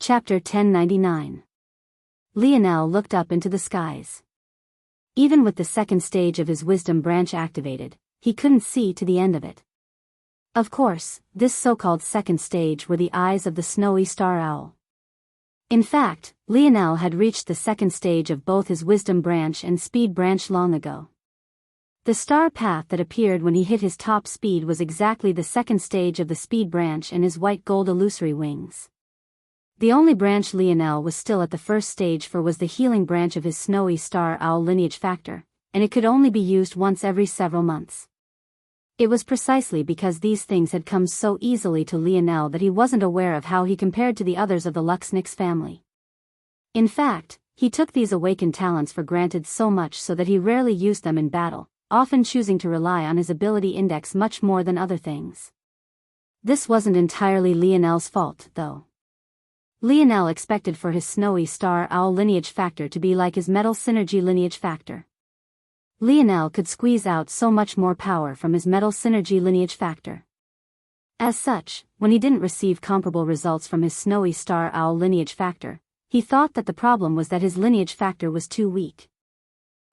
Chapter 1099. Lionel looked up into the skies. Even with the second stage of his wisdom branch activated, he couldn't see to the end of it. Of course, this so-called second stage were the eyes of the snowy star owl. In fact, Lionel had reached the second stage of both his wisdom branch and speed branch long ago. The star path that appeared when he hit his top speed was exactly the second stage of the speed branch and his white gold illusory wings. The only branch Lionel was still at the first stage for was the healing branch of his snowy star owl lineage factor, and it could only be used once every several months. It was precisely because these things had come so easily to Lionel that he wasn't aware of how he compared to the others of the Luxnix family. In fact, he took these awakened talents for granted so much so that he rarely used them in battle, often choosing to rely on his ability index much more than other things. This wasn't entirely Lionel's fault, though. Lionel expected for his snowy star owl lineage factor to be like his metal synergy lineage factor. Lionel could squeeze out so much more power from his metal synergy lineage factor. As such, when he didn't receive comparable results from his snowy star owl lineage factor, he thought that the problem was that his lineage factor was too weak.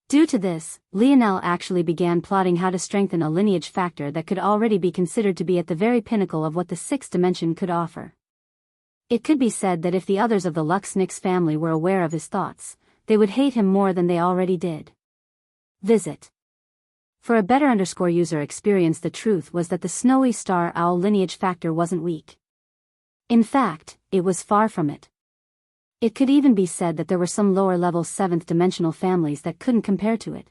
Due to this, Lionel actually began plotting how to strengthen a lineage factor that could already be considered to be at the very pinnacle of what the sixth dimension could offer. It could be said that if the others of the Luxnix family were aware of his thoughts, they would hate him more than they already did. Visit. For a better user experience, the truth was that the snowy star owl lineage factor wasn't weak. In fact, it was far from it. It could even be said that there were some lower-level 7th dimensional families that couldn't compare to it.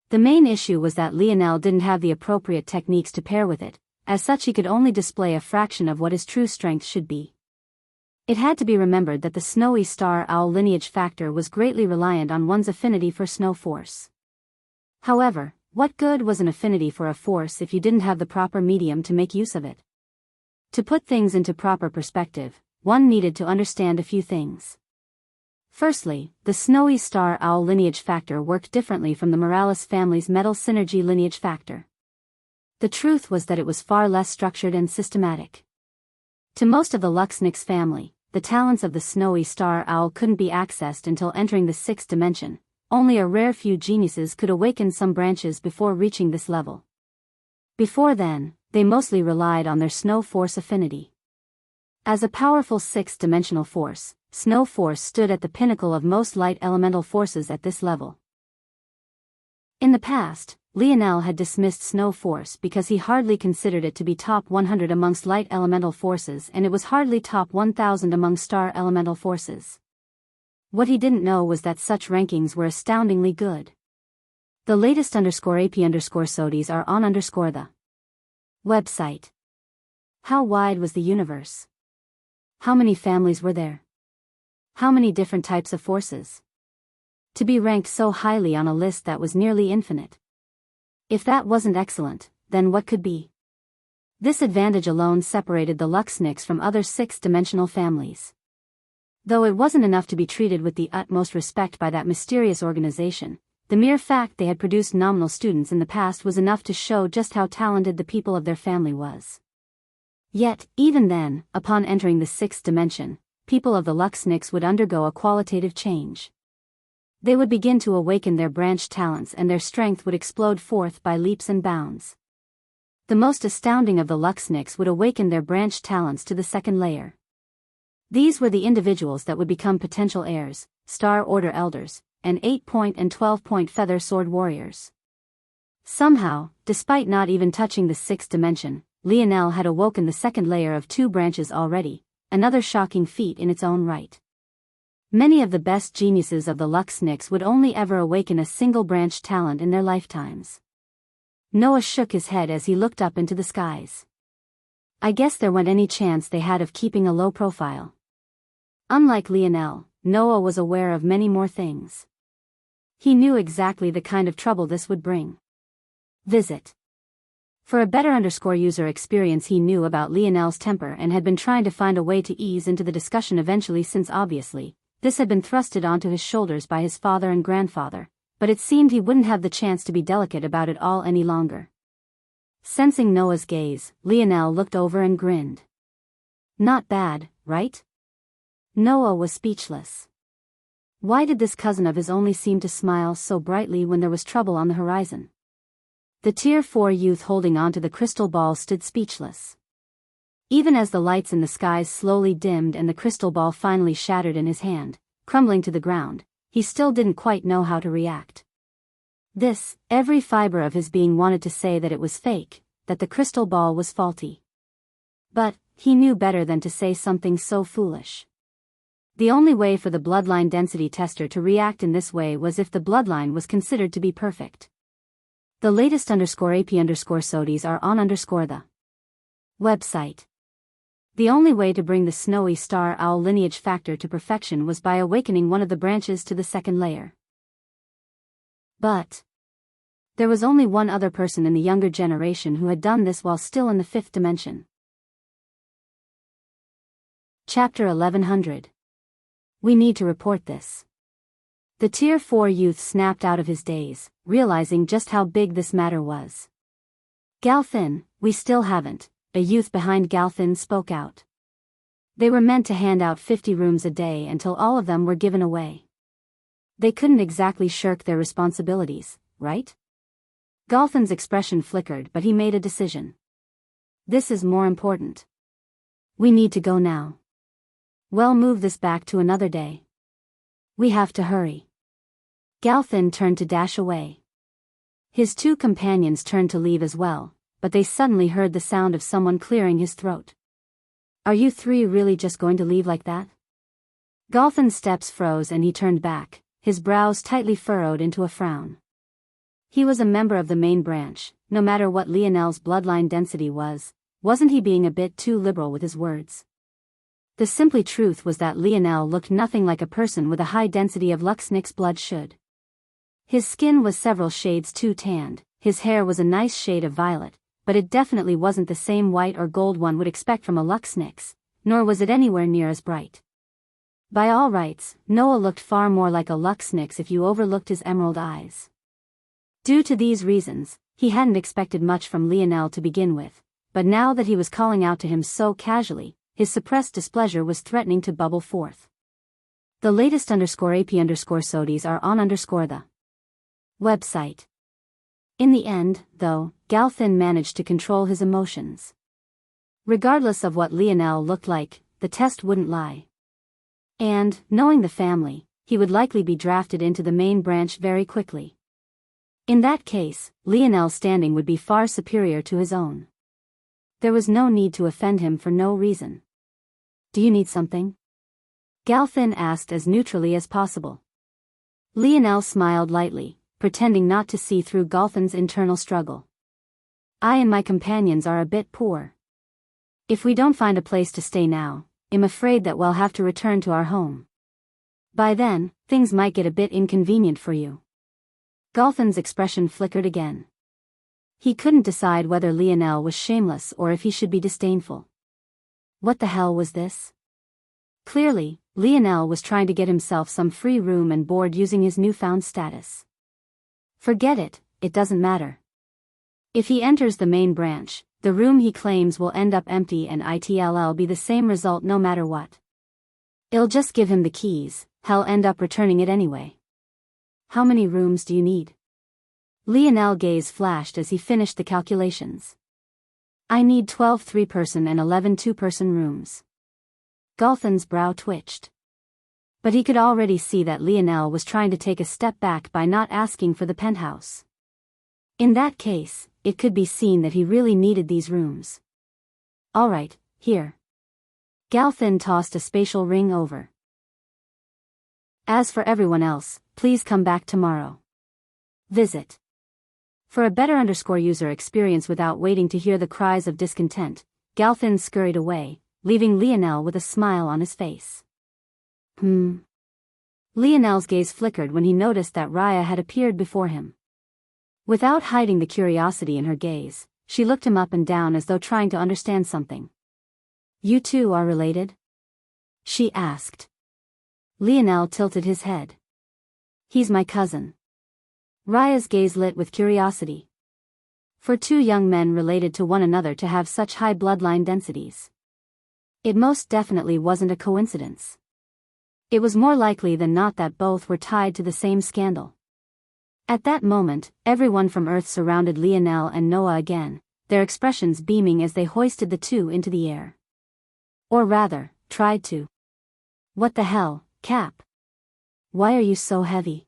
The main issue was that Lionel didn't have the appropriate techniques to pair with it, as such he could only display a fraction of what his true strength should be. It had to be remembered that the snowy star owl lineage factor was greatly reliant on one's affinity for snow force. However, what good was an affinity for a force if you didn't have the proper medium to make use of it? To put things into proper perspective, one needed to understand a few things. Firstly, the snowy star owl lineage factor worked differently from the Morales family's metal synergy lineage factor. The truth was that it was far less structured and systematic. To most of the Luxnix family, the talents of the snowy star owl couldn't be accessed until entering the 6th dimension. Only a rare few geniuses could awaken some branches before reaching this level. Before then, they mostly relied on their snow force affinity. As a powerful 6th dimensional force, snow force stood at the pinnacle of most light elemental forces at this level. In the past, Lionel had dismissed snow force because he hardly considered it to be top 100 amongst light elemental forces, and it was hardly top 1000 among star elemental forces. What he didn't know was that such rankings were astoundingly good. The latest _AP_SODIs are on the website. How wide was the universe? How many families were there? How many different types of forces? To be ranked so highly on a list that was nearly infinite. If that wasn't excellent, then what could be? This advantage alone separated the Luxnix from other 6th-dimensional families. Though it wasn't enough to be treated with the utmost respect by that mysterious organization, the mere fact they had produced nominal students in the past was enough to show just how talented the people of their family was. Yet, even then, upon entering the 6th dimension, people of the Luxnix would undergo a qualitative change. They would begin to awaken their branch talents and their strength would explode forth by leaps and bounds. The most astounding of the Luxnix would awaken their branch talents to the 2nd layer. These were the individuals that would become potential heirs, Star Order Elders, and 8-point and 12-point Feather Sword Warriors. Somehow, despite not even touching the 6th dimension, Lionel had awoken the 2nd layer of 2 branches already, another shocking feat in its own right. Many of the best geniuses of the Luxnix would only ever awaken a single branch talent in their lifetimes. Noah shook his head as he looked up into the skies. I guess there went any chance they had of keeping a low profile. Unlike Lionel, Noah was aware of many more things. He knew exactly the kind of trouble this would bring. Visit. For a better user experience, he knew about Lionel's temper and had been trying to find a way to ease into the discussion eventually, since obviously, this had been thrusted onto his shoulders by his father and grandfather, but it seemed he wouldn't have the chance to be delicate about it all any longer. Sensing Noah's gaze, Lionel looked over and grinned. Not bad, right? Noah was speechless. Why did this cousin of his only seem to smile so brightly when there was trouble on the horizon? The Tier 4 youth holding onto the crystal ball stood speechless. Even as the lights in the skies slowly dimmed and the crystal ball finally shattered in his hand, crumbling to the ground, he still didn't quite know how to react. Every fiber of his being wanted to say that it was fake, that the crystal ball was faulty. But he knew better than to say something so foolish. The only way for the bloodline density tester to react in this way was if the bloodline was considered to be perfect. The latest _AP_SODIs are on the website. The only way to bring the snowy star owl lineage factor to perfection was by awakening one of the branches to the second layer. But there was only one other person in the younger generation who had done this while still in the fifth dimension. Chapter 1100. We need to report this. The Tier 4 youth snapped out of his daze, realizing just how big this matter was. Galfin, we still haven't, a youth behind Galfin spoke out. They were meant to hand out 50 rooms a day until all of them were given away. They couldn't exactly shirk their responsibilities, right? Galfin's expression flickered, but he made a decision. This is more important. We need to go now. Well, move this back to another day. We have to hurry. Galfin turned to dash away. His two companions turned to leave as well, but they suddenly heard the sound of someone clearing his throat. Are you three really just going to leave like that? Galfin's steps froze and he turned back, his brows tightly furrowed into a frown. He was a member of the main branch, no matter what Lionel's bloodline density was, wasn't he being a bit too liberal with his words? The simple truth was that Lionel looked nothing like a person with a high density of Luxnix blood should. His skin was several shades too tanned, his hair was a nice shade of violet, but it definitely wasn't the same white or gold one would expect from a Luxnix, nor was it anywhere near as bright. By all rights, Noah looked far more like a Luxnix if you overlooked his emerald eyes. Due to these reasons, he hadn't expected much from Lionel to begin with, but now that he was calling out to him so casually, his suppressed displeasure was threatening to bubble forth. The latest _AP_SODIs are on the website. In the end, though, Galfin managed to control his emotions. Regardless of what Lionel looked like, the test wouldn't lie. And, knowing the family, he would likely be drafted into the main branch very quickly. In that case, Lionel's standing would be far superior to his own. There was no need to offend him for no reason. Do you need something? Galfin asked as neutrally as possible. Lionel smiled lightly, pretending not to see through Galfin's internal struggle. I and my companions are a bit poor. If we don't find a place to stay now, I'm afraid that we'll have to return to our home. By then, things might get a bit inconvenient for you. Galfin's expression flickered again. He couldn't decide whether Lionel was shameless or if he should be disdainful. What the hell was this? Clearly, Lionel was trying to get himself some free room and board using his newfound status. Forget it, it doesn't matter. If he enters the main branch, the room he claims will end up empty and it'll be the same result no matter what. I'll just give him the keys, he'll end up returning it anyway. How many rooms do you need? Lionel's gaze flashed as he finished the calculations. I need 12 three-person and 11 two-person rooms. Galfin's brow twitched. But he could already see that Lionel was trying to take a step back by not asking for the penthouse. In that case, it could be seen that he really needed these rooms. Alright, here. Galfin tossed a spatial ring over. As for everyone else, please come back tomorrow. Visit. For a better user experience without waiting to hear the cries of discontent, Galfin scurried away, leaving Lionel with a smile on his face. Lionel's gaze flickered when he noticed that Raya had appeared before him. Without hiding the curiosity in her gaze, she looked him up and down as though trying to understand something. You two are related? She asked. Lionel tilted his head. He's my cousin. Raya's gaze lit with curiosity. For two young men related to one another to have such high bloodline densities, it most definitely wasn't a coincidence. It was more likely than not that both were tied to the same scandal. At that moment, everyone from Earth surrounded Lionel and Noah again, their expressions beaming as they hoisted the two into the air. Or rather, tried to. "What the hell, Cap? Why are you so heavy?"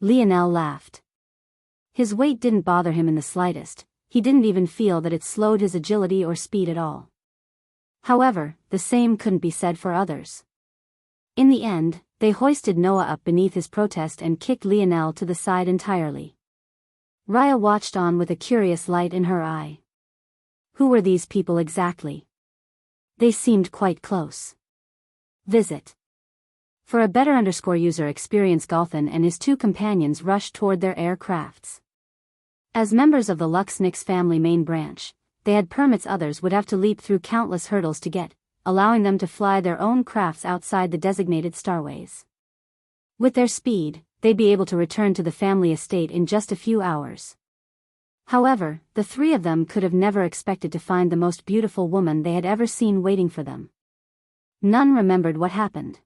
Lionel laughed. His weight didn't bother him in the slightest, he didn't even feel that it slowed his agility or speed at all. However, the same couldn't be said for others. In the end, they hoisted Noah up beneath his protest and kicked Lionel to the side entirely. Raya watched on with a curious light in her eye. Who were these people exactly? They seemed quite close. Visit. For a better user experience, Galthan and his two companions rushed toward their aircrafts. As members of the Luxnix family main branch, they had permits others would have to leap through countless hurdles to get, allowing them to fly their own crafts outside the designated starways. With their speed, they'd be able to return to the family estate in just a few hours. However, the three of them could have never expected to find the most beautiful woman they had ever seen waiting for them. None remembered what happened.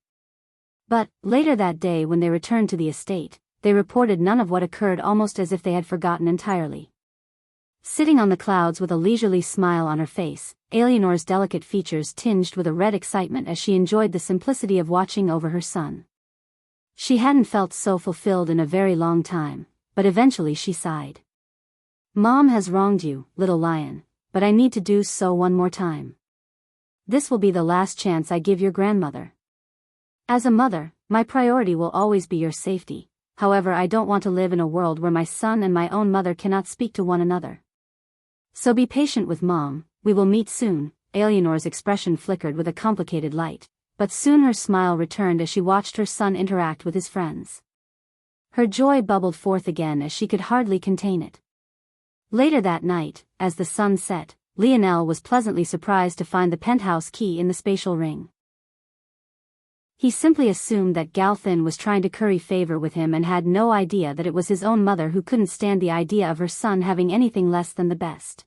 But, later that day when they returned to the estate, they reported none of what occurred, almost as if they had forgotten entirely. Sitting on the clouds with a leisurely smile on her face, Eleanor's delicate features tinged with a red excitement as she enjoyed the simplicity of watching over her son. She hadn't felt so fulfilled in a very long time, but eventually she sighed. "Mom has wronged you, little lion, but I need to do so one more time. This will be the last chance I give your grandmother. As a mother, my priority will always be your safety, however I don't want to live in a world where my son and my own mother cannot speak to one another. So be patient with Mom, we will meet soon." Eleanor's expression flickered with a complicated light, but soon her smile returned as she watched her son interact with his friends. Her joy bubbled forth again as she could hardly contain it. Later that night, as the sun set, Lionel was pleasantly surprised to find the penthouse key in the spatial ring. He simply assumed that Galthan was trying to curry favor with him and had no idea that it was his own mother who couldn't stand the idea of her son having anything less than the best.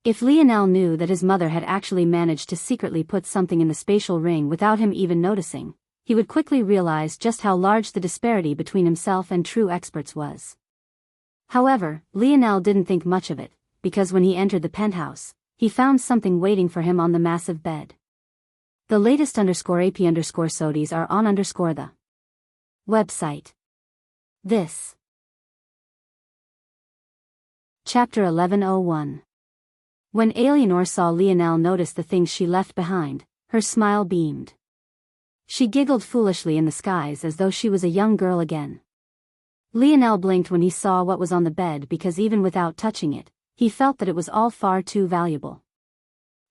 If Lionel knew that his mother had actually managed to secretly put something in the spatial ring without him even noticing, he would quickly realize just how large the disparity between himself and true experts was. However, Lionel didn't think much of it, because when he entered the penthouse, he found something waiting for him on the massive bed. The latest _AP_SODIES are on the website. This. Chapter 1101. When Eleanor saw Lionel notice the things she left behind, her smile beamed. She giggled foolishly in the skies as though she was a young girl again. Lionel blinked when he saw what was on the bed because even without touching it, he felt that it was all far too valuable.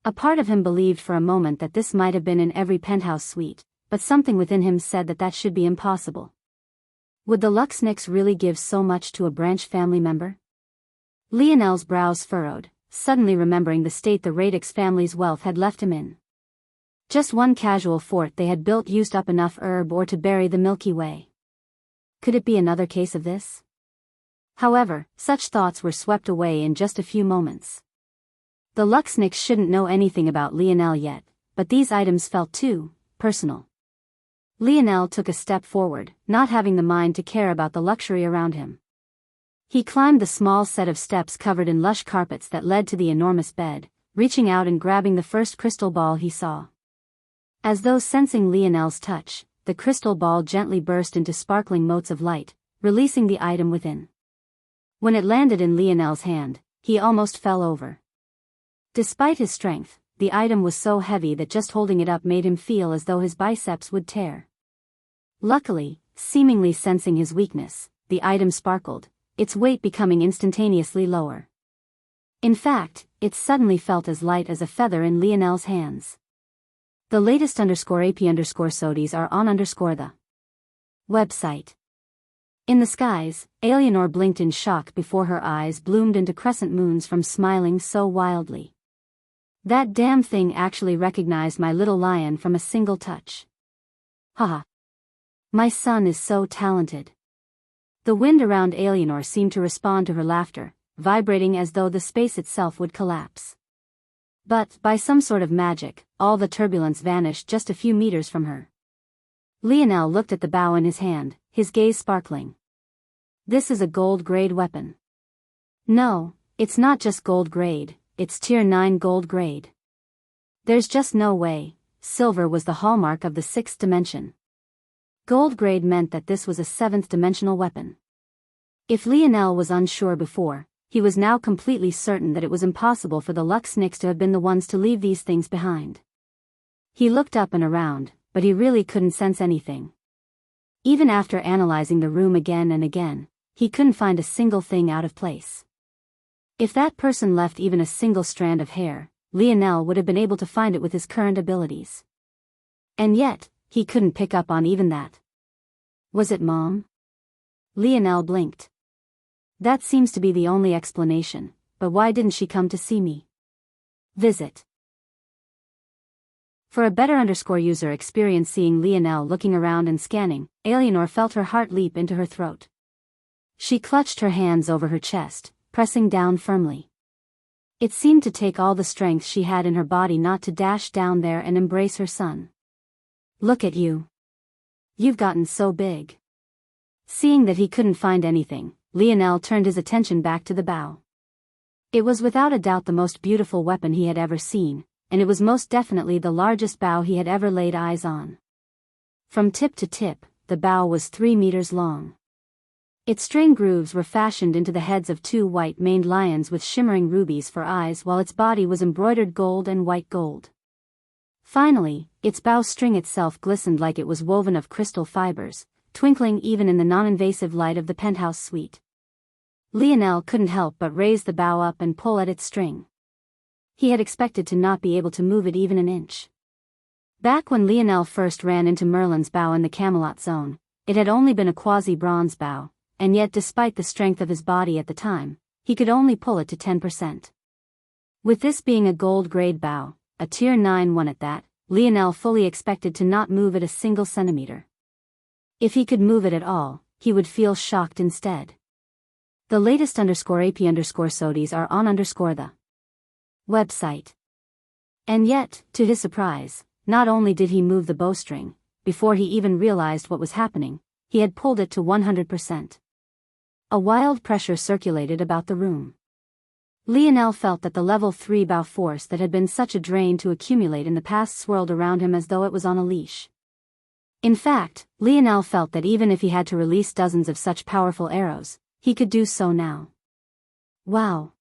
A part of him believed for a moment that this might have been in every penthouse suite, but something within him said that that should be impossible. Would the Luxnix really give so much to a branch family member? Lionel's brows furrowed, suddenly remembering the state the Radix family's wealth had left him in. Just one casual fort they had built used up enough herb ore to bury the Milky Way. Could it be another case of this? However, such thoughts were swept away in just a few moments. The Luxnix shouldn't know anything about Lionel yet, but these items felt too personal. Lionel took a step forward, not having the mind to care about the luxury around him. He climbed the small set of steps covered in lush carpets that led to the enormous bed, reaching out and grabbing the first crystal ball he saw. As though sensing Lionel's touch, the crystal ball gently burst into sparkling motes of light, releasing the item within. When it landed in Lionel's hand, he almost fell over. Despite his strength, the item was so heavy that just holding it up made him feel as though his biceps would tear. Luckily, seemingly sensing his weakness, the item sparkled, its weight becoming instantaneously lower. In fact, it suddenly felt as light as a feather in Lionel's hands. The latest _AP_SODIES are on the website. In the skies, Eleanor blinked in shock before her eyes bloomed into crescent moons from smiling so wildly. That damn thing actually recognized my little lion from a single touch. Haha. My son is so talented. The wind around Eleanor seemed to respond to her laughter, vibrating as though the space itself would collapse. But, by some sort of magic, all the turbulence vanished just a few meters from her. Lionel looked at the bow in his hand, his gaze sparkling. This is a gold-grade weapon. No, it's not just gold-grade, it's tier 9 gold-grade. There's just no way. Silver was the hallmark of the 6th dimension. Gold-grade meant that this was a 7th-dimensional weapon. If Lionel was unsure before, he was now completely certain that it was impossible for the Luxniks to have been the ones to leave these things behind. He looked up and around, but he really couldn't sense anything. Even after analyzing the room again and again, he couldn't find a single thing out of place. If that person left even a single strand of hair, Lionel would have been able to find it with his current abilities. And yet, he couldn't pick up on even that. Was it Mom? Lionel blinked. That seems to be the only explanation, but why didn't she come to see me? Visit. For a better user experience seeing Lionel looking around and scanning, Eleanor felt her heart leap into her throat. She clutched her hands over her chest, pressing down firmly. It seemed to take all the strength she had in her body not to dash down there and embrace her son. Look at you. You've gotten so big. Seeing that he couldn't find anything, Lionel turned his attention back to the bow. It was without a doubt the most beautiful weapon he had ever seen, and it was most definitely the largest bow he had ever laid eyes on. From tip to tip, the bow was 3 meters long. Its string grooves were fashioned into the heads of 2 white-maned lions with shimmering rubies for eyes, while its body was embroidered gold and white gold. Finally, its bow string itself glistened like it was woven of crystal fibers, twinkling even in the non-invasive light of the penthouse suite. Lionel couldn't help but raise the bow up and pull at its string. He had expected to not be able to move it even an inch. Back when Lionel first ran into Merlin's bow in the Camelot zone, it had only been a quasi-bronze bow, and yet despite the strength of his body at the time, he could only pull it to 10%. With this being a gold-grade bow, a tier 9 one at that, Lionel fully expected to not move it a single centimeter. If he could move it at all, he would feel shocked instead. The latest _AP_SODIES are on the website. And yet, to his surprise, not only did he move the bowstring, before he even realized what was happening, he had pulled it to 100%. A wild pressure circulated about the room. Lionel felt that the level 3 bow force that had been such a drain to accumulate in the past swirled around him as though it was on a leash. In fact, Lionel felt that even if he had to release dozens of such powerful arrows, he could do so now. Wow!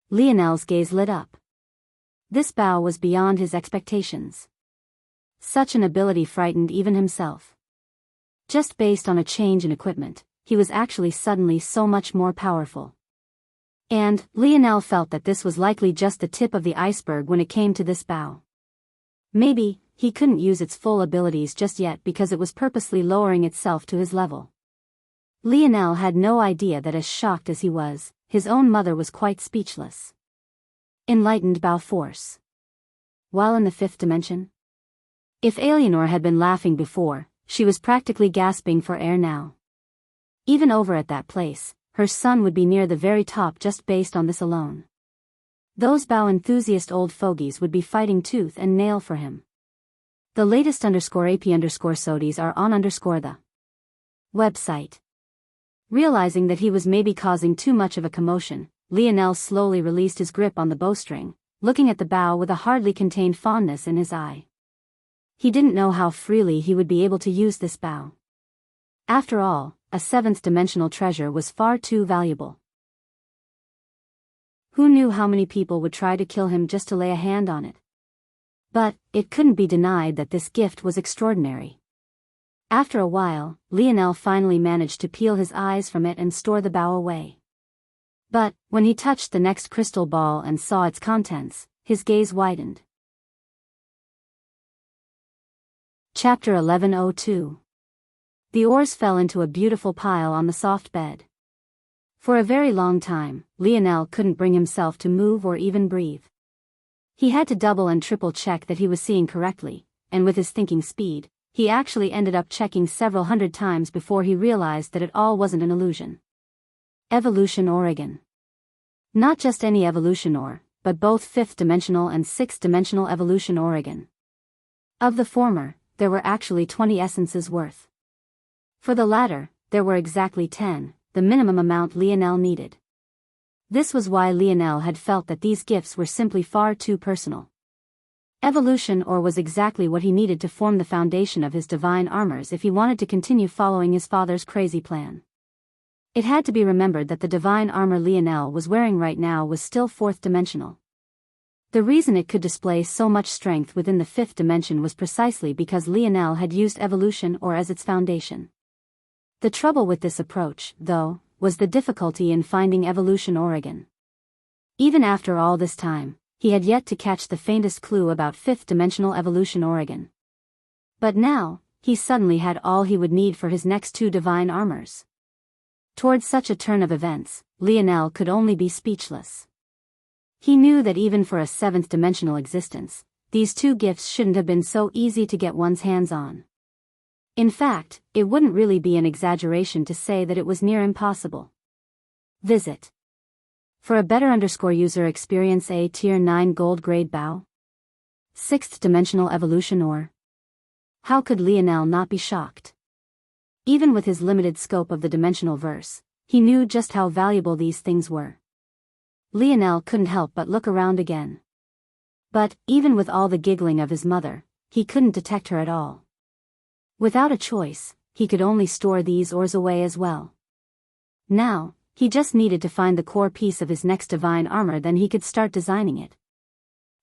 Lionel's gaze lit up. This bow was beyond his expectations. Such an ability frightened even himself. Just based on a change in equipment, he was actually suddenly so much more powerful. And, Lionel felt that this was likely just the tip of the iceberg when it came to this bow. Maybe, he couldn't use its full abilities just yet because it was purposely lowering itself to his level. Lionel had no idea that as shocked as he was, his own mother was quite speechless. Enlightened bow force. While in the 5th dimension? If Eleanor had been laughing before, she was practically gasping for air now. Even over at that place, her son would be near the very top just based on this alone. Those bow enthusiast old fogies would be fighting tooth and nail for him. The latest _AP_SODIES are on the website. Realizing that he was maybe causing too much of a commotion, Lionel slowly released his grip on the bowstring, looking at the bow with a hardly contained fondness in his eye. He didn't know how freely he would be able to use this bow. After all, a 7th-dimensional treasure was far too valuable. Who knew how many people would try to kill him just to lay a hand on it? But, it couldn't be denied that this gift was extraordinary. After a while, Lionel finally managed to peel his eyes from it and store the bow away. But, when he touched the next crystal ball and saw its contents, his gaze widened. Chapter 1102. The oars fell into a beautiful pile on the soft bed. For a very long time, Lionel couldn't bring himself to move or even breathe. He had to double and triple check that he was seeing correctly, and with his thinking speed, he actually ended up checking several hundred times before he realized that it all wasn't an illusion. Evolution Oregon. Not just any evolution ore, but both 5th-dimensional and 6th-dimensional evolution Oregon. Of the former, there were actually 20 essences worth. For the latter, there were exactly 10, the minimum amount Lionel needed. This was why Lionel had felt that these gifts were simply far too personal. Evolution ore was exactly what he needed to form the foundation of his divine armors if he wanted to continue following his father's crazy plan. It had to be remembered that the divine armor Lionel was wearing right now was still fourth dimensional. The reason it could display so much strength within the fifth dimension was precisely because Lionel had used evolution ore as its foundation. The trouble with this approach, though, was the difficulty in finding evolution ore again. Even after all this time, he had yet to catch the faintest clue about fifth-dimensional evolution ore again. But now, he suddenly had all he would need for his next 2 divine armors. Towards such a turn of events, Lionel could only be speechless. He knew that even for a 7th-dimensional existence, these 2 gifts shouldn't have been so easy to get one's hands on. In fact, it wouldn't really be an exaggeration to say that it was near impossible. Visit. For a better user experience a Tier 9 gold grade bow. 6th dimensional evolution ore. How could Lionel not be shocked? Even with his limited scope of the dimensional verse, he knew just how valuable these things were. Lionel couldn't help but look around again. But, even with all the giggling of his mother, he couldn't detect her at all. Without a choice, he could only store these ores away as well. Now, he just needed to find the core piece of his next divine armor, then he could start designing it.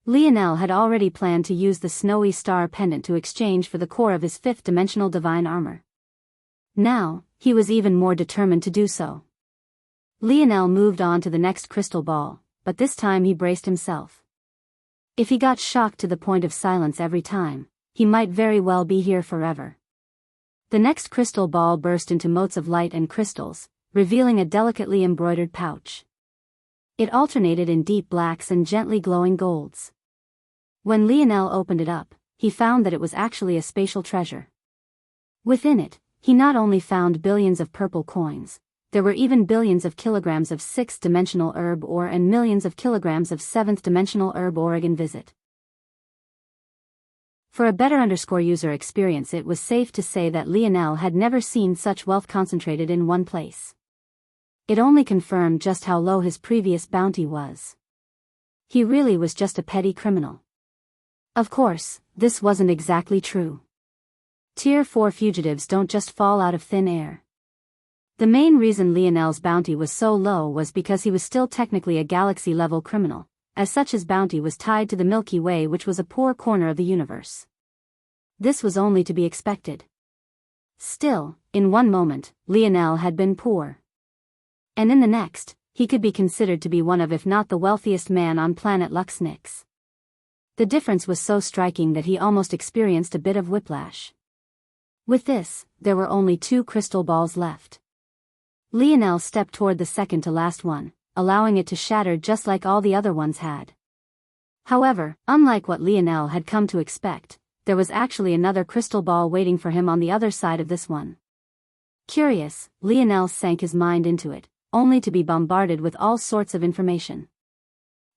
Lionel had already planned to use the snowy star pendant to exchange for the core of his 5th-dimensional divine armor. Now, he was even more determined to do so. Lionel moved on to the next crystal ball, but this time he braced himself. If he got shocked to the point of silence every time, he might very well be here forever. The next crystal ball burst into motes of light and crystals, revealing a delicately embroidered pouch. It alternated in deep blacks and gently glowing golds. When Lionel opened it up, he found that it was actually a spatial treasure. Within it, he not only found billions of purple coins, there were even billions of kilograms of 6th-dimensional herb ore and millions of kilograms of 7th-dimensional herb ore. Again, visit. For a better user experience, it was safe to say that Lionel had never seen such wealth concentrated in one place. It only confirmed just how low his previous bounty was. He really was just a petty criminal. Of course, this wasn't exactly true. Tier 4 fugitives don't just fall out of thin air. The main reason Lionel's bounty was so low was because he was still technically a galaxy-level criminal. As such, his bounty was tied to the Milky Way, which was a poor corner of the universe. This was only to be expected. Still, in one moment, Lionel had been poor. And in the next, he could be considered to be one of, if not the wealthiest man on planet Luxnix. The difference was so striking that he almost experienced a bit of whiplash. With this, there were only 2 crystal balls left. Lionel stepped toward the second to last one, allowing it to shatter just like all the other ones had. However, unlike what Lionel had come to expect, there was actually another crystal ball waiting for him on the other side of this one. Curious, Lionel sank his mind into it, only to be bombarded with all sorts of information.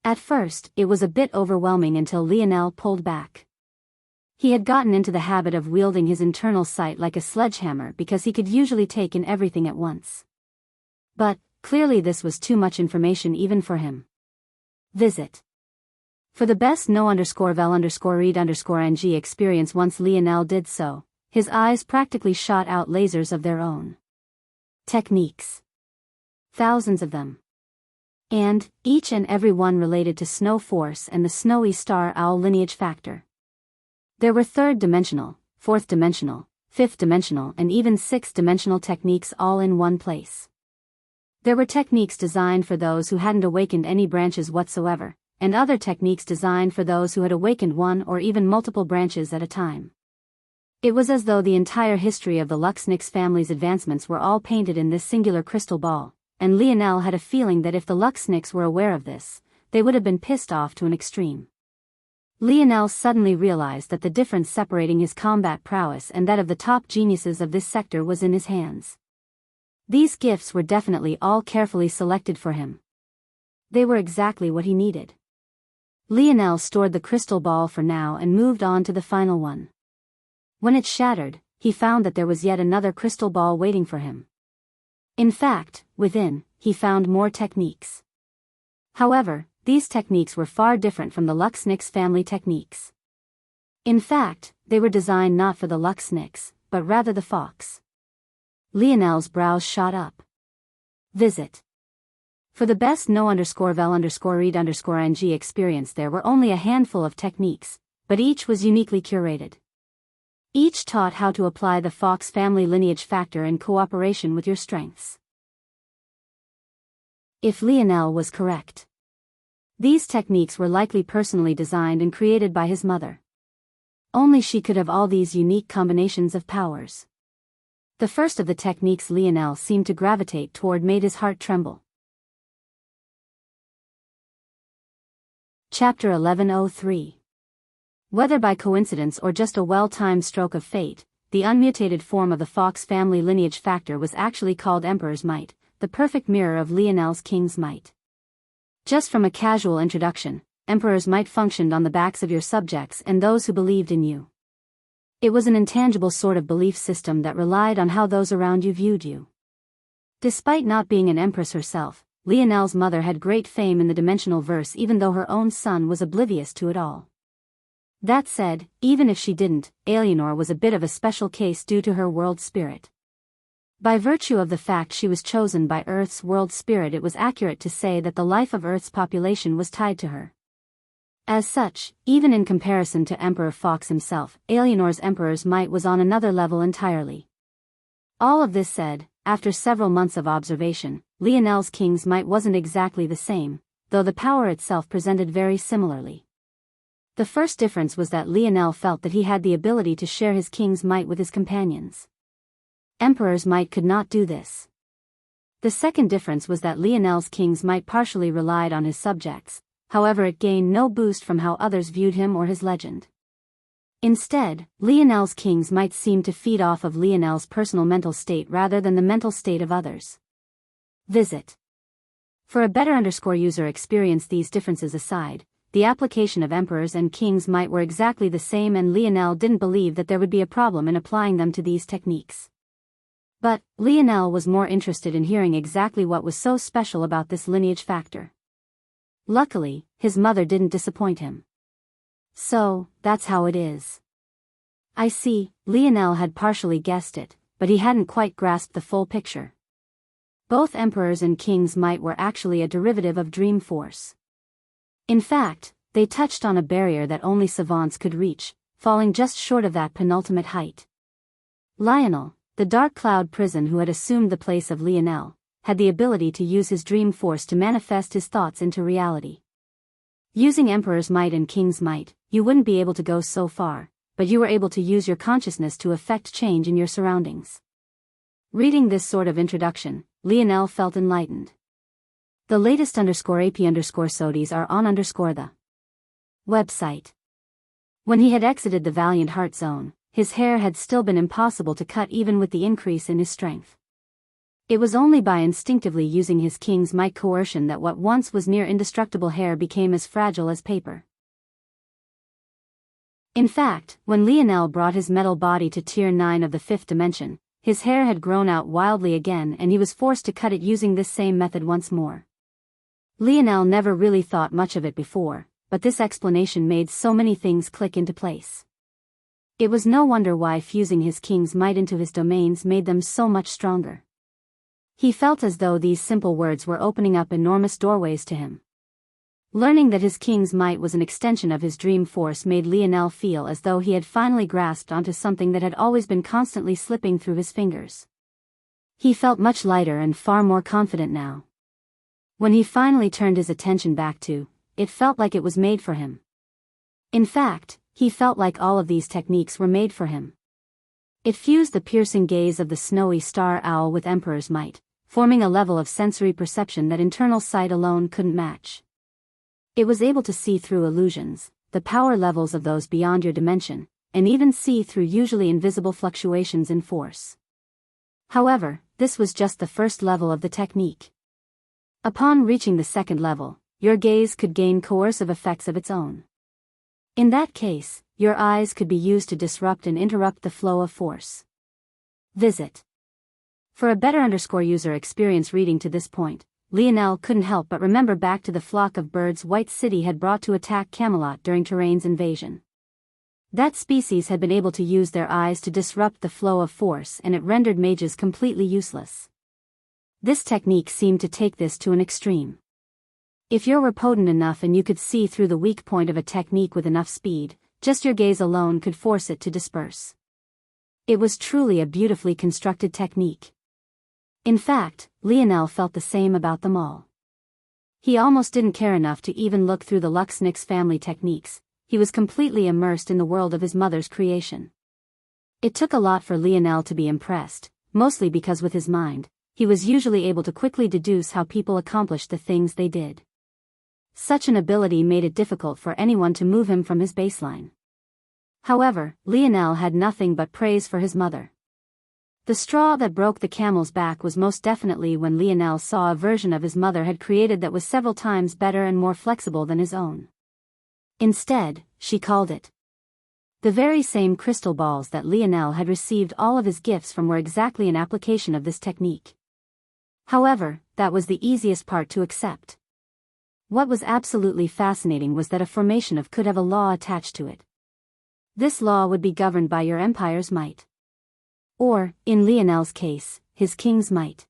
At first, it was a bit overwhelming until Lionel pulled back. He had gotten into the habit of wielding his internal sight like a sledgehammer because he could usually take in everything at once. But, clearly this was too much information even for him. Visit. For the best no_vel_read_ng experience, once Lionel did so, his eyes practically shot out lasers of their own. Techniques. Thousands of them. And, each and every one related to Snow Force and the Snowy Star Owl lineage factor. There were 3rd-dimensional, 4th-dimensional, 5th-dimensional and even 6th-dimensional techniques all in one place. There were techniques designed for those who hadn't awakened any branches whatsoever, and other techniques designed for those who had awakened one or even multiple branches at a time. It was as though the entire history of the Luxnix family's advancements were all painted in this singular crystal ball, and Lionel had a feeling that if the Luxnix were aware of this, they would have been pissed off to an extreme. Lionel suddenly realized that the difference separating his combat prowess and that of the top geniuses of this sector was in his hands. These gifts were definitely all carefully selected for him. They were exactly what he needed. Lionel stored the crystal ball for now and moved on to the final one. When it shattered, he found that there was yet another crystal ball waiting for him. In fact, within, he found more techniques. However, these techniques were far different from the Luxnix family techniques. In fact, they were designed not for the Luxnix, but rather the fox. Lionel's brows shot up. Visit. For the best no_vel_read_ing experience, there were only a handful of techniques, but each was uniquely curated. Each taught how to apply the fox family lineage factor in cooperation with your strengths. If Lionel was correct, these techniques were likely personally designed and created by his mother. Only she could have all these unique combinations of powers. The first of the techniques Lionel seemed to gravitate toward made his heart tremble. Chapter 1103. Whether by coincidence or just a well-timed stroke of fate, the unmutated form of the fox family lineage factor was actually called Emperor's Might, the perfect mirror of Lionel's King's Might. Just from a casual introduction, Emperor's Might functioned on the backs of your subjects and those who believed in you. It was an intangible sort of belief system that relied on how those around you viewed you. Despite not being an empress herself, Lionel's mother had great fame in the dimensional verse, even though her own son was oblivious to it all. That said, even if she didn't, Alienor was a bit of a special case due to her world spirit. By virtue of the fact she was chosen by Earth's world spirit, it was accurate to say that the life of Earth's population was tied to her. As such, even in comparison to Emperor Fox himself, Alienor's Emperor's Might was on another level entirely. All of this said, after several months of observation, Lionel's King's Might wasn't exactly the same, though the power itself presented very similarly. The first difference was that Lionel felt that he had the ability to share his King's Might with his companions. Emperor's Might could not do this. The second difference was that Lionel's King's Might partially relied on his subjects, however it gained no boost from how others viewed him or his legend. Instead, Lionel's King's Might seemed to feed off of Lionel's personal mental state rather than the mental state of others. Visit. For a better user experience, these differences aside, the application of Emperor's and King's Might were exactly the same, and Lionel didn't believe that there would be a problem in applying them to these techniques. But, Lionel was more interested in hearing exactly what was so special about this lineage factor. Luckily, his mother didn't disappoint him. So, that's how it is. I see, Lionel had partially guessed it, but he hadn't quite grasped the full picture. Both Emperor's and King's Might were actually a derivative of Dream Force. In fact, they touched on a barrier that only savants could reach, falling just short of that penultimate height. Lionel, the Dark Cloud Prison who had assumed the place of Lionel, had the ability to use his Dream Force to manifest his thoughts into reality. Using Emperor's Might and King's Might, you wouldn't be able to go so far, but you were able to use your consciousness to affect change in your surroundings. Reading this sort of introduction, Lionel felt enlightened. The latest _AP_SODIs are on the website. When he had exited the Valiant Heart Zone, his hair had still been impossible to cut even with the increase in his strength. It was only by instinctively using his King's Might coercion that what once was near indestructible hair became as fragile as paper. In fact, when Lionel brought his metal body to Tier 9 of the 5th dimension, his hair had grown out wildly again and he was forced to cut it using this same method once more. Lionel never really thought much of it before, but this explanation made so many things click into place. It was no wonder why fusing his King's Might into his domains made them so much stronger. He felt as though these simple words were opening up enormous doorways to him. Learning that his King's Might was an extension of his Dream Force made Lionel feel as though he had finally grasped onto something that had always been constantly slipping through his fingers. He felt much lighter and far more confident now. When he finally turned his attention back to, it felt like it was made for him. In fact, he felt like all of these techniques were made for him. It fused the piercing gaze of the snowy star owl with Emperor's Might, forming a level of sensory perception that internal sight alone couldn't match. It was able to see through illusions, the power levels of those beyond your dimension, and even see through usually invisible fluctuations in force. However, this was just the first level of the technique. Upon reaching the second level, your gaze could gain coercive effects of its own. In that case, your eyes could be used to disrupt and interrupt the flow of force. Visit. For a better user experience reading to this point, Lionel couldn't help but remember back to the flock of birds White City had brought to attack Camelot during Terrain's invasion. That species had been able to use their eyes to disrupt the flow of force, and it rendered mages completely useless. This technique seemed to take this to an extreme. If you were potent enough and you could see through the weak point of a technique with enough speed, just your gaze alone could force it to disperse. It was truly a beautifully constructed technique. In fact, Lionel felt the same about them all. He almost didn't care enough to even look through the Luxnix family techniques. He was completely immersed in the world of his mother's creation. It took a lot for Lionel to be impressed, mostly because with his mind, he was usually able to quickly deduce how people accomplished the things they did. Such an ability made it difficult for anyone to move him from his baseline. However, Lionel had nothing but praise for his mother. The straw that broke the camel's back was most definitely when Lionel saw a version of his mother had created that was several times better and more flexible than his own. Instead, she called it. The very same crystal balls that Lionel had received all of his gifts from were exactly an application of this technique. However, that was the easiest part to accept. What was absolutely fascinating was that a formation of could have a law attached to it. This law would be governed by your empire's might. Or, in Lionel's case, his king's might.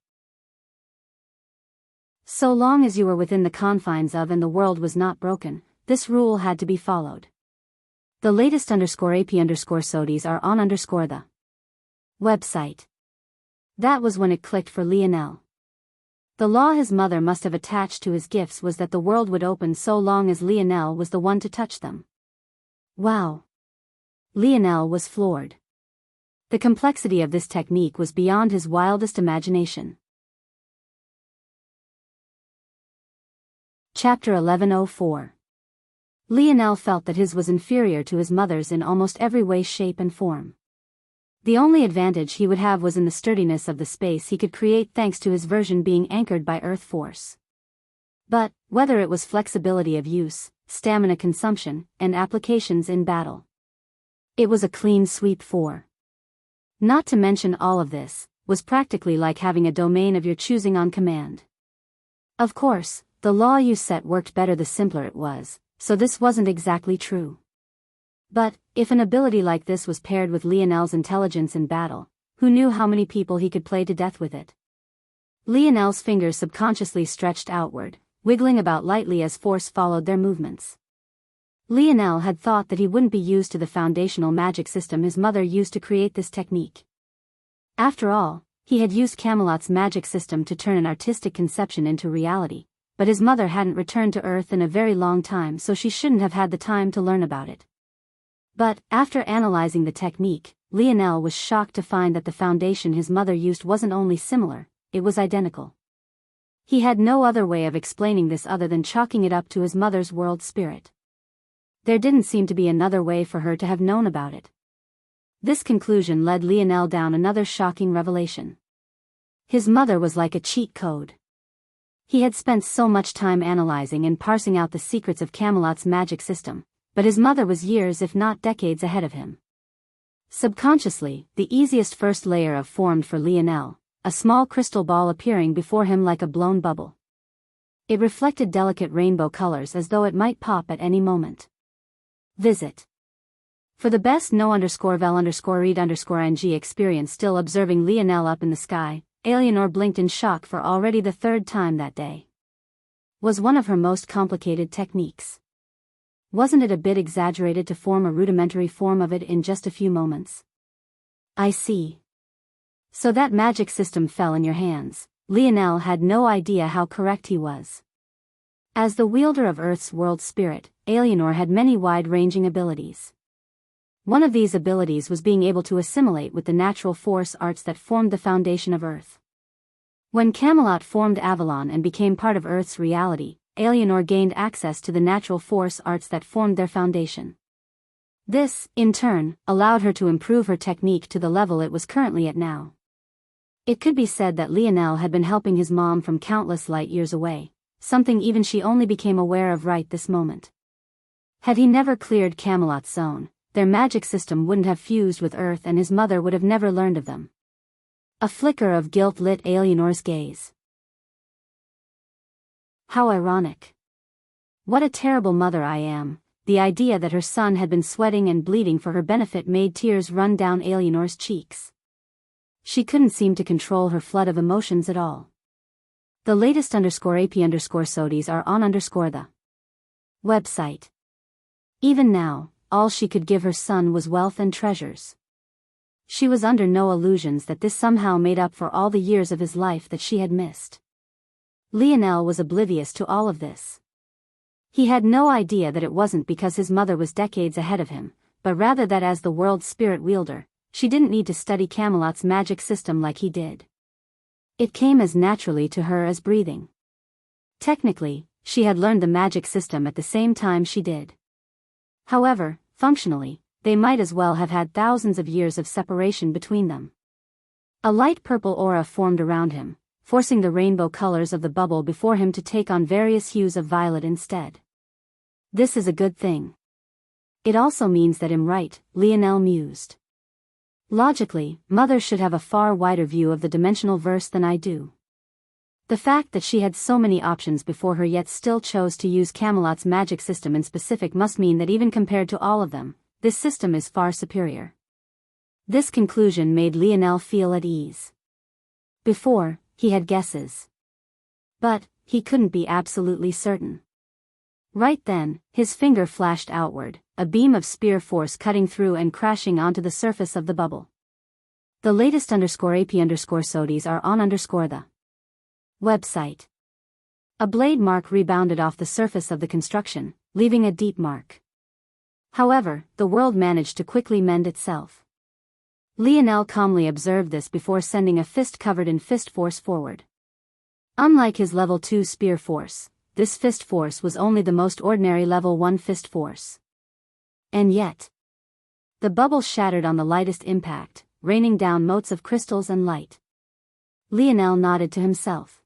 So long as you were within the confines of and the world was not broken, this rule had to be followed. The latest _AP_SODIs are on the website. That was when it clicked for Lionel. The law his mother must have attached to his gifts was that the world would open so long as Lionel was the one to touch them. Wow! Lionel was floored. The complexity of this technique was beyond his wildest imagination. Chapter 1104. Lionel felt that his was inferior to his mother's in almost every way, shape and form. The only advantage he would have was in the sturdiness of the space he could create thanks to his version being anchored by earth force. But, whether it was flexibility of use, stamina consumption, and applications in battle, it was a clean sweep for. Not to mention all of this, was practically like having a domain of your choosing on command. Of course, the law you set worked better the simpler it was, so this wasn't exactly true. But, if an ability like this was paired with Lionel's intelligence in battle, who knew how many people he could play to death with it? Lionel's fingers subconsciously stretched outward, wiggling about lightly as force followed their movements. Lionel had thought that he wouldn't be used to the foundational magic system his mother used to create this technique. After all, he had used Camelot's magic system to turn an artistic conception into reality, but his mother hadn't returned to Earth in a very long time, so she shouldn't have had the time to learn about it. But, after analyzing the technique, Lionel was shocked to find that the foundation his mother used wasn't only similar, it was identical. He had no other way of explaining this other than chalking it up to his mother's world spirit. There didn't seem to be another way for her to have known about it. This conclusion led Lionel down another shocking revelation. His mother was like a cheat code. He had spent so much time analyzing and parsing out the secrets of Camelot's magic system, but his mother was years if not decades ahead of him. Subconsciously, the easiest first layer of formed for Lionel, a small crystal ball appearing before him like a blown bubble. It reflected delicate rainbow colors as though it might pop at any moment. Visit. For the best no_vel_read_ing experience still observing Lionel up in the sky, Eleanor blinked in shock for already the third time that day. Was one of her most complicated techniques. Wasn't it a bit exaggerated to form a rudimentary form of it in just a few moments? I see. So that magic system fell in your hands. Lionel had no idea how correct he was. As the wielder of Earth's world spirit, Eleanor had many wide-ranging abilities. One of these abilities was being able to assimilate with the natural force arts that formed the foundation of Earth. When Camelot formed Avalon and became part of Earth's reality, Eleanor gained access to the natural force arts that formed their foundation. This, in turn, allowed her to improve her technique to the level it was currently at now. It could be said that Lionel had been helping his mom from countless light years away, something even she only became aware of right this moment. Had he never cleared Camelot's zone, their magic system wouldn't have fused with Earth and his mother would have never learned of them. A flicker of guilt lit Alianor's gaze. How ironic. What a terrible mother I am. The idea that her son had been sweating and bleeding for her benefit made tears run down Alianor's cheeks. She couldn't seem to control her flood of emotions at all. The latest _AP_SODIES are on the website. Even now, all she could give her son was wealth and treasures. She was under no illusions that this somehow made up for all the years of his life that she had missed. Lionel was oblivious to all of this. He had no idea that it wasn't because his mother was decades ahead of him, but rather that as the world's spirit wielder, she didn't need to study Camelot's magic system like he did. It came as naturally to her as breathing. Technically, she had learned the magic system at the same time she did. However, functionally, they might as well have had thousands of years of separation between them. A light purple aura formed around him, forcing the rainbow colors of the bubble before him to take on various hues of violet instead. This is a good thing. It also means that I'm right, Lionel mused. Logically, Mother should have a far wider view of the dimensional verse than I do. The fact that she had so many options before her yet still chose to use Camelot's magic system in specific must mean that even compared to all of them, this system is far superior. This conclusion made Lionel feel at ease. Before, he had guesses. But, he couldn't be absolutely certain. Right then, his finger flashed outward, a beam of spear force cutting through and crashing onto the surface of the bubble. The latest _AP_SODIES are on the website. A blade mark rebounded off the surface of the construction, leaving a deep mark. However, the world managed to quickly mend itself. Lionel calmly observed this before sending a fist covered in fist force forward. Unlike his level 2 spear force, this fist force was only the most ordinary level 1 fist force. And yet, the bubble shattered on the lightest impact, raining down motes of crystals and light. Lionel nodded to himself.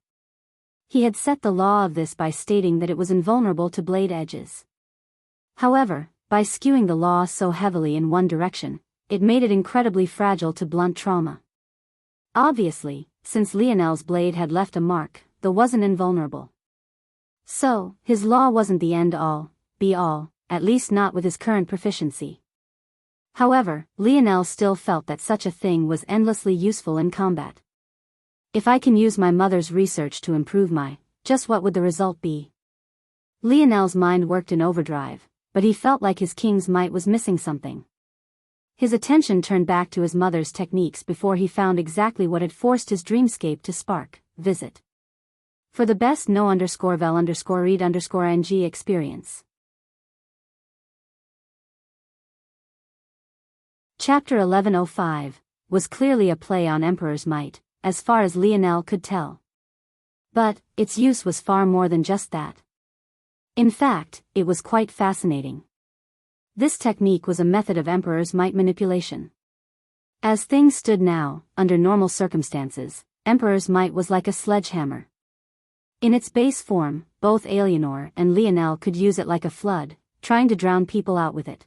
He had set the law of this by stating that it was invulnerable to blade edges. However, by skewing the law so heavily in one direction, it made it incredibly fragile to blunt trauma. Obviously, since Lionel's blade had left a mark, the wasn't invulnerable. So, his law wasn't the end-all, be-all, at least not with his current proficiency. However, Lionel still felt that such a thing was endlessly useful in combat. If I can use my mother's research to improve just what would the result be? Lionel's mind worked in overdrive, but he felt like his king's might was missing something. His attention turned back to his mother's techniques before he found exactly what had forced his dreamscape to spark. Visit. For the best no_vel_read_ng experience. Chapter 1105 was clearly a play on Emperor's Might, as far as Lionel could tell. But, its use was far more than just that. In fact, it was quite fascinating. This technique was a method of Emperor's Might manipulation. As things stood now, under normal circumstances, Emperor's Might was like a sledgehammer. In its base form, both Alienor and Lionel could use it like a flood, trying to drown people out with it.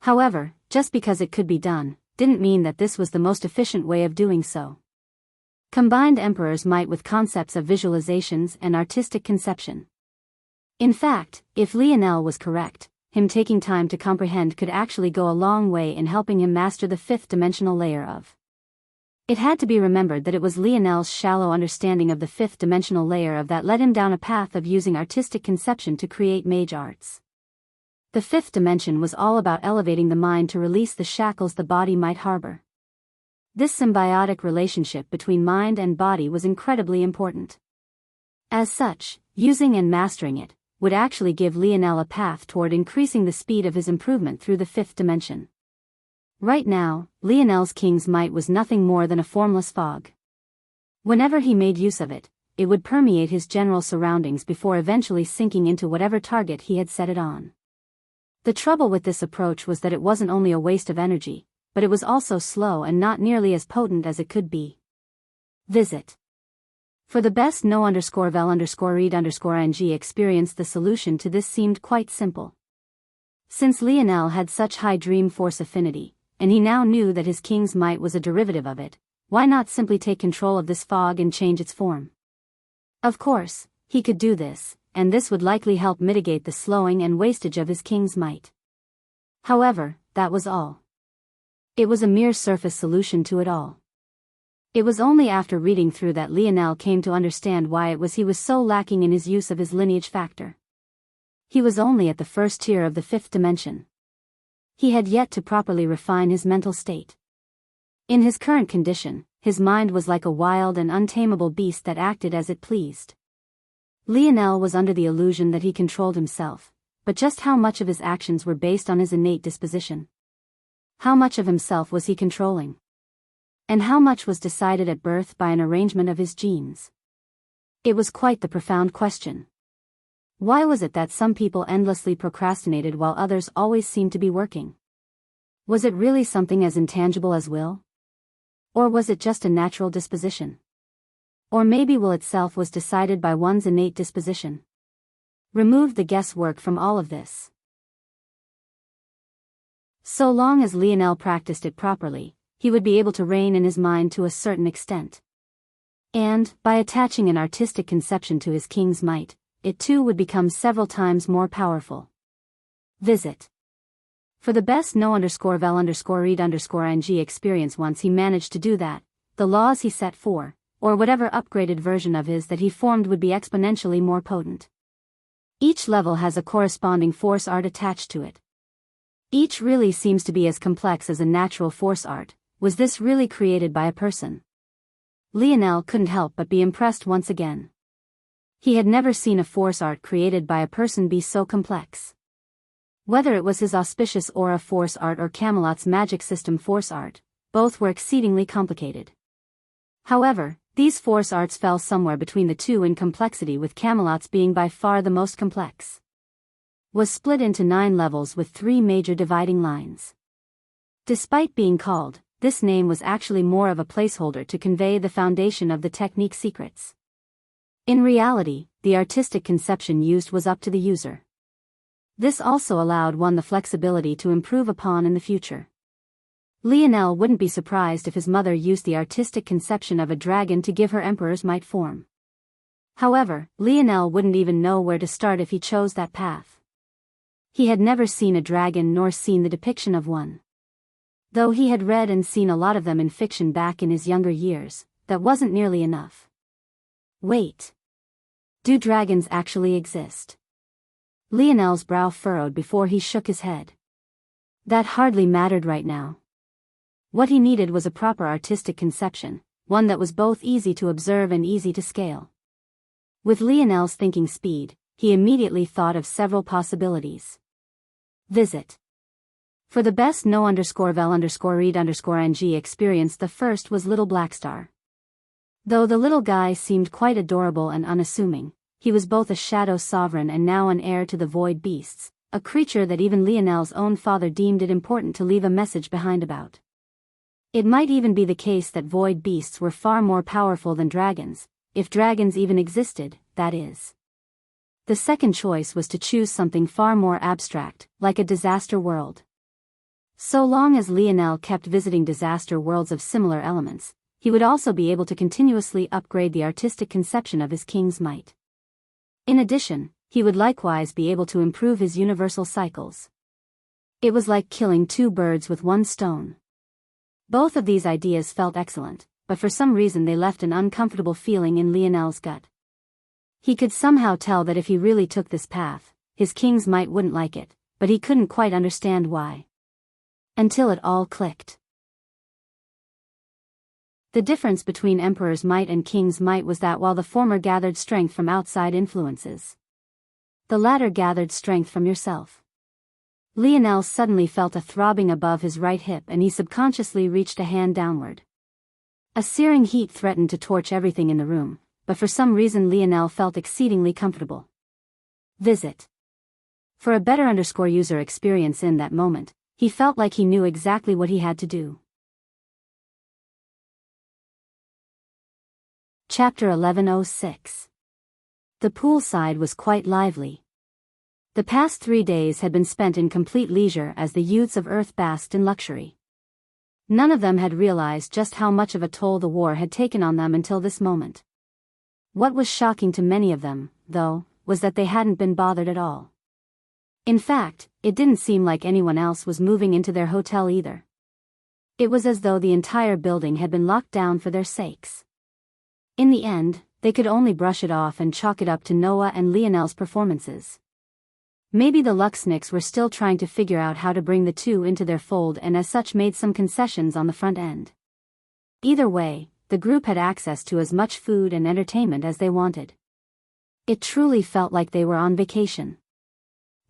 However, just because it could be done, didn't mean that this was the most efficient way of doing so. Combined Emperor's Might with concepts of visualizations and artistic conception. In fact, if Lionel was correct, him taking time to comprehend could actually go a long way in helping him master the fifth-dimensional layer of. It had to be remembered that it was Lionel's shallow understanding of the fifth-dimensional layer of that led him down a path of using artistic conception to create mage arts. The fifth dimension was all about elevating the mind to release the shackles the body might harbor. This symbiotic relationship between mind and body was incredibly important. As such, using and mastering it would actually give Lionel a path toward increasing the speed of his improvement through the fifth dimension. Right now, Lionel's king's might was nothing more than a formless fog. Whenever he made use of it, it would permeate his general surroundings before eventually sinking into whatever target he had set it on. The trouble with this approach was that it wasn't only a waste of energy, but it was also slow and not nearly as potent as it could be. Visit. For the best no_vel_read_ng experience, the solution to this seemed quite simple. Since Lionel had such high dream force affinity, and he now knew that his king's might was a derivative of it, why not simply take control of this fog and change its form? Of course, he could do this, and this would likely help mitigate the slowing and wastage of his king's might. However, that was all. It was a mere surface solution to it all. It was only after reading through that Lionel came to understand why it was he was so lacking in his use of his lineage factor. He was only at the first tier of the fifth dimension. He had yet to properly refine his mental state. In his current condition, his mind was like a wild and untamable beast that acted as it pleased. Lionel was under the illusion that he controlled himself, but just how much of his actions were based on his innate disposition? How much of himself was he controlling? And how much was decided at birth by an arrangement of his genes? It was quite the profound question. Why was it that some people endlessly procrastinated while others always seemed to be working? Was it really something as intangible as will? Or was it just a natural disposition? Or maybe will itself was decided by one's innate disposition? Remove the guesswork from all of this. So long as Lionel practiced it properly, he would be able to rein in his mind to a certain extent. And, by attaching an artistic conception to his king's might, it too would become several times more powerful. Visit. For the best no_vel_read_ing experience. Once he managed to do that, the laws he set for, or whatever upgraded version of his that he formed would be exponentially more potent. Each level has a corresponding force art attached to it. Each really seems to be as complex as a natural force art. Was this really created by a person? Lionel couldn't help but be impressed once again. He had never seen a force art created by a person be so complex. Whether it was his auspicious aura force art or Camelot's magic system force art, both were exceedingly complicated. However, these force arts fell somewhere between the two in complexity, with Camelot's being by far the most complex. Was split into 9 levels with 3 major dividing lines. Despite being called, this name was actually more of a placeholder to convey the foundation of the technique secrets. In reality, the artistic conception used was up to the user. This also allowed one the flexibility to improve upon in the future. Lionel wouldn't be surprised if his mother used the artistic conception of a dragon to give her emperor's might form. However, Lionel wouldn't even know where to start if he chose that path. He had never seen a dragon nor seen the depiction of one. Though he had read and seen a lot of them in fiction back in his younger years, that wasn't nearly enough. Wait. Do dragons actually exist? Lionel's brow furrowed before he shook his head. That hardly mattered right now. What he needed was a proper artistic conception, one that was both easy to observe and easy to scale. With Lionel's thinking speed, he immediately thought of several possibilities. Visit. For the best no_vel_read_ing experience, the first was Little Blackstar. Though the little guy seemed quite adorable and unassuming, he was both a shadow sovereign and now an heir to the void beasts, a creature that even Lionel's own father deemed it important to leave a message behind about. It might even be the case that void beasts were far more powerful than dragons, if dragons even existed, that is. The second choice was to choose something far more abstract, like a disaster world. So long as Lionel kept visiting disaster worlds of similar elements, he would also be able to continuously upgrade the artistic conception of his king's might. In addition, he would likewise be able to improve his universal cycles. It was like killing 2 birds with 1 stone. Both of these ideas felt excellent, but for some reason they left an uncomfortable feeling in Lionel's gut. He could somehow tell that if he really took this path, his king's might wouldn't like it, but he couldn't quite understand why. Until it all clicked. The difference between Emperor's might and King's might was that while the former gathered strength from outside influences, the latter gathered strength from yourself. Lionel suddenly felt a throbbing above his right hip and he subconsciously reached a hand downward. A searing heat threatened to torch everything in the room, but for some reason Lionel felt exceedingly comfortable. Visit. For a better user experience in that moment, he felt like he knew exactly what he had to do. Chapter 1106. The poolside was quite lively. The past 3 days had been spent in complete leisure as the youths of Earth basked in luxury. None of them had realized just how much of a toll the war had taken on them until this moment. What was shocking to many of them, though, was that they hadn't been bothered at all. In fact, it didn't seem like anyone else was moving into their hotel either. It was as though the entire building had been locked down for their sakes. In the end, they could only brush it off and chalk it up to Noah and Lionel's performances. Maybe the Luxniks were still trying to figure out how to bring the two into their fold and as such made some concessions on the front end. Either way, the group had access to as much food and entertainment as they wanted. It truly felt like they were on vacation.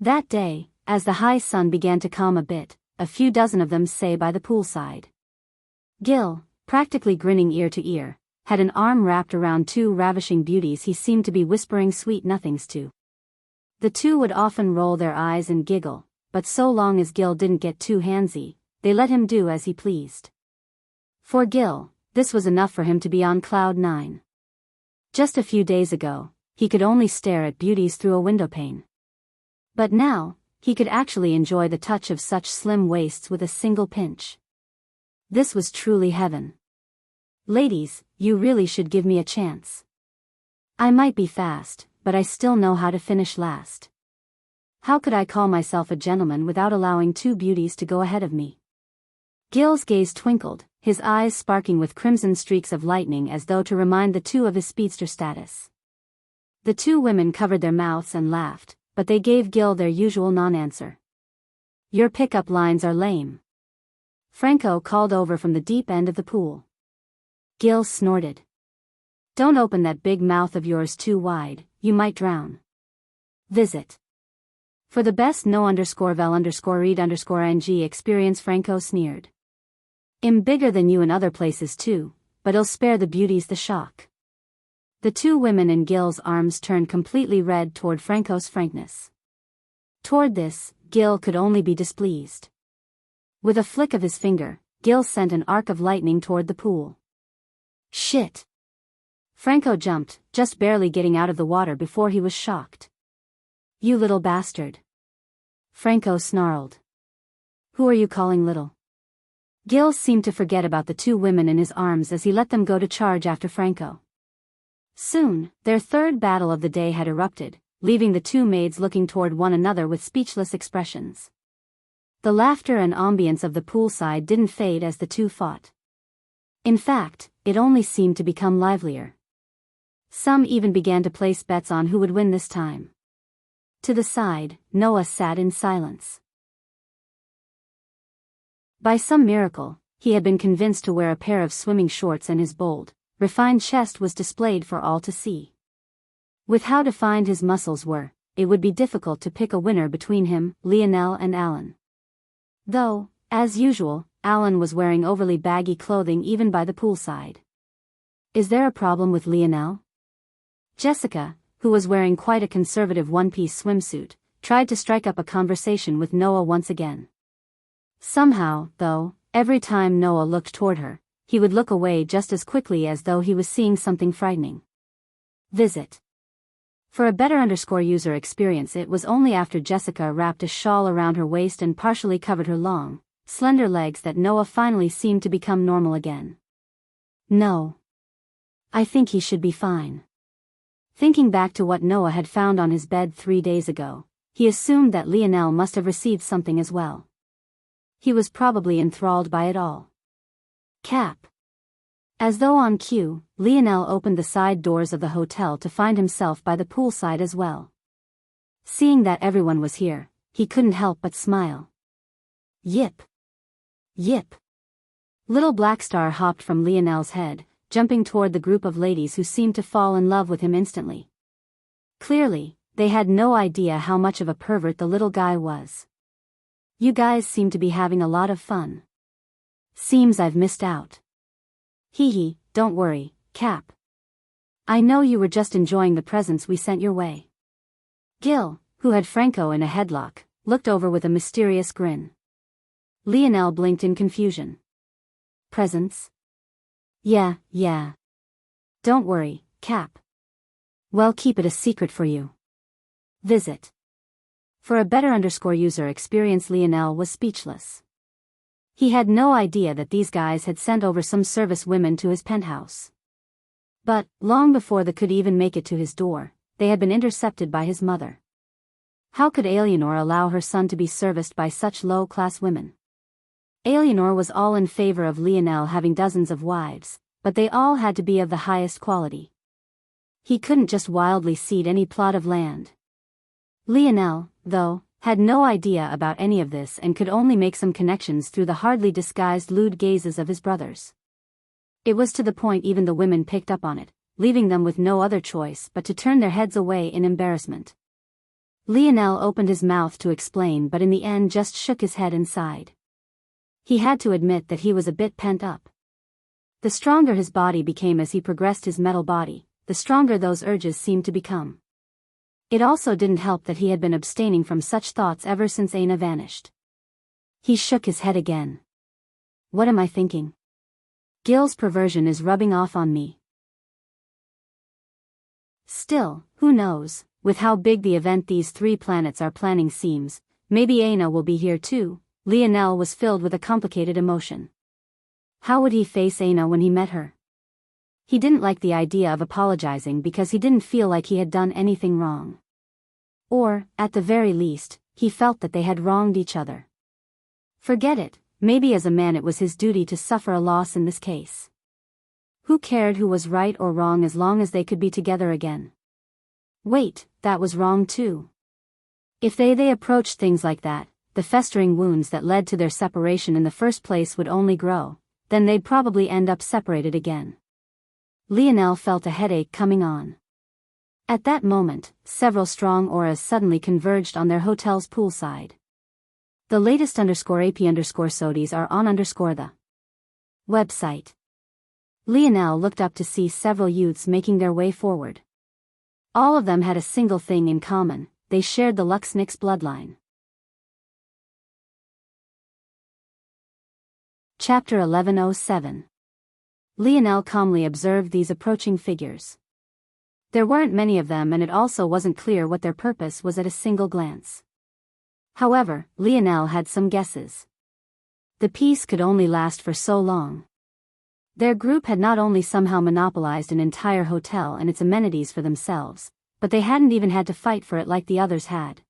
That day, as the high sun began to calm a bit, a few dozen of them sat by the poolside. Gil, practically grinning ear to ear, had an arm wrapped around two ravishing beauties he seemed to be whispering sweet nothings to. The two would often roll their eyes and giggle, but so long as Gil didn't get too handsy, they let him do as he pleased. For Gil, this was enough for him to be on cloud 9. Just a few days ago, he could only stare at beauties through a windowpane. But now, he could actually enjoy the touch of such slim waists with a single pinch. This was truly heaven. Ladies, you really should give me a chance. I might be fast, but I still know how to finish last. How could I call myself a gentleman without allowing two beauties to go ahead of me? Gil's gaze twinkled, his eyes sparking with crimson streaks of lightning as though to remind the two of his speedster status. The two women covered their mouths and laughed, but they gave Gil their usual non-answer. Your pickup lines are lame. Franco called over from the deep end of the pool. Gil snorted. Don't open that big mouth of yours too wide, you might drown. Visit. For the best no_vel_read_ing experience, Franco sneered. I'm bigger than you in other places too, but I'll spare the beauties the shock. The two women in Gil's arms turned completely red toward Franco's frankness. Toward this, Gil could only be displeased. With a flick of his finger, Gil sent an arc of lightning toward the pool. Shit! Franco jumped, just barely getting out of the water before he was shocked. You little bastard. Franco snarled. Who are you calling little? Gil seemed to forget about the two women in his arms as he let them go to charge after Franco. Soon, their third battle of the day had erupted, leaving the two maids looking toward one another with speechless expressions. The laughter and ambience of the poolside didn't fade as the two fought. In fact, it only seemed to become livelier. Some even began to place bets on who would win this time. To the side, Noah sat in silence. By some miracle, he had been convinced to wear a pair of swimming shorts and his bold, refined chest was displayed for all to see. With how defined his muscles were, it would be difficult to pick a winner between him, Lionel and Alan. Though, as usual, Alan was wearing overly baggy clothing even by the poolside. Is there a problem with Lionel? Jessica, who was wearing quite a conservative one-piece swimsuit, tried to strike up a conversation with Noah once again. Somehow, though, every time Noah looked toward her, he would look away just as quickly as though he was seeing something frightening. Visit. For a better user experience, it was only after Jessica wrapped a shawl around her waist and partially covered her long, slender legs that Noah finally seemed to become normal again. No. I think he should be fine. Thinking back to what Noah had found on his bed 3 days ago, he assumed that Lionel must have received something as well. He was probably enthralled by it all. Cap. As though on cue, Lionel opened the side doors of the hotel to find himself by the poolside as well. Seeing that everyone was here, he couldn't help but smile. Yip. Yip. Little Blackstar hopped from Lionel's head, jumping toward the group of ladies who seemed to fall in love with him instantly. Clearly, they had no idea how much of a pervert the little guy was. You guys seem to be having a lot of fun. Seems I've missed out. Hee hee, don't worry, Cap. I know you were just enjoying the presents we sent your way. Gil, who had Franco in a headlock, looked over with a mysterious grin. Lionel blinked in confusion. Presents? Yeah. Don't worry, Cap. Well, keep it a secret for you. Visit. For a better user experience, Lionel was speechless. He had no idea that these guys had sent over some service women to his penthouse. But, long before they could even make it to his door, they had been intercepted by his mother. How could Eleanor allow her son to be serviced by such low-class women? Eleanor was all in favor of Lionel having dozens of wives, but they all had to be of the highest quality. He couldn't just wildly cede any plot of land. Lionel, though, had no idea about any of this and could only make some connections through the hardly disguised lewd gazes of his brothers. It was to the point even the women picked up on it, leaving them with no other choice but to turn their heads away in embarrassment. Lionel opened his mouth to explain but in the end just shook his head and sighed. He had to admit that he was a bit pent up. The stronger his body became as he progressed his metal body, the stronger those urges seemed to become. It also didn't help that he had been abstaining from such thoughts ever since Aina vanished. He shook his head again. What am I thinking? Gil's perversion is rubbing off on me. Still, who knows, with how big the event these 3 planets are planning seems, maybe Aina will be here too. Lionel was filled with a complicated emotion. How would he face Aina when he met her? He didn't like the idea of apologizing because he didn't feel like he had done anything wrong. Or, at the very least, he felt that they had wronged each other. Forget it, maybe as a man it was his duty to suffer a loss in this case. Who cared who was right or wrong as long as they could be together again? Wait, that was wrong too. If they approached things like that, the festering wounds that led to their separation in the first place would only grow, then they'd probably end up separated again. Lionel felt a headache coming on. At that moment, several strong auras suddenly converged on their hotel's poolside. The latest _AP _SODIs are on the website. Lionel looked up to see several youths making their way forward. All of them had a single thing in common, they shared the Luxnix bloodline. Chapter 1107. Lionel calmly observed these approaching figures. There weren't many of them and it also wasn't clear what their purpose was at a single glance. However, Lionel had some guesses. The peace could only last for so long. Their group had not only somehow monopolized an entire hotel and its amenities for themselves, but they hadn't even had to fight for it like the others had.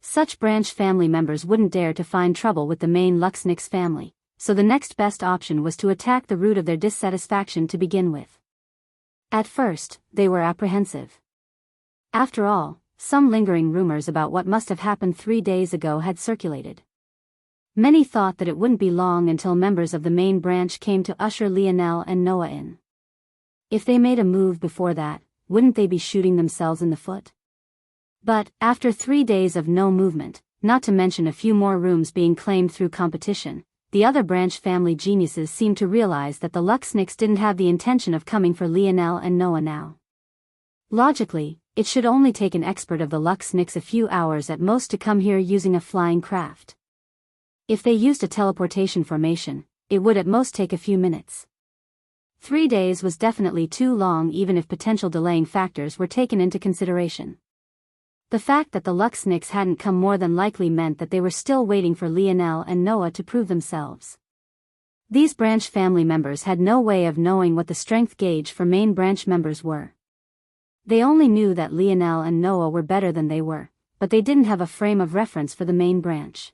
Such branch family members wouldn't dare to find trouble with the main Luxnix family, so the next best option was to attack the root of their dissatisfaction to begin with. At first, they were apprehensive. After all, some lingering rumors about what must have happened 3 days ago had circulated. Many thought that it wouldn't be long until members of the main branch came to usher Lionel and Noah in. If they made a move before that, wouldn't they be shooting themselves in the foot? But, after 3 days of no movement, not to mention a few more rooms being claimed through competition, the other branch family geniuses seemed to realize that the Luxnix didn't have the intention of coming for Lionel and Noah now. Logically, it should only take an expert of the Luxnix a few hours at most to come here using a flying craft. If they used a teleportation formation, it would at most take a few minutes. 3 days was definitely too long even if potential delaying factors were taken into consideration. The fact that the Luxnix hadn't come more than likely meant that they were still waiting for Lionel and Noah to prove themselves. These branch family members had no way of knowing what the strength gauge for main branch members were. They only knew that Lionel and Noah were better than they were, but they didn't have a frame of reference for the main branch.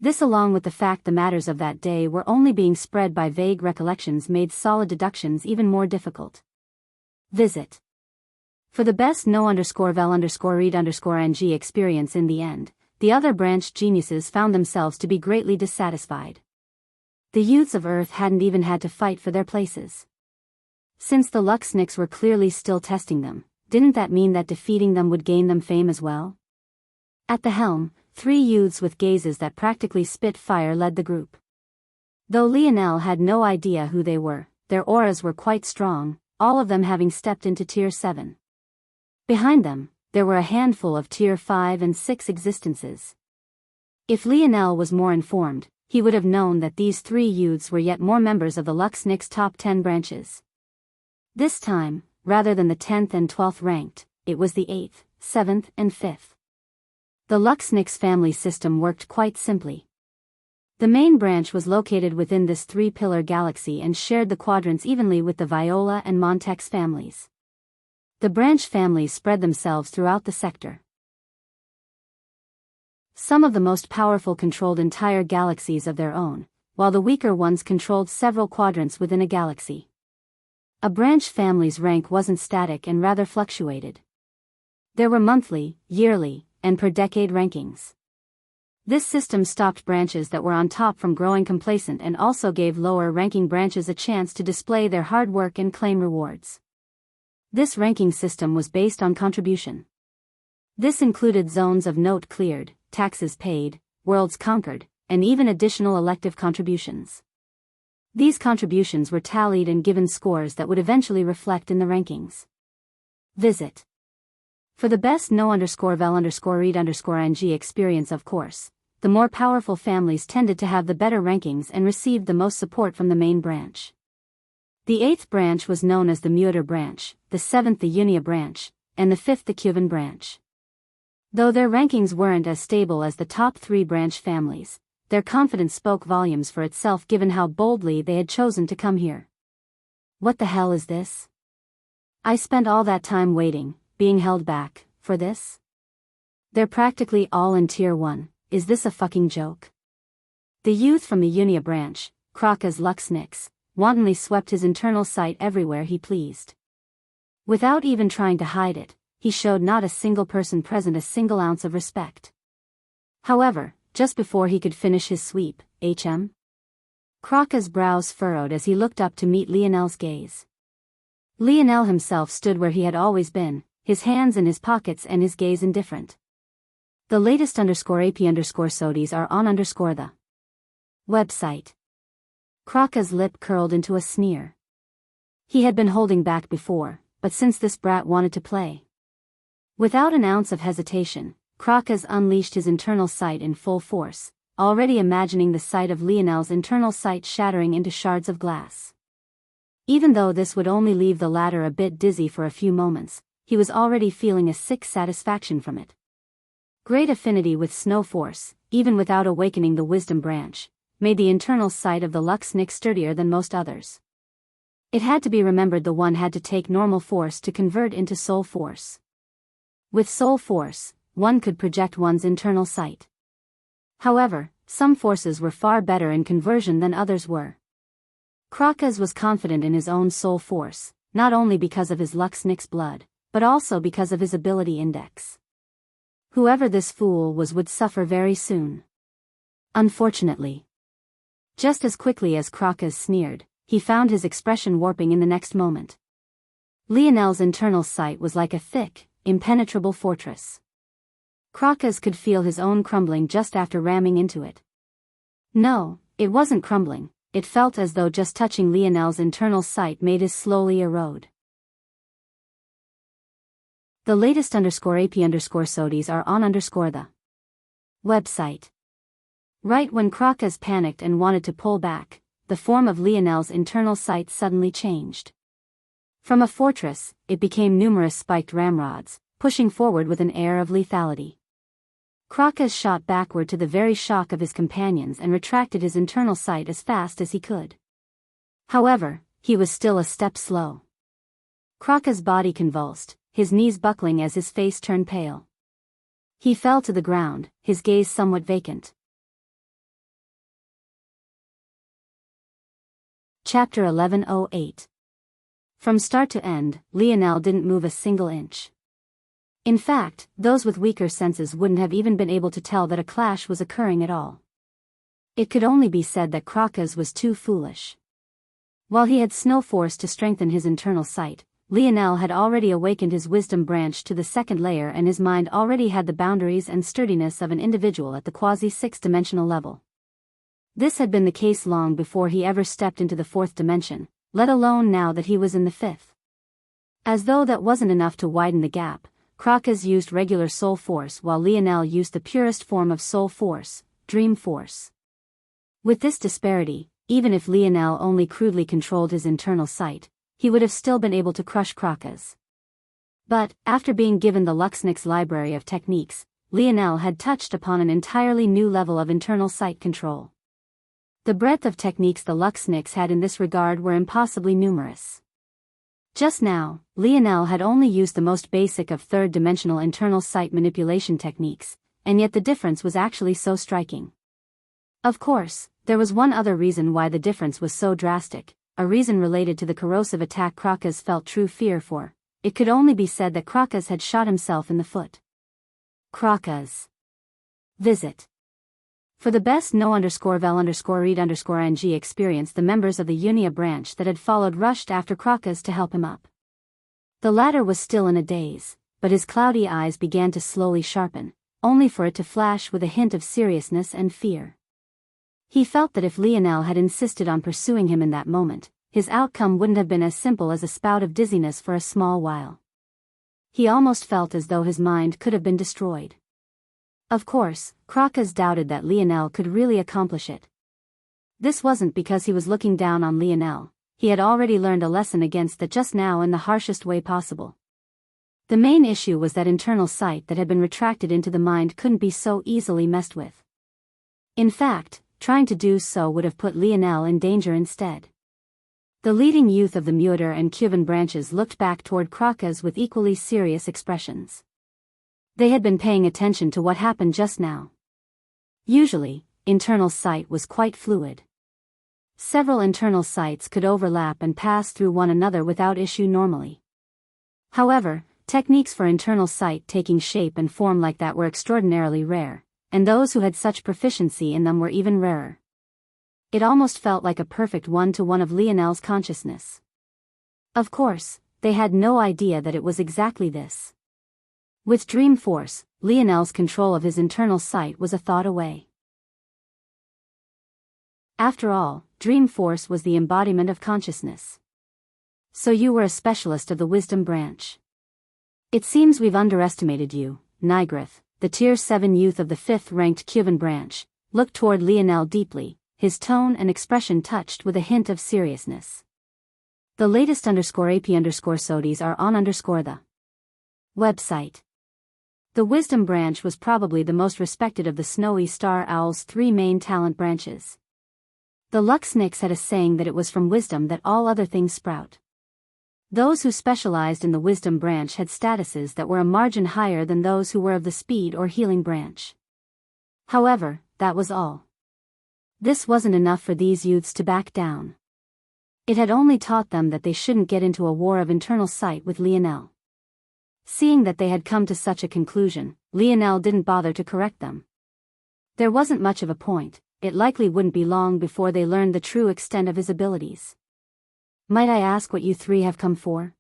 This along with the fact the matters of that day were only being spread by vague recollections made solid deductions even more difficult. Visit. For the best no_vel_read_ng experience in the end, the other branch geniuses found themselves to be greatly dissatisfied. The youths of Earth hadn't even had to fight for their places. Since the Luxnix were clearly still testing them, didn't that mean that defeating them would gain them fame as well? At the helm, 3 youths with gazes that practically spit fire led the group. Though Lionel had no idea who they were, their auras were quite strong, all of them having stepped into Tier 7. Behind them, there were a handful of Tier 5 and 6 existences. If Lionel was more informed, he would have known that these 3 youths were yet more members of the Luxnix top 10 branches. This time, rather than the 10th and 12th ranked, it was the 8th, 7th and 5th. The Luxnix family system worked quite simply. The main branch was located within this three-pillar galaxy and shared the quadrants evenly with the Viola and Montex families. The branch families spread themselves throughout the sector. Some of the most powerful controlled entire galaxies of their own, while the weaker ones controlled several quadrants within a galaxy. A branch family's rank wasn't static and rather fluctuated. There were monthly, yearly, and per-decade rankings. This system stopped branches that were on top from growing complacent and also gave lower-ranking branches a chance to display their hard work and claim rewards. This ranking system was based on contribution. This included zones of note cleared, taxes paid, worlds conquered, and even additional elective contributions. These contributions were tallied and given scores that would eventually reflect in the rankings. Visit. For the best no_vel_read_ng experience, of course, the more powerful families tended to have the better rankings and received the most support from the main branch. The 8th branch was known as the Mueter branch, the 7th the Unia branch, and the 5th the Cuban branch. Though their rankings weren't as stable as the top 3 branch families, their confidence spoke volumes for itself given how boldly they had chosen to come here. What the hell is this? I spent all that time waiting, being held back, for this? They're practically all in Tier 1, is this a fucking joke? The youth from the Unia branch, Kraka's Luxnix, wantonly swept his internal sight everywhere he pleased. Without even trying to hide it, he showed not a single person present a single ounce of respect. However, just before he could finish his sweep, Kraka's brows furrowed as he looked up to meet Lionel's gaze. Lionel himself stood where he had always been, his hands in his pockets and his gaze indifferent. The latest _AP_SODIs are on the website. Kraka's lip curled into a sneer. He had been holding back before, but since this brat wanted to play. Without an ounce of hesitation, Kraka's unleashed his internal sight in full force, already imagining the sight of Lionel's internal sight shattering into shards of glass. Even though this would only leave the latter a bit dizzy for a few moments, he was already feeling a sick satisfaction from it. Great affinity with snow force, even without awakening the wisdom branch, made the internal sight of the Luxnix sturdier than most others. It had to be remembered the one had to take normal force to convert into soul force. With soul force, one could project one's internal sight. However, some forces were far better in conversion than others were. Kraka's was confident in his own soul force, not only because of his Luxnix blood, but also because of his ability index. Whoever this fool was would suffer very soon. Unfortunately. Just as quickly as Kraka's sneered, he found his expression warping in the next moment. Lionel's internal sight was like a thick, impenetrable fortress. Kraka's could feel his own crumbling just after ramming into it. No, it wasn't crumbling, it felt as though just touching Lionel's internal sight made his slowly erode. The latest _AP_SODIs are on the website. Right when Kraka's panicked and wanted to pull back, the form of Lionel's internal sight suddenly changed. From a fortress, it became numerous spiked ramrods, pushing forward with an air of lethality. Kraka's shot backward to the very shock of his companions and retracted his internal sight as fast as he could. However, he was still a step slow. Kraka's body convulsed, his knees buckling as his face turned pale. He fell to the ground, his gaze somewhat vacant. Chapter 1108. From start to end, Lionel didn't move a single inch. In fact, those with weaker senses wouldn't have even been able to tell that a clash was occurring at all. It could only be said that Kraka's was too foolish. While he had snow force to strengthen his internal sight, Lionel had already awakened his wisdom branch to the second layer and his mind already had the boundaries and sturdiness of an individual at the quasi-6-dimensional level. This had been the case long before he ever stepped into the 4th dimension, let alone now that he was in the 5th. As though that wasn't enough to widen the gap, Kraka's used regular soul force while Lionel used the purest form of soul force, dream force. With this disparity, even if Lionel only crudely controlled his internal sight, he would have still been able to crush Kraka's. But, after being given the Luxnix library of techniques, Lionel had touched upon an entirely new level of internal sight control. The breadth of techniques the Luxniks had in this regard were impossibly numerous. Just now, Lionel had only used the most basic of third-dimensional internal sight manipulation techniques, and yet the difference was actually so striking. Of course, there was one other reason why the difference was so drastic, a reason related to the corrosive attack Krakas felt true fear for. It could only be said that Krakas had shot himself in the foot. Krakas. Visit. For the best no_vel_read_ng experience, the members of the Unia branch that had followed rushed after Krakas to help him up. The latter was still in a daze, but his cloudy eyes began to slowly sharpen, only for it to flash with a hint of seriousness and fear. He felt that if Lionel had insisted on pursuing him in that moment, his outcome wouldn't have been as simple as a spout of dizziness for a small while. He almost felt as though his mind could have been destroyed. Of course, Krakas doubted that Lionel could really accomplish it. This wasn't because he was looking down on Lionel. He had already learned a lesson against that just now in the harshest way possible. The main issue was that internal sight that had been retracted into the mind couldn't be so easily messed with. In fact, trying to do so would have put Lionel in danger instead. The leading youth of the Mueter and Cuban branches looked back toward Krakas with equally serious expressions. They had been paying attention to what happened just now. Usually, internal sight was quite fluid. Several internal sights could overlap and pass through one another without issue normally. However, techniques for internal sight taking shape and form like that were extraordinarily rare, and those who had such proficiency in them were even rarer. It almost felt like a perfect one-to-one of Lionel's consciousness. Of course, they had no idea that it was exactly this. With Dream Force, Lionel's control of his internal sight was a thought away. After all, Dream Force was the embodiment of consciousness. So you were a specialist of the Wisdom branch. It seems we've underestimated you. Nigrith, the Tier 7 youth of the 5th-ranked Cuban branch, looked toward Lionel deeply, his tone and expression touched with a hint of seriousness. The latest _AP_SODIs are on the website. The Wisdom branch was probably the most respected of the Snowy Star Owl's 3 main talent branches. The Luxniks had a saying that it was from wisdom that all other things sprout. Those who specialized in the Wisdom branch had statuses that were a margin higher than those who were of the Speed or Healing branch. However, that was all. This wasn't enough for these youths to back down. It had only taught them that they shouldn't get into a war of internal sight with Lionel. Seeing that they had come to such a conclusion, Lionel didn't bother to correct them. There wasn't much of a point. It likely wouldn't be long before they learned the true extent of his abilities. Might I ask what you 3 have come for?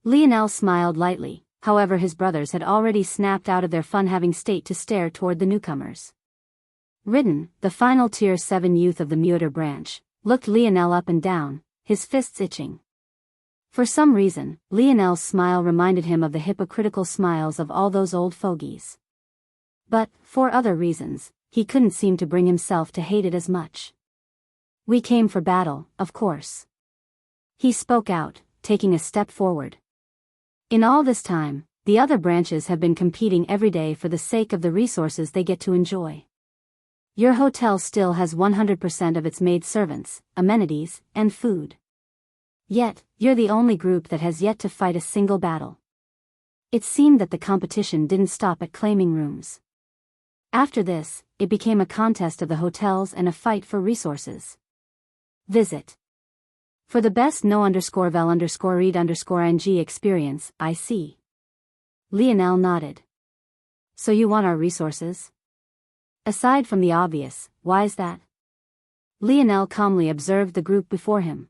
Lionel smiled lightly, however his brothers had already snapped out of their fun-having state to stare toward the newcomers. Ridden, the final Tier 7 youth of the Mueter branch, looked Lionel up and down, his fists itching. For some reason, Lionel's smile reminded him of the hypocritical smiles of all those old fogies. But, for other reasons, he couldn't seem to bring himself to hate it as much. We came for battle, of course. He spoke out, taking a step forward. In all this time, the other branches have been competing every day for the sake of the resources they get to enjoy. Your hotel still has 100% of its maid servants, amenities, and food. Yet, you're the only group that has yet to fight a single battle. It seemed that the competition didn't stop at claiming rooms. After this, it became a contest of the hotels and a fight for resources. Visit. For the best no_vel_read_ng experience, I see. Lionel nodded. So you want our resources? Aside from the obvious, why's that? Lionel calmly observed the group before him.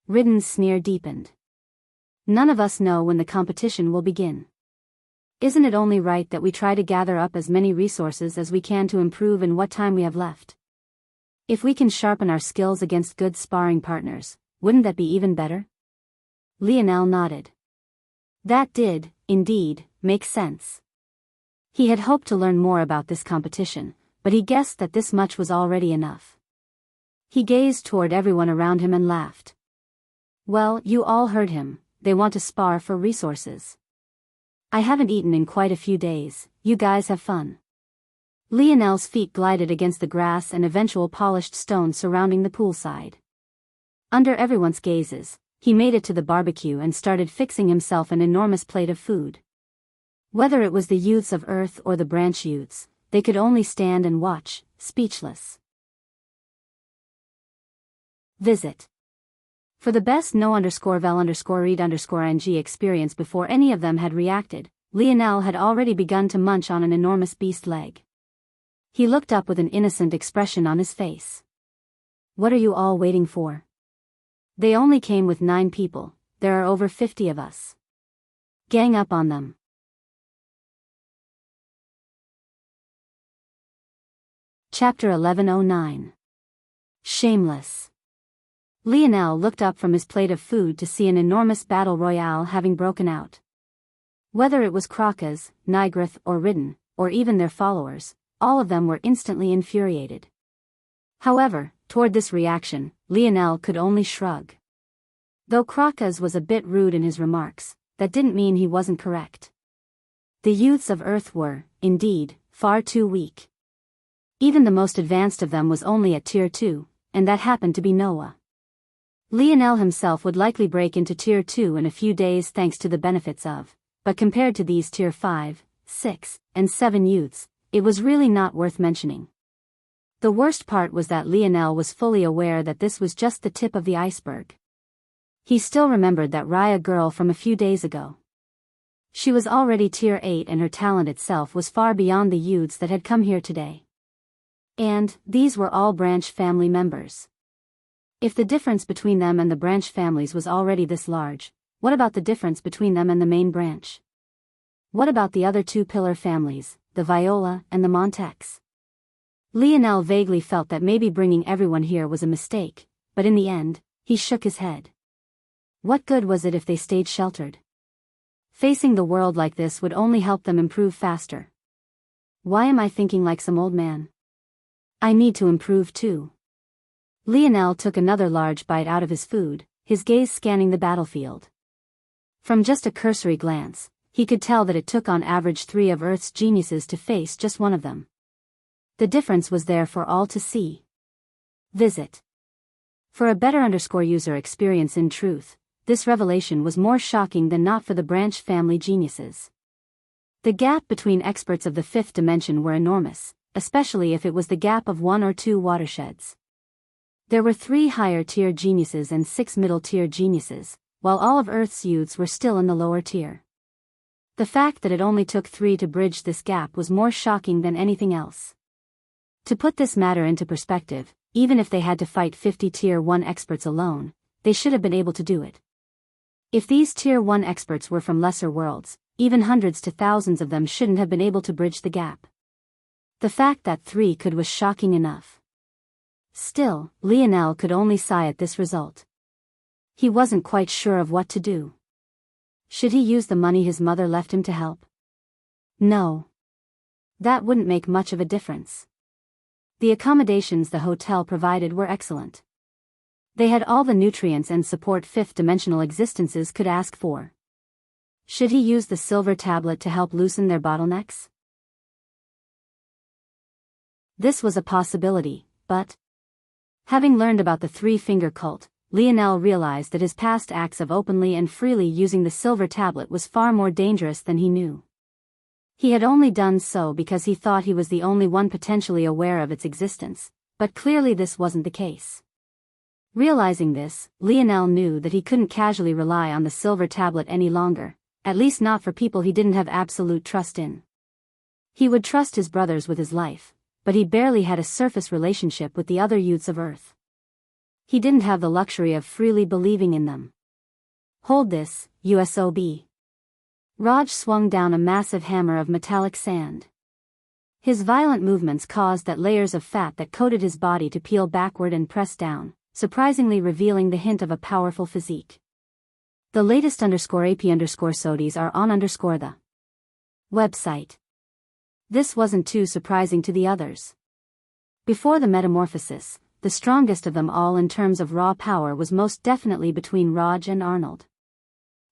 Ridden's sneer deepened. None of us know when the competition will begin. Isn't it only right that we try to gather up as many resources as we can to improve in what time we have left? If we can sharpen our skills against good sparring partners, wouldn't that be even better? Lionel nodded. That did, indeed, make sense. He had hoped to learn more about this competition, but he guessed that this much was already enough. He gazed toward everyone around him and laughed. Well, you all heard him, they want to spar for resources. I haven't eaten in quite a few days, you guys have fun. Lionel's feet glided against the grass and eventual polished stone surrounding the poolside. Under everyone's gazes, he made it to the barbecue and started fixing himself an enormous plate of food. Whether it was the youths of Earth or the branch youths, they could only stand and watch, speechless. Visit. For the best no_vel_read_ing experience before any of them had reacted, Lionel had already begun to munch on an enormous beast leg. He looked up with an innocent expression on his face. What are you all waiting for? They only came with 9 people, there are over 50 of us. Gang up on them. Chapter 1109. Shameless. Lionel looked up from his plate of food to see an enormous battle royale having broken out. Whether it was Kraka's, Nigrath or Ridden, or even their followers, all of them were instantly infuriated. However, toward this reaction, Lionel could only shrug. Though Kraka's was a bit rude in his remarks, that didn't mean he wasn't correct. The youths of Earth were, indeed, far too weak. Even the most advanced of them was only at Tier 2, and that happened to be Noah. Lionel himself would likely break into Tier 2 in a few days thanks to the benefits of, but compared to these Tier 5, 6, and 7 youths, it was really not worth mentioning. The worst part was that Lionel was fully aware that this was just the tip of the iceberg. He still remembered that Raya girl from a few days ago. She was already Tier 8 and her talent itself was far beyond the youths that had come here today. And, these were all branch family members. If the difference between them and the branch families was already this large, what about the difference between them and the main branch? What about the other 2 pillar families, the Viola and the Montex? Lionel vaguely felt that maybe bringing everyone here was a mistake, but in the end, he shook his head. What good was it if they stayed sheltered? Facing the world like this would only help them improve faster. Why am I thinking like some old man? I need to improve too. Lionel took another large bite out of his food, his gaze scanning the battlefield. From just a cursory glance, he could tell that it took on average 3 of Earth's geniuses to face just one of them. The difference was there for all to see. Visit. For a better user experience in truth, this revelation was more shocking than not for the branch family geniuses. The gap between experts of the 5th dimension were enormous, especially if it was the gap of 1 or 2 watersheds. There were 3 higher-tier geniuses and 6 middle-tier geniuses, while all of Earth's youths were still in the lower tier. The fact that it only took 3 to bridge this gap was more shocking than anything else. To put this matter into perspective, even if they had to fight 50 Tier 1 experts alone, they should have been able to do it. If these Tier 1 experts were from lesser worlds, even hundreds to thousands of them shouldn't have been able to bridge the gap. The fact that 3 could was shocking enough. Still, Lionel could only sigh at this result. He wasn't quite sure of what to do. Should he use the money his mother left him to help? No. That wouldn't make much of a difference. The accommodations the hotel provided were excellent. They had all the nutrients and support 5th-dimensional existences could ask for. Should he use the silver tablet to help loosen their bottlenecks? This was a possibility, but having learned about the 3-finger cult, Lionel realized that his past acts of openly and freely using the silver tablet was far more dangerous than he knew. He had only done so because he thought he was the only one potentially aware of its existence, but clearly this wasn't the case. Realizing this, Lionel knew that he couldn't casually rely on the silver tablet any longer, at least not for people he didn't have absolute trust in. He would trust his brothers with his life, but he barely had a surface relationship with the other youths of Earth. He didn't have the luxury of freely believing in them. Hold this, USOB. Raj swung down a massive hammer of metallic sand. His violent movements caused that layers of fat that coated his body to peel backward and press down, surprisingly revealing the hint of a powerful physique. The latest _AP_SODIs are on the website. This wasn't too surprising to the others. Before the metamorphosis, the strongest of them all in terms of raw power was most definitely between Raj and Arnold.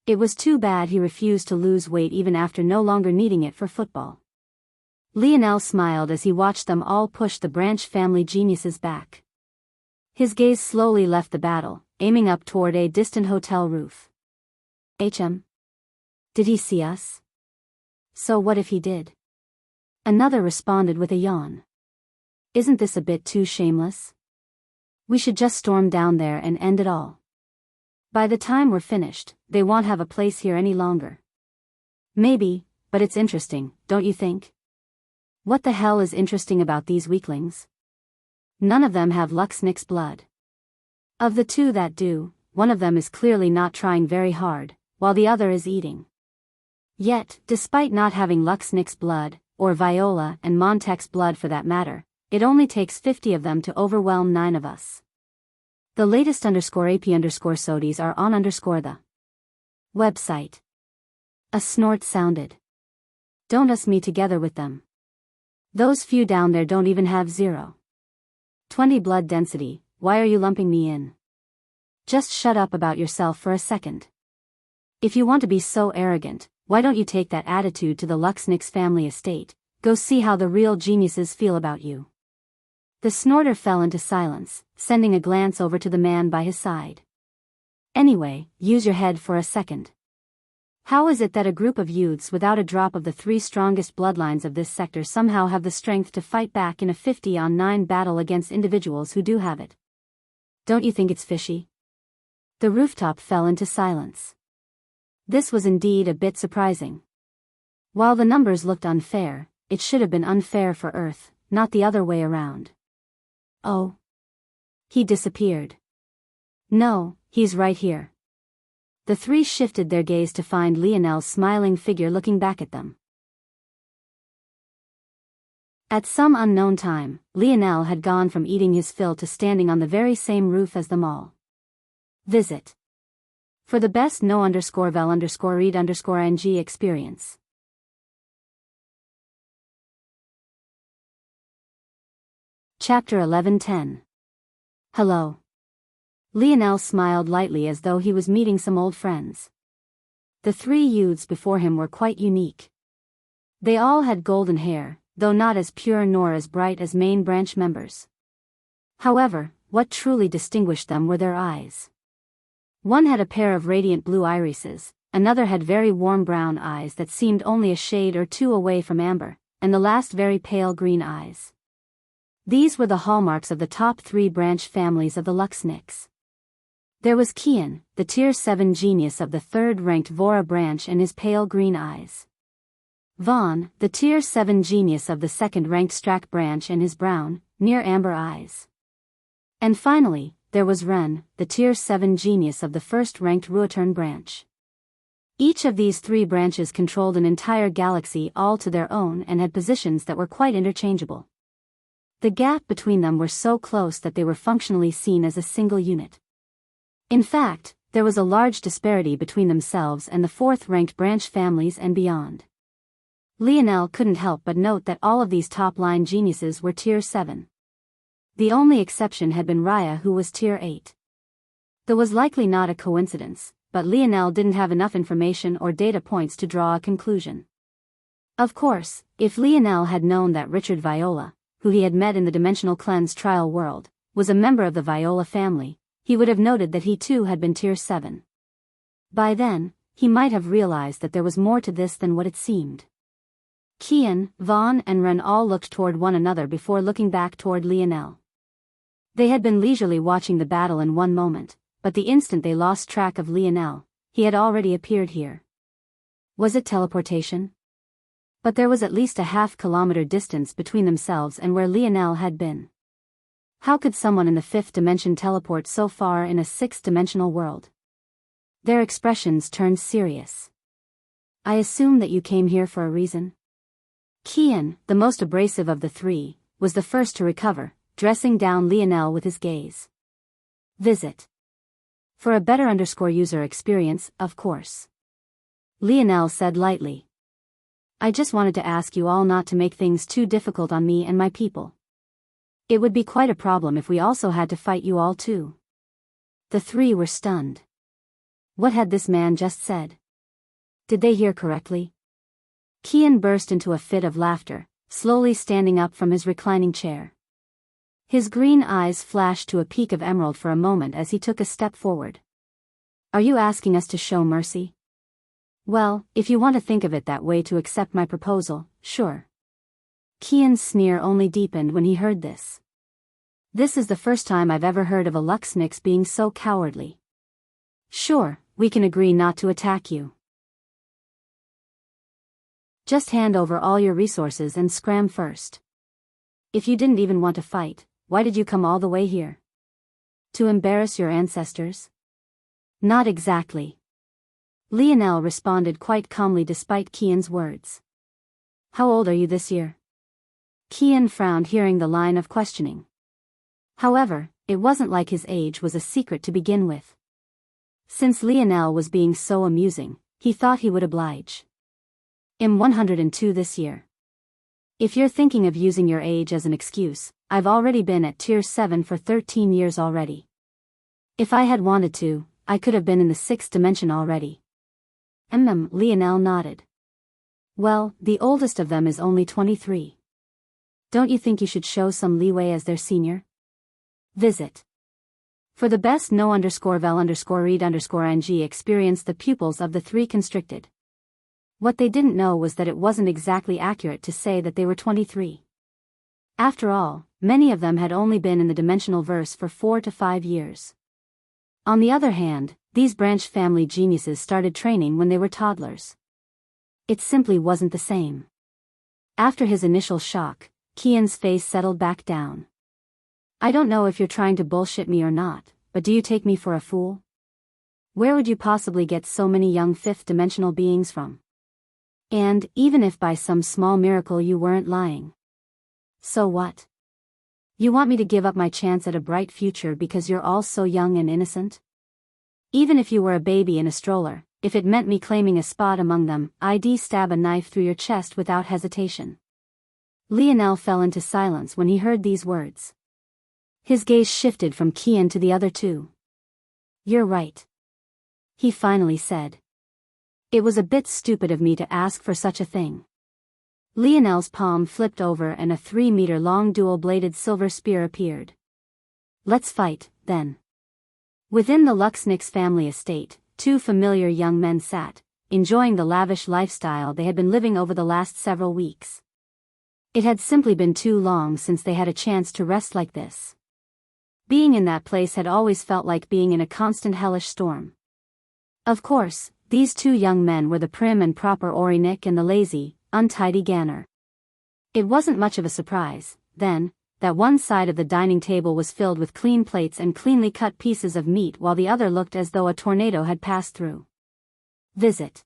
It was too bad he refused to lose weight even after no longer needing it for football. Lionel smiled as he watched them all push the branch family geniuses back. His gaze slowly left the battle, aiming up toward a distant hotel roof. Did he see us? So what if he did? Another responded with a yawn. Isn't this a bit too shameless? We should just storm down there and end it all. By the time we're finished, they won't have a place here any longer. Maybe, but it's interesting, don't you think? What the hell is interesting about these weaklings? None of them have Luxnick's blood. Of the two that do, one of them is clearly not trying very hard, while the other is eating. Yet, despite not having Luxnick's blood, or Viola and Montek's blood for that matter, it only takes 50 of them to overwhelm 9 of us. The latest _AP_SODIs are on the website. A snort sounded. Don't us me together with them. Those few down there don't even have 0.20 blood density, why are you lumping me in? Just shut up about yourself for a second. If you want to be so arrogant, why don't you take that attitude to the Luxnick's family estate, go see how the real geniuses feel about you. The snorter fell into silence, sending a glance over to the man by his side. Anyway, use your head for a second. How is it that a group of youths without a drop of the 3 strongest bloodlines of this sector somehow have the strength to fight back in a 50-on-9 battle against individuals who do have it? Don't you think it's fishy? The rooftop fell into silence. This was indeed a bit surprising. While the numbers looked unfair, it should have been unfair for Earth, not the other way around. Oh. He disappeared. No, he's right here. The 3 shifted their gaze to find Lionel's smiling figure looking back at them. At some unknown time, Lionel had gone from eating his fill to standing on the very same roof as them all. Visit. For the best no_vel_read_ing experience. Chapter 11:10. Hello. Lionel smiled lightly as though he was meeting some old friends. The 3 youths before him were quite unique. They all had golden hair, though not as pure nor as bright as main branch members. However, what truly distinguished them were their eyes. One had a pair of radiant blue irises, another had very warm brown eyes that seemed only a shade or 2 away from amber, and the last very pale green eyes. These were the hallmarks of the top 3 branch families of the Luxnicks. There was Qian, the Tier 7 genius of the 3rd-ranked Vora branch and his pale green eyes. Vaughn, the Tier 7 genius of the 2nd-ranked Strack branch and his brown, near amber eyes. And finally, there was Ren, the Tier 7 genius of the 1st-ranked Ruotern branch. Each of these 3 branches controlled an entire galaxy all to their own and had positions that were quite interchangeable. The gap between them were so close that they were functionally seen as a single unit. In fact, there was a large disparity between themselves and the 4th-ranked branch families and beyond. Lionel couldn't help but note that all of these top-line geniuses were Tier 7. The only exception had been Raya, who was Tier 8. That was likely not a coincidence, but Lionel didn't have enough information or data points to draw a conclusion. Of course, if Lionel had known that Richard Viola, who he had met in the Dimensional Cleanse trial world, was a member of the Viola family, he would have noted that he too had been Tier 7. By then, he might have realized that there was more to this than what it seemed. Qian, Vaughn and Ren all looked toward one another before looking back toward Lionel. They had been leisurely watching the battle in one moment, but the instant they lost track of Lionel, he had already appeared here. Was it teleportation? But there was at least a half-kilometer distance between themselves and where Lionel had been. How could someone in the 5th dimension teleport so far in a 6th-dimensional world? Their expressions turned serious. I assume that you came here for a reason? Qian, the most abrasive of the 3, was the first to recover, dressing down Lionel with his gaze. Visit. For a better _user experience, of course. Lionel said lightly. I just wanted to ask you all not to make things too difficult on me and my people. It would be quite a problem if we also had to fight you all too. The 3 were stunned. What had this man just said? Did they hear correctly? Qian burst into a fit of laughter, slowly standing up from his reclining chair. His green eyes flashed to a peak of emerald for a moment as he took a step forward. Are you asking us to show mercy? Well, if you want to think of it that way, to accept my proposal, sure. Qian's sneer only deepened when he heard this. This is the first time I've ever heard of a Luxnix being so cowardly. Sure, we can agree not to attack you. Just hand over all your resources and scram first. If you didn't even want to fight, why did you come all the way here? To embarrass your ancestors? Not exactly. Lionel responded quite calmly despite Qian's words. How old are you this year? Qian frowned hearing the line of questioning. However, it wasn't like his age was a secret to begin with. Since Lionel was being so amusing, he thought he would oblige. I'm 102 this year. If you're thinking of using your age as an excuse, I've already been at Tier 7 for 13 years already. If I had wanted to, I could have been in the 6th dimension already. Lionel nodded. Well, the oldest of them is only 23. Don't you think you should show some leeway as their senior? Visit. For the best no_vel_read_ng experience, the pupils of the three constricted. What they didn't know was that it wasn't exactly accurate to say that they were 23. After all, many of them had only been in the dimensional verse for 4 to 5 years. On the other hand, these branch family geniuses started training when they were toddlers. It simply wasn't the same. After his initial shock, Qian's face settled back down. I don't know if you're trying to bullshit me or not, but do you take me for a fool? Where would you possibly get so many young 5th-dimensional beings from? And, even if by some small miracle you weren't lying. So what? You want me to give up my chance at a bright future because you're all so young and innocent? Even if you were a baby in a stroller, if it meant me claiming a spot among them, I'd stab a knife through your chest without hesitation. Lionel fell into silence when he heard these words. His gaze shifted from Qian to the other two. You're right. He finally said. It was a bit stupid of me to ask for such a thing. Lionel's palm flipped over and a 3-meter-long dual-bladed silver spear appeared. Let's fight, then. Within the Luxnix family estate, two familiar young men sat, enjoying the lavish lifestyle they had been living over the last several weeks. It had simply been too long since they had a chance to rest like this. Being in that place had always felt like being in a constant hellish storm. Of course, these two young men were the prim and proper Aurinik and the lazy, untidy Ganner. It wasn't much of a surprise, then, that one side of the dining table was filled with clean plates and cleanly cut pieces of meat while the other looked as though a tornado had passed through. Visit.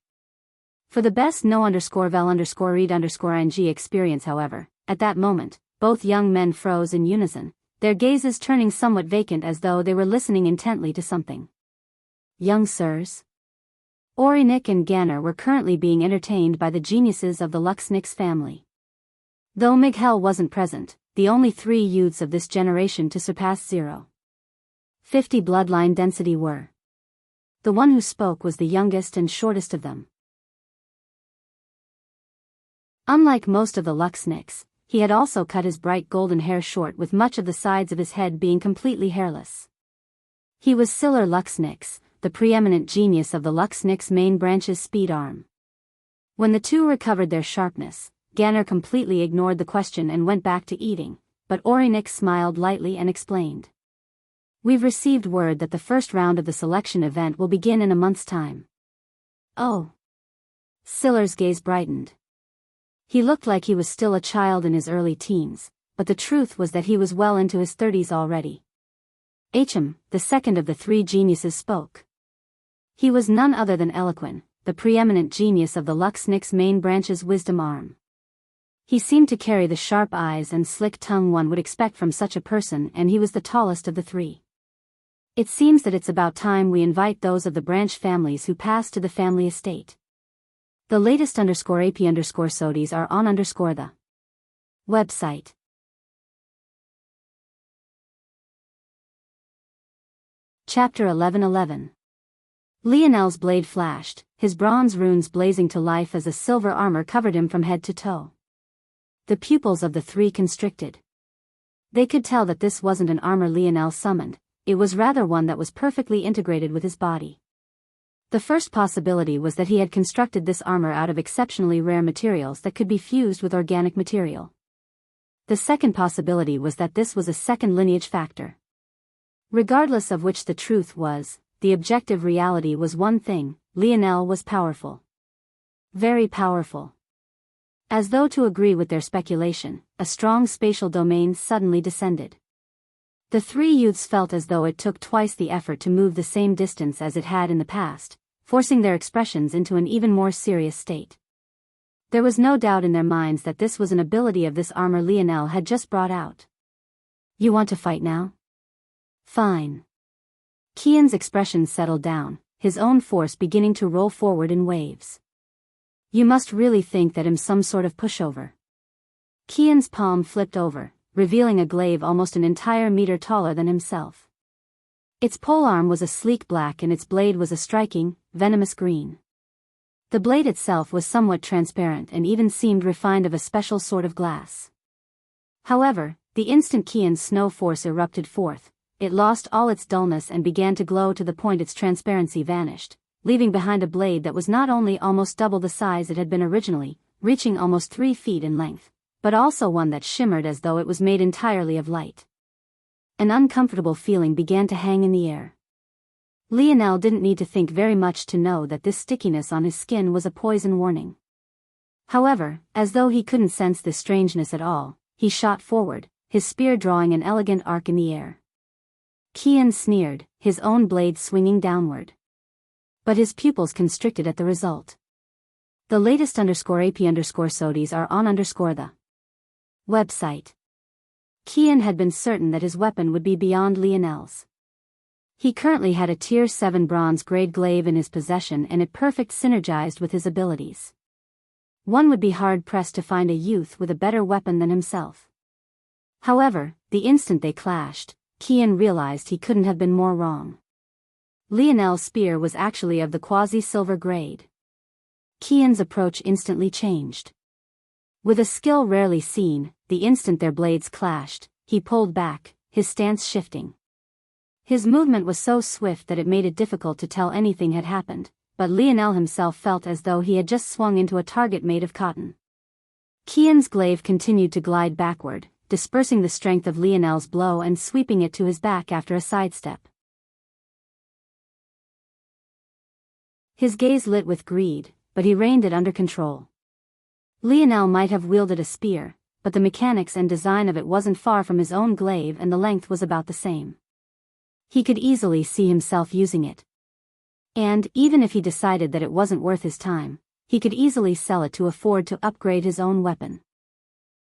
For the best no_vel_read_ng experience, however, at that moment, both young men froze in unison, their gazes turning somewhat vacant as though they were listening intently to something. Young sirs. Aurinik and Ganner were currently being entertained by the geniuses of the Luxnix family. Though Miguel wasn't present, the only 3 youths of this generation to surpass 0.50 bloodline density were. The one who spoke was the youngest and shortest of them. Unlike most of the Luxnix, he had also cut his bright golden hair short, with much of the sides of his head being completely hairless. He was Siller Luxnix, the preeminent genius of the Luxnix main branch's speed arm. When the two recovered their sharpness, Ganner completely ignored the question and went back to eating, but Aurinik smiled lightly and explained. We've received word that the first round of the selection event will begin in a month's time. Oh. Siller's gaze brightened. He looked like he was still a child in his early teens, but the truth was that he was well into his 30s already. Achim, the second of the 3 geniuses, spoke. He was none other than Eloquin, the preeminent genius of the Luxnix main branch's wisdom arm. He seemed to carry the sharp eyes and slick tongue one would expect from such a person, and he was the tallest of the 3. It seems that it's about time we invite those of the branch families who passed to the family estate. The latest _AP_SODIs are on the website. Chapter 11:11. Lionel's blade flashed, his bronze runes blazing to life as a silver armor covered him from head to toe. The pupils of the three constricted. They could tell that this wasn't an armor Lionel summoned, it was rather one that was perfectly integrated with his body. The first possibility was that he had constructed this armor out of exceptionally rare materials that could be fused with organic material. The second possibility was that this was a second lineage factor. Regardless of which the truth was, the objective reality was one thing: Lionel was powerful. Very powerful. As though to agree with their speculation, a strong spatial domain suddenly descended. The three youths felt as though it took twice the effort to move the same distance as it had in the past, forcing their expressions into an even more serious state. There was no doubt in their minds that this was an ability of this armor Lionel had just brought out. You want to fight now? Fine. Qian's expression settled down, his own force beginning to roll forward in waves. You must really think that I'm some sort of pushover. Qian's palm flipped over, revealing a glaive almost an entire meter taller than himself. Its polearm was a sleek black and its blade was a striking, venomous green. The blade itself was somewhat transparent and even seemed refined of a special sort of glass. However, the instant Qian's snow force erupted forth, it lost all its dullness and began to glow to the point its transparency vanished, leaving behind a blade that was not only almost double the size it had been originally, reaching almost 3 feet in length, but also one that shimmered as though it was made entirely of light. An uncomfortable feeling began to hang in the air. Lionel didn't need to think very much to know that this stickiness on his skin was a poison warning. However, as though he couldn't sense this strangeness at all, he shot forward, his spear drawing an elegant arc in the air. Qian sneered, his own blade swinging downward. But his pupils constricted at the result. The latest _AP_SODIs are on the website. Qian had been certain that his weapon would be beyond Lionel's. He currently had a Tier 7 bronze-grade glaive in his possession and it perfect synergized with his abilities. One would be hard-pressed to find a youth with a better weapon than himself. However, the instant they clashed, Qian realized he couldn't have been more wrong. Lionel's spear was actually of the quasi-silver grade. Qian's approach instantly changed. With a skill rarely seen, the instant their blades clashed, he pulled back, his stance shifting. His movement was so swift that it made it difficult to tell anything had happened, but Lionel himself felt as though he had just swung into a target made of cotton. Qian's glaive continued to glide backward, dispersing the strength of Lionel's blow and sweeping it to his back after a sidestep. His gaze lit with greed, but he reined it under control. Lionel might have wielded a spear, but the mechanics and design of it wasn't far from his own glaive and the length was about the same. He could easily see himself using it. And, even if he decided that it wasn't worth his time, he could easily sell it to afford to upgrade his own weapon.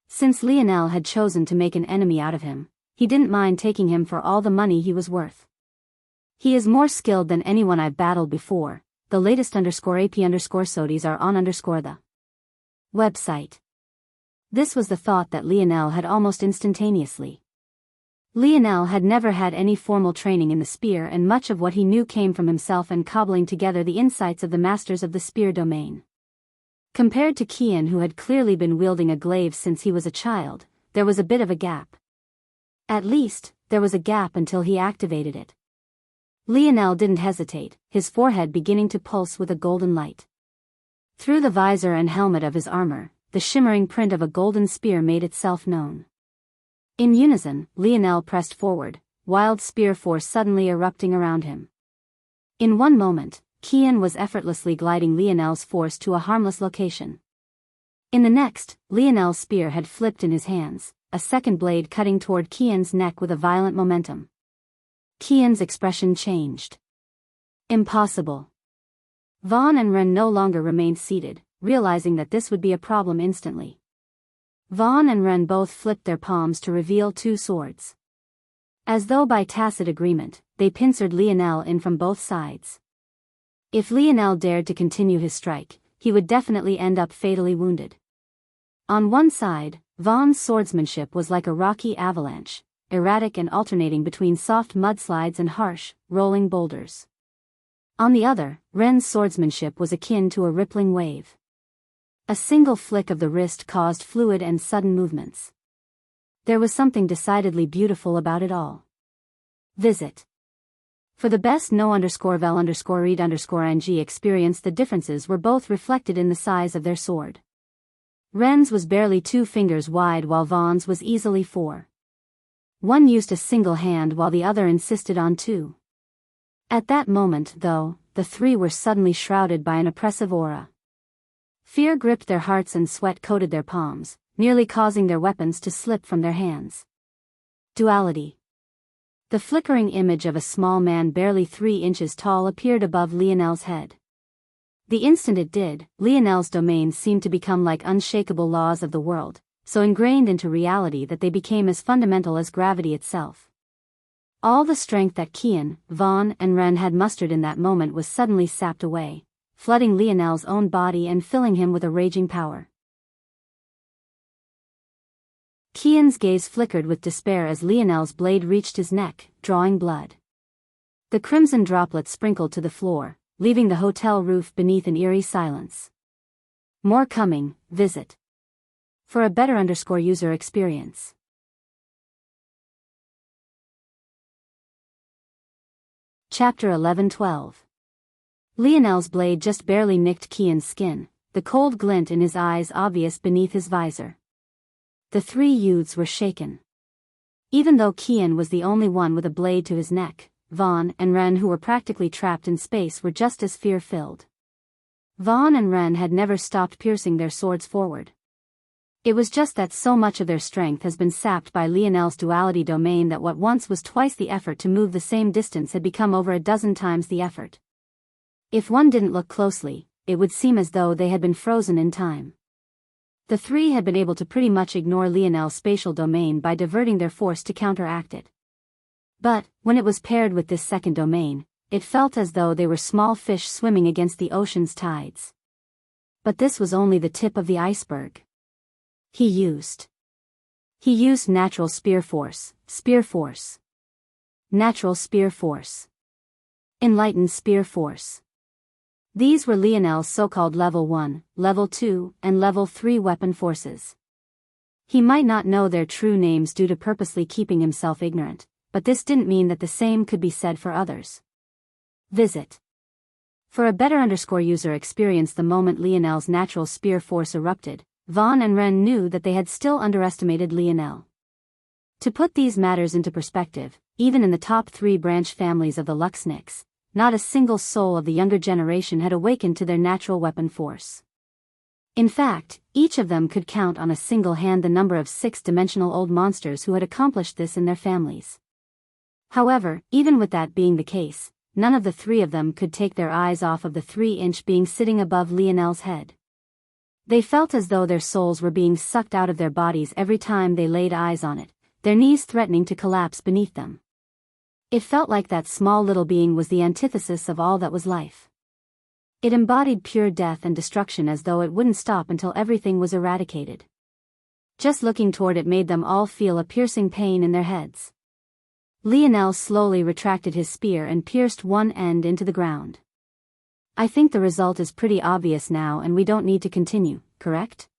Since Lionel had chosen to make an enemy out of him, he didn't mind taking him for all the money he was worth. He is more skilled than anyone I've battled before. The latest _AP_SODIs are on the website. This was the thought that Lionel had almost instantaneously. Lionel had never had any formal training in the spear and much of what he knew came from himself and cobbling together the insights of the masters of the spear domain. Compared to Qian, who had clearly been wielding a glaive since he was a child, there was a bit of a gap. At least, there was a gap until he activated it. Lionel didn't hesitate, his forehead beginning to pulse with a golden light. Through the visor and helmet of his armor, the shimmering print of a golden spear made itself known. In unison, Lionel pressed forward, wild spear force suddenly erupting around him. In one moment, Qian was effortlessly gliding Lionel's force to a harmless location. In the next, Lionel's spear had flipped in his hands, a second blade cutting toward Qian's neck with a violent momentum. Qian's expression changed. Impossible. Vaughn and Ren no longer remained seated, realizing that this would be a problem instantly. Vaughn and Ren both flipped their palms to reveal 2 swords. As though by tacit agreement, they pincered Lionel in from both sides. If Lionel dared to continue his strike, he would definitely end up fatally wounded. On one side, Vaughn's swordsmanship was like a rocky avalanche, erratic and alternating between soft mudslides and harsh, rolling boulders. On the other, Ren's swordsmanship was akin to a rippling wave. A single flick of the wrist caused fluid and sudden movements. There was something decidedly beautiful about it all. Visit. For the best no_vel_read_ng experience, the differences were both reflected in the size of their sword. Ren's was barely 2 fingers wide while Vaughn's was easily 4. One used a single hand while the other insisted on 2. At that moment, though, the 3 were suddenly shrouded by an oppressive aura. Fear gripped their hearts and sweat coated their palms, nearly causing their weapons to slip from their hands. Duality. The flickering image of a small man barely 3 inches tall appeared above Lionel's head. The instant it did, Lionel's domains seemed to become like unshakable laws of the world, so ingrained into reality that they became as fundamental as gravity itself. All the strength that Qian, Vaughn, and Ren had mustered in that moment was suddenly sapped away, flooding Lionel's own body and filling him with a raging power. Qian's gaze flickered with despair as Lionel's blade reached his neck, drawing blood. The crimson droplets sprinkled to the floor, leaving the hotel roof beneath an eerie silence. More coming. Visit. For a better _user experience. Chapter 11-12. Lionel's blade just barely nicked Qian's skin, the cold glint in his eyes obvious beneath his visor. The 3 youths were shaken. Even though Qian was the only one with a blade to his neck, Vaughn and Ren, who were practically trapped in space, were just as fear-filled. Vaughn and Ren had never stopped piercing their swords forward. It was just that so much of their strength has been sapped by Lionel's duality domain that what once was twice the effort to move the same distance had become over a dozen times the effort. If one didn't look closely, it would seem as though they had been frozen in time. The 3 had been able to pretty much ignore Lionel's spatial domain by diverting their force to counteract it. But, when it was paired with this second domain, it felt as though they were small fish swimming against the ocean's tides. But this was only the tip of the iceberg. He used natural spear force, natural spear force, enlightened spear force. These were Lionel's so-called level 1, level 2, and level 3 weapon forces. He might not know their true names due to purposely keeping himself ignorant, but this didn't mean that the same could be said for others. Visit. For a better _user experience, the moment Lionel's natural spear force erupted, Vaughn and Ren knew that they had still underestimated Lionel. To put these matters into perspective, even in the top 3 branch families of the Luxniks, not a single soul of the younger generation had awakened to their natural weapon force. In fact, each of them could count on a single hand the number of 6-dimensional old monsters who had accomplished this in their families. However, even with that being the case, none of the 3 of them could take their eyes off of the 3-inch being sitting above Lionel's head. They felt as though their souls were being sucked out of their bodies every time they laid eyes on it, their knees threatening to collapse beneath them. It felt like that small little being was the antithesis of all that was life. It embodied pure death and destruction, as though it wouldn't stop until everything was eradicated. Just looking toward it made them all feel a piercing pain in their heads. Lionel slowly retracted his spear and pierced one end into the ground. I think the result is pretty obvious now and we don't need to continue, correct?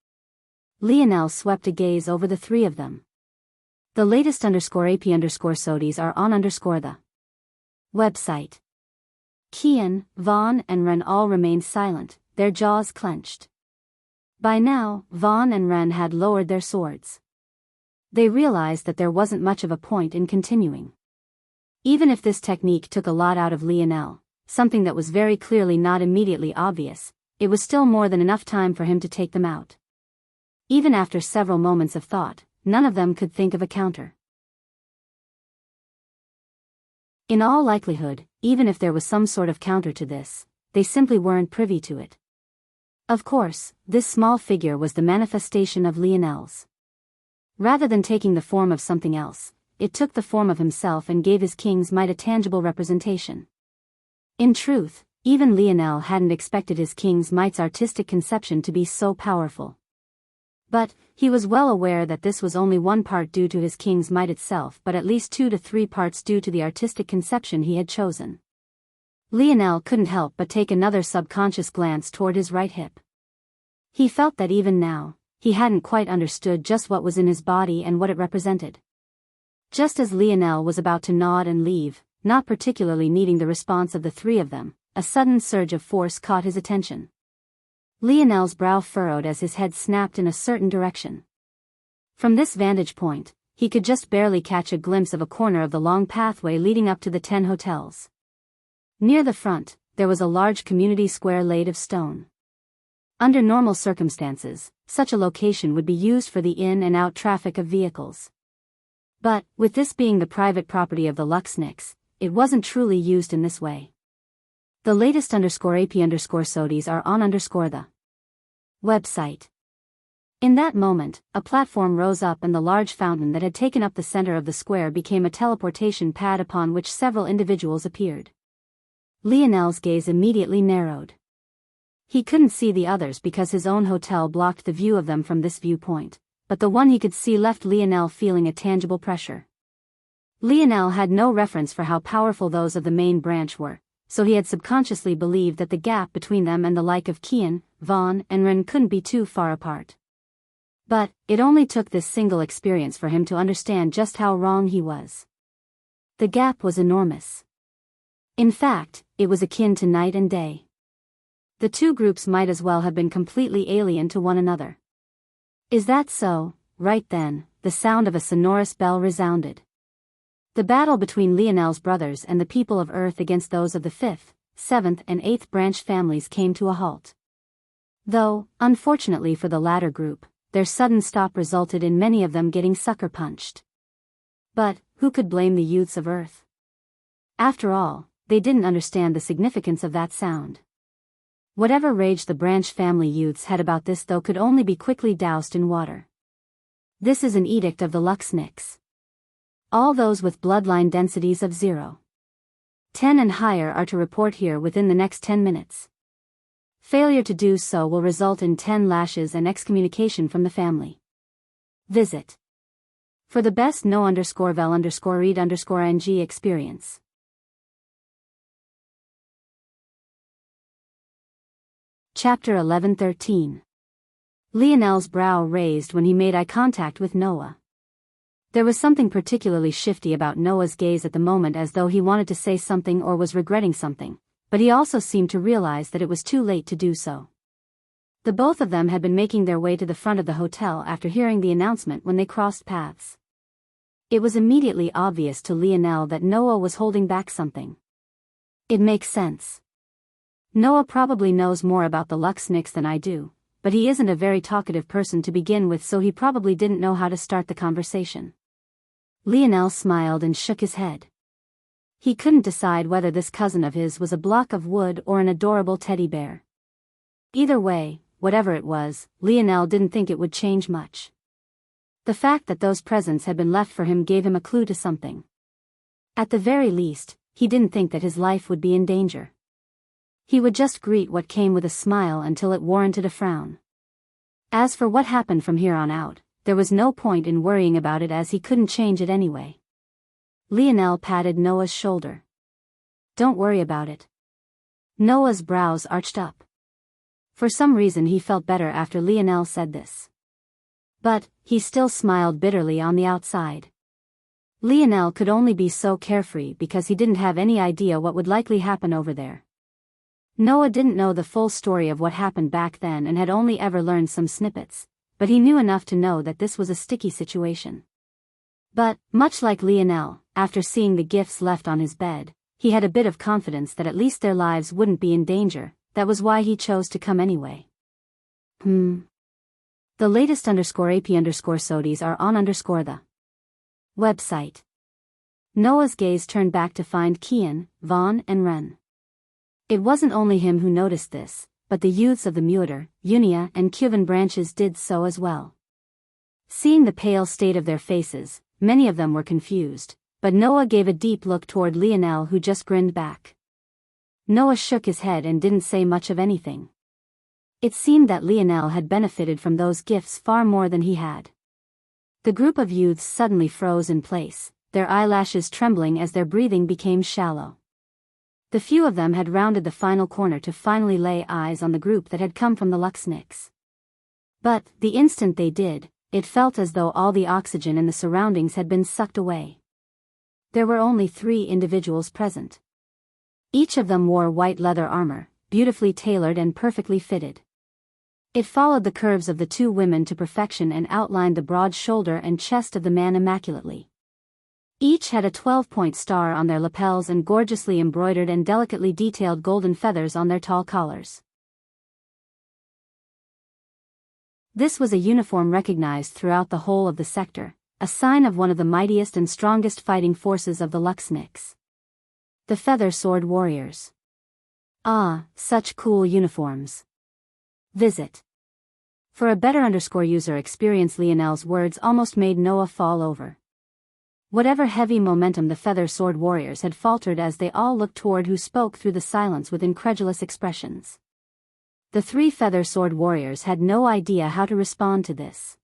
Lionel swept a gaze over the 3 of them. The latest _AP_SODIs are on the website. Qian, Vaughn, and Ren all remained silent, their jaws clenched. By now, Vaughn and Ren had lowered their swords. They realized that there wasn't much of a point in continuing. Even if this technique took a lot out of Lionel, something that was very clearly not immediately obvious, it was still more than enough time for him to take them out. Even after several moments of thought, none of them could think of a counter. In all likelihood, even if there was some sort of counter to this, they simply weren't privy to it. Of course, this small figure was the manifestation of Lionel's. Rather than taking the form of something else, it took the form of himself and gave his king's might a tangible representation. In truth, even Lionel hadn't expected his king's might's artistic conception to be so powerful. But, he was well aware that this was only one part due to his king's might itself, but at least 2 to 3 parts due to the artistic conception he had chosen. Lionel couldn't help but take another subconscious glance toward his right hip. He felt that even now, he hadn't quite understood just what was in his body and what it represented. Just as Lionel was about to nod and leave, not particularly needing the response of the three of them, a sudden surge of force caught his attention. Lionel's brow furrowed as his head snapped in a certain direction. From this vantage point, he could just barely catch a glimpse of a corner of the long pathway leading up to the 10 hotels. Near the front, there was a large community square laid of stone. Under normal circumstances, such a location would be used for the in and out traffic of vehicles. But, with this being the private property of the Luxniks, it wasn't truly used in this way. The latest _AP_SODIs are on the website. In that moment, a platform rose up and the large fountain that had taken up the center of the square became a teleportation pad upon which several individuals appeared. Lionel's gaze immediately narrowed. He couldn't see the others because his own hotel blocked the view of them from this viewpoint, but the one he could see left Lionel feeling a tangible pressure. Lionel had no reference for how powerful those of the main branch were, so he had subconsciously believed that the gap between them and the like of Qian, Vaughn, and Ren couldn't be too far apart. But, it only took this single experience for him to understand just how wrong he was. The gap was enormous. In fact, it was akin to night and day. The two groups might as well have been completely alien to one another. Is that so? Right then, the sound of a sonorous bell resounded. The battle between Lionel's brothers and the people of Earth against those of the 5th, 7th and 8th branch families came to a halt. Though, unfortunately for the latter group, their sudden stop resulted in many of them getting sucker punched. But, who could blame the youths of Earth? After all, they didn't understand the significance of that sound. Whatever rage the branch family youths had about this though could only be quickly doused in water. This is an edict of the Luxniks. All those with bloodline densities of 0. 10 and higher are to report here within the next 10 minutes. Failure to do so will result in 10 lashes and excommunication from the family. Visit. For the best no_vel_read_ing experience. Chapter 11:13. Lionel's brow raised when he made eye contact with Noah. There was something particularly shifty about Noah's gaze at the moment, as though he wanted to say something or was regretting something, but he also seemed to realize that it was too late to do so. The both of them had been making their way to the front of the hotel after hearing the announcement when they crossed paths. It was immediately obvious to Lionel that Noah was holding back something. It makes sense. Noah probably knows more about the Luxniks than I do, but he isn't a very talkative person to begin with, so he probably didn't know how to start the conversation. Lionel smiled and shook his head. He couldn't decide whether this cousin of his was a block of wood or an adorable teddy bear. Either way, whatever it was, Lionel didn't think it would change much. The fact that those presents had been left for him gave him a clue to something. At the very least, he didn't think that his life would be in danger. He would just greet what came with a smile until it warranted a frown. As for what happened from here on out, there was no point in worrying about it as he couldn't change it anyway. Lionel patted Noah's shoulder. Don't worry about it. Noah's brows arched up. For some reason he felt better after Lionel said this. But, he still smiled bitterly on the outside. Lionel could only be so carefree because he didn't have any idea what would likely happen over there. Noah didn't know the full story of what happened back then and had only ever learned some snippets, but he knew enough to know that this was a sticky situation. But, much like Lionel, after seeing the gifts left on his bed, he had a bit of confidence that at least their lives wouldn't be in danger. That was why he chose to come anyway. The latest _AP_SODIs are on the website. Noah's gaze turned back to find Qian, Vaughn, and Ren. It wasn't only him who noticed this, but the youths of the Mueter, Unia, and Cuban branches did so as well. Seeing the pale state of their faces, many of them were confused, but Noah gave a deep look toward Lionel, who just grinned back. Noah shook his head and didn't say much of anything. It seemed that Lionel had benefited from those gifts far more than he had. The group of youths suddenly froze in place, their eyelashes trembling as their breathing became shallow. The few of them had rounded the final corner to finally lay eyes on the group that had come from the Luxniks. But, the instant they did, it felt as though all the oxygen in the surroundings had been sucked away. There were only 3 individuals present. Each of them wore white leather armor, beautifully tailored and perfectly fitted. It followed the curves of the 2 women to perfection and outlined the broad shoulder and chest of the man immaculately. Each had a 12-point star on their lapels and gorgeously embroidered and delicately detailed golden feathers on their tall collars. This was a uniform recognized throughout the whole of the sector, a sign of one of the mightiest and strongest fighting forces of the Luxniks. The Feather Sword Warriors. Ah, such cool uniforms. Visit. For a better user experience, Lionel's words almost made Noah fall over. Whatever heavy momentum the Feather Sword Warriors had faltered as they all looked toward who spoke through the silence with incredulous expressions. The 3 Feather Sword Warriors had no idea how to respond to this.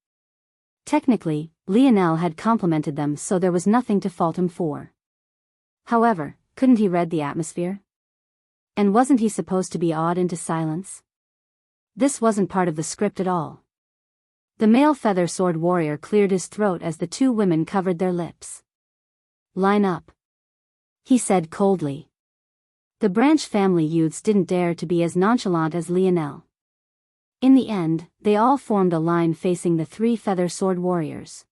Technically, Lionel had complimented them, so there was nothing to fault him for. However, couldn't he read the atmosphere? And wasn't he supposed to be awed into silence? This wasn't part of the script at all. The male Feather Sword Warrior cleared his throat as the 2 women covered their lips. "Line up," he said coldly. The Branch family youths didn't dare to be as nonchalant as Lionel. In the end, they all formed a line facing the 3 Feather Sword Warriors.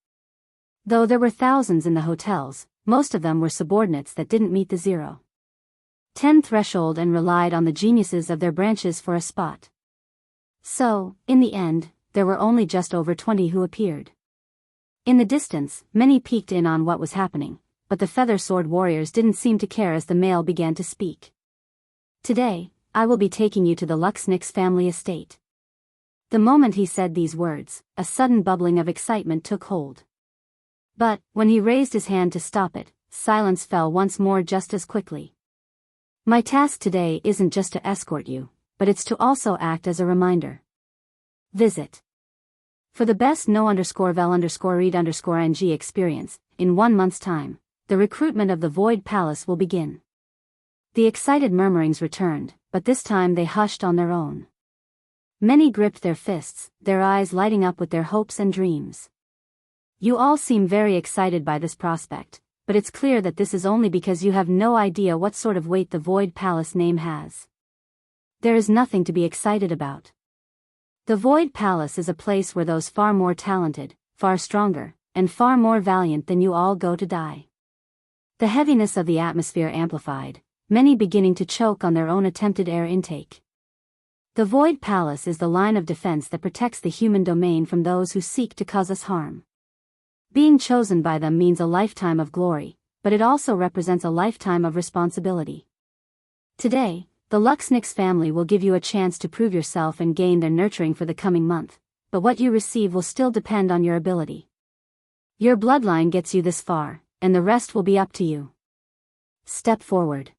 Though there were thousands in the hotels, most of them were subordinates that didn't meet the 0-10 threshold and relied on the geniuses of their branches for a spot. So, in the end, there were only just over 20 who appeared. In the distance, many peeked in on what was happening, but the Feather Sword Warriors didn't seem to care as the male began to speak. "Today, I will be taking you to the Luxniks family estate." The moment he said these words, a sudden bubbling of excitement took hold. But, when he raised his hand to stop it, silence fell once more just as quickly. "My task today isn't just to escort you, but it's to also act as a reminder. Visit. For the best no_vel_read_ng experience, in 1 month's time, the recruitment of the Void Palace will begin." The excited murmurings returned, but this time they hushed on their own. Many gripped their fists, their eyes lighting up with their hopes and dreams. "You all seem very excited by this prospect, but it's clear that this is only because you have no idea what sort of weight the Void Palace name has. There is nothing to be excited about. The Void Palace is a place where those far more talented, far stronger, and far more valiant than you all go to die." The heaviness of the atmosphere amplified, many beginning to choke on their own attempted air intake. The Void Palace is the line of defense that protects the human domain from those who seek to cause us harm. Being chosen by them means a lifetime of glory, but it also represents a lifetime of responsibility. Today, the Luxniks family will give you a chance to prove yourself and gain their nurturing for the coming month, but what you receive will still depend on your ability. Your bloodline gets you this far, and the rest will be up to you. Step forward.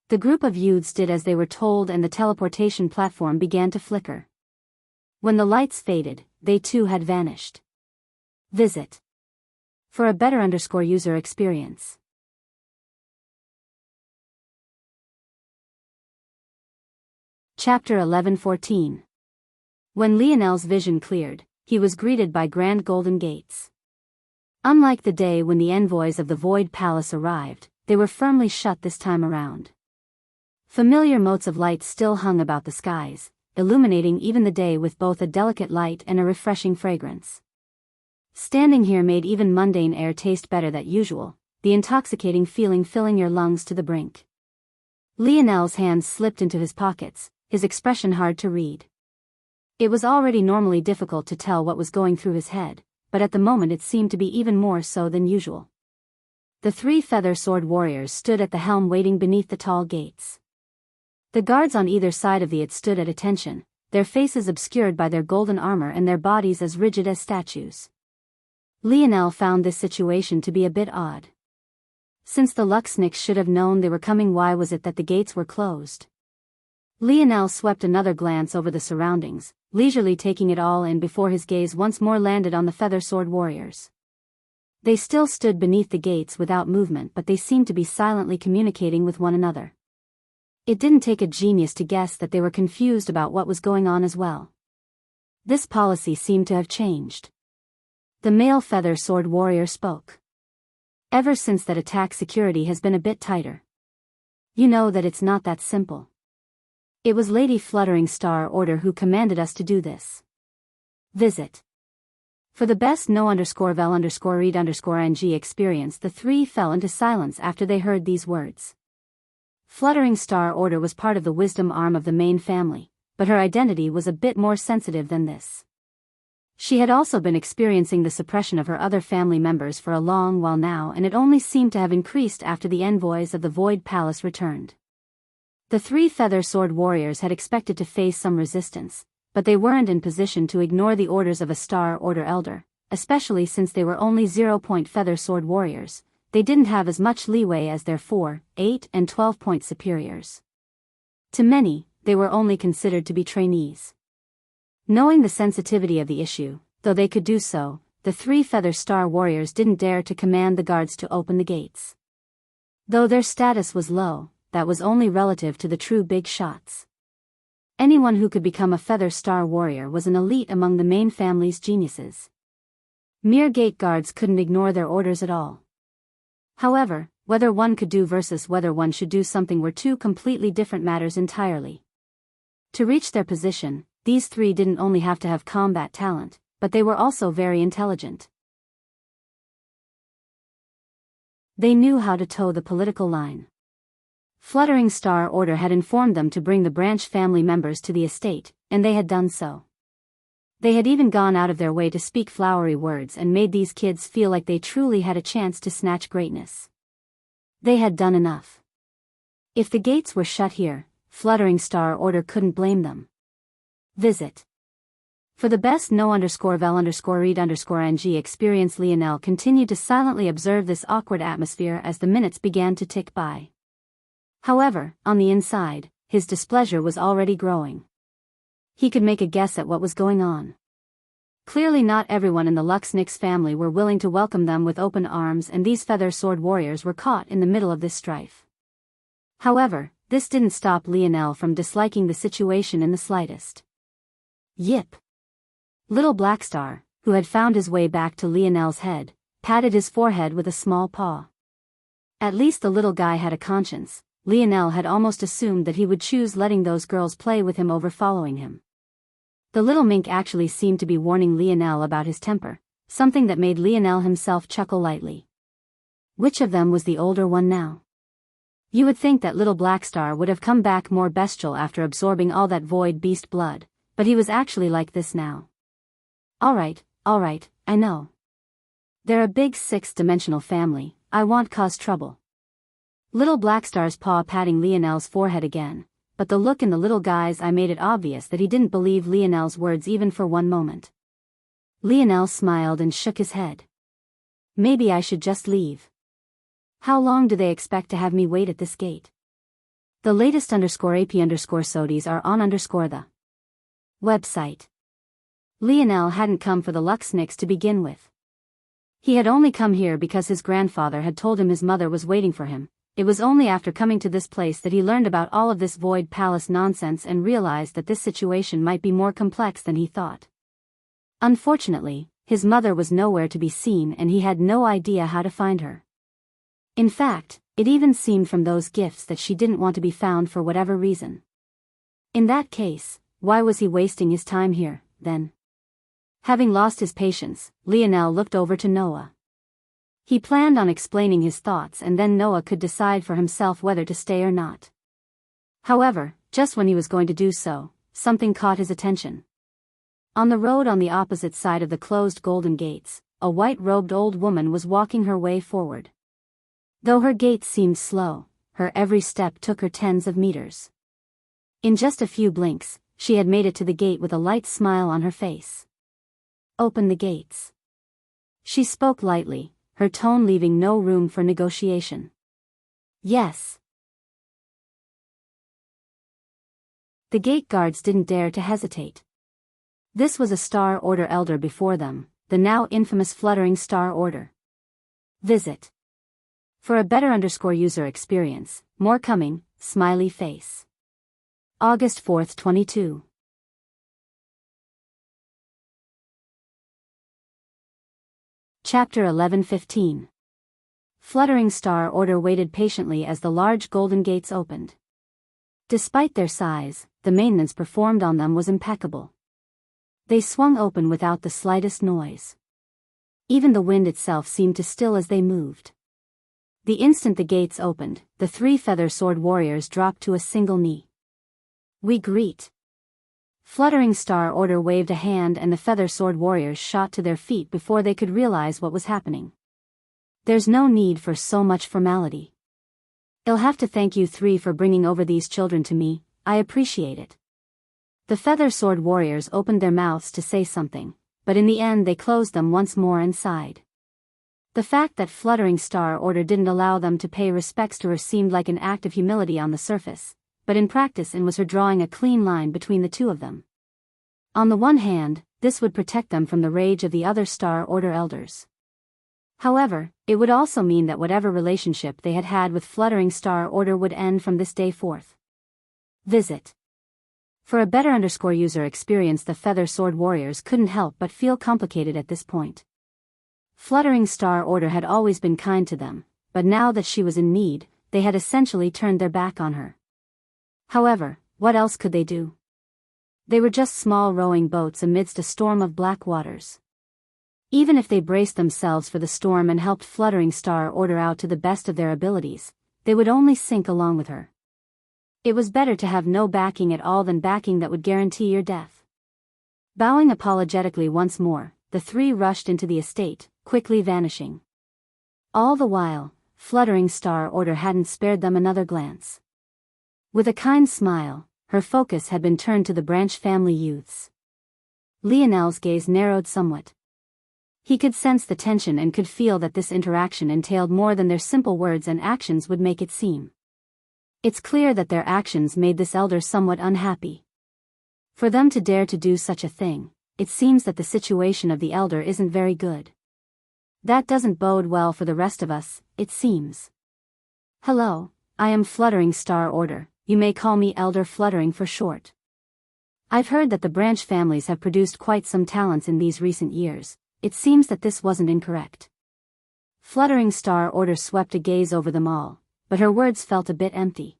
The group of youths did as they were told and the teleportation platform began to flicker. When the lights faded, they too had vanished. Visit. For a better user experience. Chapter 11:14. When Lionel's vision cleared, he was greeted by grand golden gates. Unlike the day when the envoys of the Void Palace arrived, they were firmly shut this time around. Familiar motes of light still hung about the skies, illuminating even the day with both a delicate light and a refreshing fragrance. Standing here made even mundane air taste better than usual, the intoxicating feeling filling your lungs to the brink. Lionel's hands slipped into his pockets, his expression hard to read. It was already normally difficult to tell what was going through his head, but at the moment it seemed to be even more so than usual. The 3 Feather Sword Warriors stood at the helm waiting beneath the tall gates. The guards on either side of it stood at attention, their faces obscured by their golden armor and their bodies as rigid as statues. Lionel found this situation to be a bit odd. Since the Luxniks should have known they were coming, why was it that the gates were closed? Lionel swept another glance over the surroundings, leisurely taking it all in before his gaze once more landed on the Feather Sword Warriors. They still stood beneath the gates without movement, but they seemed to be silently communicating with one another. It didn't take a genius to guess that they were confused about what was going on as well. This policy seemed to have changed. The male feather sword warrior spoke. Ever since that attack, security has been a bit tighter. You know that it's not that simple. It was Lady Fluttering Star Order who commanded us to do this. Visit. For the best no_vel_read_ng experience, the three fell into silence after they heard these words. Fluttering Star Order was part of the wisdom arm of the main family, but her identity was a bit more sensitive than this. She had also been experiencing the suppression of her other family members for a long while now, and it only seemed to have increased after the envoys of the Void Palace returned. The three feather sword warriors had expected to face some resistance, but they weren't in position to ignore the orders of a Star Order elder, especially since they were only 0-point feather sword warriors. They didn't have as much leeway as their 4, 8, and 12-point superiors. To many, they were only considered to be trainees. Knowing the sensitivity of the issue, though they could do so, the three feather star warriors didn't dare to command the guards to open the gates. Though their status was low, that was only relative to the true big shots. Anyone who could become a feather star warrior was an elite among the main family's geniuses. Mere gate guards couldn't ignore their orders at all. However, whether one could do versus whether one should do something were two completely different matters entirely. To reach their position, these three didn't only have to have combat talent, but they were also very intelligent. They knew how to toe the political line. Fluttering Star Order had informed them to bring the branch family members to the estate, and they had done so. They had even gone out of their way to speak flowery words and made these kids feel like they truly had a chance to snatch greatness. They had done enough. If the gates were shut here, Fluttering Star Order couldn't blame them. Visit. For the best no_vel_read_ng experience, Lionel continued to silently observe this awkward atmosphere as the minutes began to tick by. However, on the inside, his displeasure was already growing. He could make a guess at what was going on. Clearly not everyone in the Luxnix family were willing to welcome them with open arms, and these feather sword warriors were caught in the middle of this strife. However, this didn't stop Lionel from disliking the situation in the slightest. Yip. Little Blackstar, who had found his way back to Lionel's head, patted his forehead with a small paw. At least the little guy had a conscience. Lionel had almost assumed that he would choose letting those girls play with him over following him. The little mink actually seemed to be warning Lionel about his temper, something that made Lionel himself chuckle lightly. Which of them was the older one now? You would think that little Blackstar would have come back more bestial after absorbing all that void beast blood, but he was actually like this now. Alright, I know. They're a big six-dimensional family, I won't cause trouble. Little Blackstar's paw patting Lionel's forehead again, but the look in the little guy's eye made it obvious that he didn't believe Lionel's words even for one moment. Lionel smiled and shook his head. Maybe I should just leave. How long do they expect to have me wait at this gate? The latest _AP_SODIs are on _the website. Lionel hadn't come for the Luxnix to begin with. He had only come here because his grandfather had told him his mother was waiting for him. It was only after coming to this place that he learned about all of this Void Palace nonsense and realized that this situation might be more complex than he thought. Unfortunately, his mother was nowhere to be seen and he had no idea how to find her. In fact, it even seemed from those gifts that she didn't want to be found for whatever reason. In that case, why was he wasting his time here, then? Having lost his patience, Lionel looked over to Noah. He planned on explaining his thoughts and then Noah could decide for himself whether to stay or not. However, just when he was going to do so, something caught his attention. On the road on the opposite side of the closed golden gates, a white-robed old woman was walking her way forward. Though her gait seemed slow, her every step took her tens of meters. In just a few blinks, she had made it to the gate with a light smile on her face. Open the gates. She spoke lightly, her tone leaving no room for negotiation. Yes. The gate guards didn't dare to hesitate. This was a Star Order elder before them, the now infamous Fluttering Star Order. Visit. For a better user experience, more coming, smiley face. August 4th, 22. Chapter 11:15. Fluttering Star Order waited patiently as the large golden gates opened. Despite their size, the maintenance performed on them was impeccable. They swung open without the slightest noise. Even the wind itself seemed to still as they moved. The instant the gates opened, the 3 feather sword warriors dropped to a single knee. "We greet." Fluttering Star Order waved a hand and the feather sword warriors shot to their feet before they could realize what was happening. "There's no need for so much formality. I'll have to thank you 3 for bringing over these children to me, I appreciate it." The feather sword warriors opened their mouths to say something, but in the end they closed them once more and sighed. The fact that Fluttering Star Order didn't allow them to pay respects to her seemed like an act of humility on the surface, but in practice it was her drawing a clean line between the 2 of them. On the one hand, this would protect them from the rage of the other Star Order elders. However, it would also mean that whatever relationship they had had with Fluttering Star Order would end from this day forth. Visit. For a better user experience, the Feather Sword Warriors couldn't help but feel complicated at this point. Fluttering Star Order had always been kind to them, but now that she was in need, they had essentially turned their back on her. However, what else could they do? They were just small rowing boats amidst a storm of black waters. Even if they braced themselves for the storm and helped Fluttering Star Order out to the best of their abilities, they would only sink along with her. It was better to have no backing at all than backing that would guarantee your death. Bowing apologetically once more, the 3 rushed into the estate, quickly vanishing. All the while, Fluttering Star Order hadn't spared them another glance. With a kind smile, her focus had been turned to the branch family youths. Lionel's gaze narrowed somewhat. He could sense the tension and could feel that this interaction entailed more than their simple words and actions would make it seem. It's clear that their actions made this elder somewhat unhappy. For them to dare to do such a thing, it seems that the situation of the elder isn't very good. That doesn't bode well for the rest of us, it seems. "Hello, I am Fluttering Star Order, you may call me Elder Fluttering for short. I've heard that the branch families have produced quite some talents in these recent years. It seems that this wasn't incorrect." Fluttering Star Order swept a gaze over them all, but her words felt a bit empty.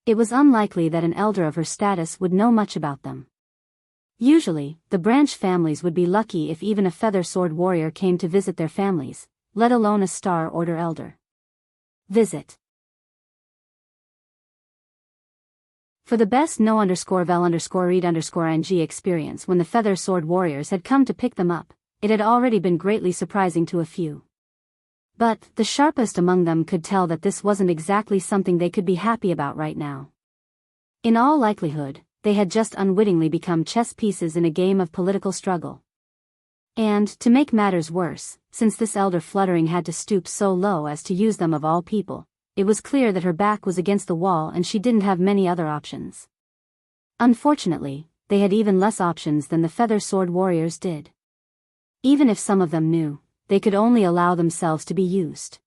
It was unlikely that an elder of her status would know much about them. Usually, the branch families would be lucky if even a Feather Sword Warrior came to visit their families, let alone a Star Order elder. Visit. For the best no_vel_read_ing experience when the Feather Sword Warriors had come to pick them up, it had already been greatly surprising to a few. But the sharpest among them could tell that this wasn't exactly something they could be happy about right now. In all likelihood, they had just unwittingly become chess pieces in a game of political struggle. And, to make matters worse, since this elder Fluttering had to stoop so low as to use them of all people, it was clear that her back was against the wall and she didn't have many other options. Unfortunately, they had even less options than the Feather Sword Warriors did. Even if some of them knew, they could only allow themselves to be used.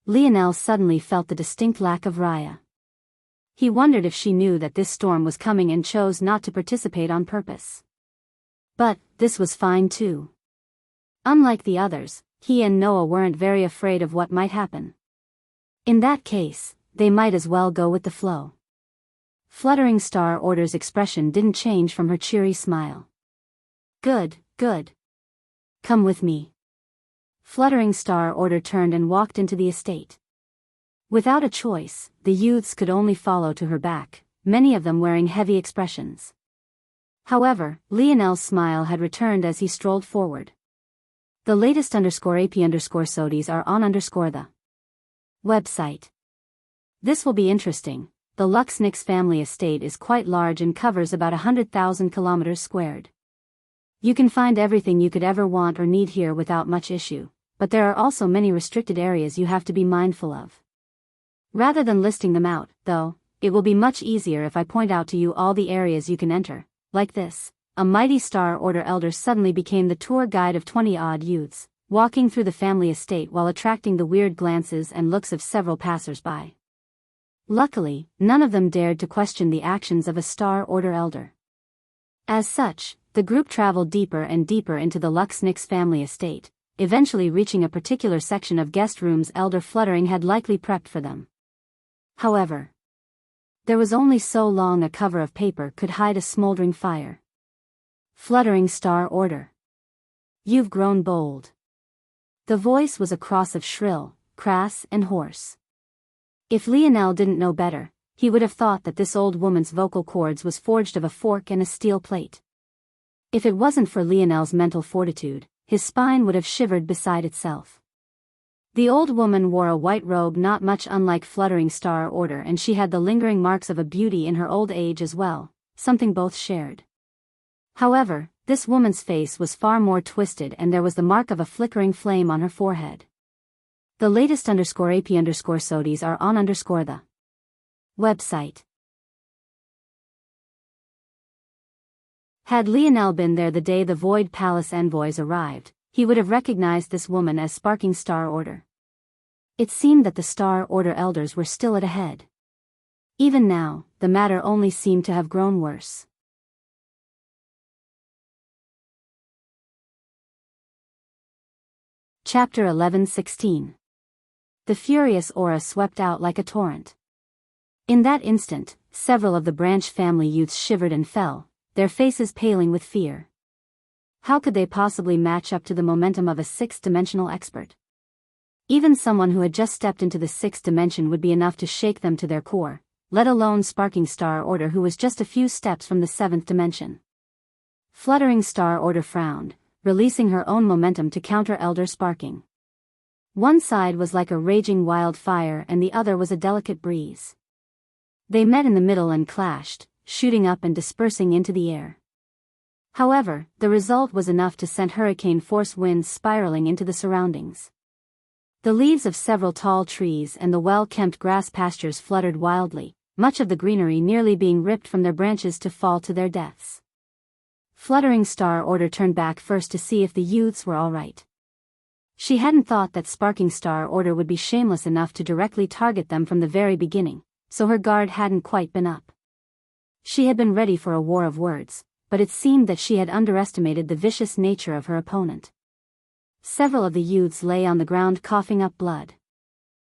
Lionel suddenly felt the distinct lack of Raya. He wondered if she knew that this storm was coming and chose not to participate on purpose. But, this was fine too. Unlike the others, he and Noah weren't very afraid of what might happen. In that case, they might as well go with the flow. Fluttering Star Order's expression didn't change from her cheery smile. "Good, good. Come with me." Fluttering Star Order turned and walked into the estate. Without a choice, the youths could only follow to her back, many of them wearing heavy expressions. However, Lionel's smile had returned as he strolled forward. The latest _AP_SODIs are on the website. This will be interesting. The Luxnix family estate is quite large and covers about 100,000 kilometers squared. You can find everything you could ever want or need here without much issue, but there are also many restricted areas you have to be mindful of. Rather than listing them out, though, it will be much easier if I point out to you all the areas you can enter, like this. A mighty Star Order elder suddenly became the tour guide of 20-odd youths, walking through the family estate while attracting the weird glances and looks of several passers-by. Luckily, none of them dared to question the actions of a Star Order elder. As such, the group traveled deeper and deeper into the Luxnix family estate, eventually reaching a particular section of guest rooms Elder Fluttering had likely prepped for them. However, there was only so long a cover of paper could hide a smoldering fire. Fluttering Star Order. You've grown bold. The voice was a cross of shrill, crass, and hoarse. If Lionel didn't know better, he would have thought that this old woman's vocal cords was forged of a fork and a steel plate. If it wasn't for Lionel's mental fortitude, his spine would have shivered beside itself. The old woman wore a white robe not much unlike Fluttering Star Order, and she had the lingering marks of a beauty in her old age as well, something both shared. However, this woman's face was far more twisted, and there was the mark of a flickering flame on her forehead. The latest _AP_SODIs are on the website. Had Lionel been there the day the Void Palace envoys arrived, he would have recognized this woman as Sparking Star Order. It seemed that the Star Order elders were still at a head. Even now, the matter only seemed to have grown worse. Chapter 11:16. The furious aura swept out like a torrent. In that instant, several of the Branch family youths shivered and fell, their faces paling with fear. How could they possibly match up to the momentum of a sixth-dimensional expert? Even someone who had just stepped into the sixth dimension would be enough to shake them to their core, let alone Sparking Star Order, who was just a few steps from the seventh dimension. Fluttering Star Order frowned, releasing her own momentum to counter Elder Sparking. One side was like a raging wildfire and the other was a delicate breeze. They met in the middle and clashed, shooting up and dispersing into the air. However, the result was enough to send hurricane-force winds spiraling into the surroundings. The leaves of several tall trees and the well-kept grass pastures fluttered wildly, much of the greenery nearly being ripped from their branches to fall to their deaths. Fluttering Star Order turned back first to see if the youths were all right. She hadn't thought that Sparking Star Order would be shameless enough to directly target them from the very beginning, so her guard hadn't quite been up. She had been ready for a war of words, but it seemed that she had underestimated the vicious nature of her opponent. Several of the youths lay on the ground coughing up blood.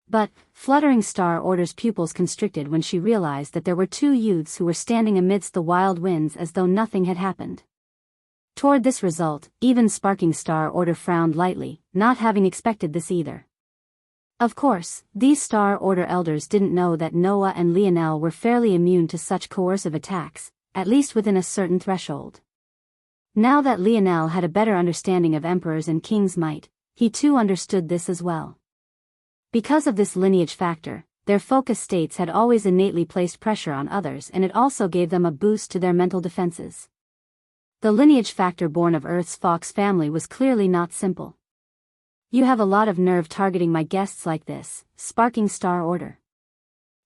But, Fluttering Star Order's pupils constricted when she realized that there were two youths who were standing amidst the wild winds as though nothing had happened. Toward this result, even Sparking Star Order frowned lightly, not having expected this either. Of course, these Star Order elders didn't know that Noah and Lionel were fairly immune to such coercive attacks, at least within a certain threshold. Now that Lionel had a better understanding of emperors and kings' might, he too understood this as well. Because of this lineage factor, their focus states had always innately placed pressure on others, and it also gave them a boost to their mental defenses. The lineage factor born of Earth's Fox family was clearly not simple. You have a lot of nerve targeting my guests like this, Sparking Star Order.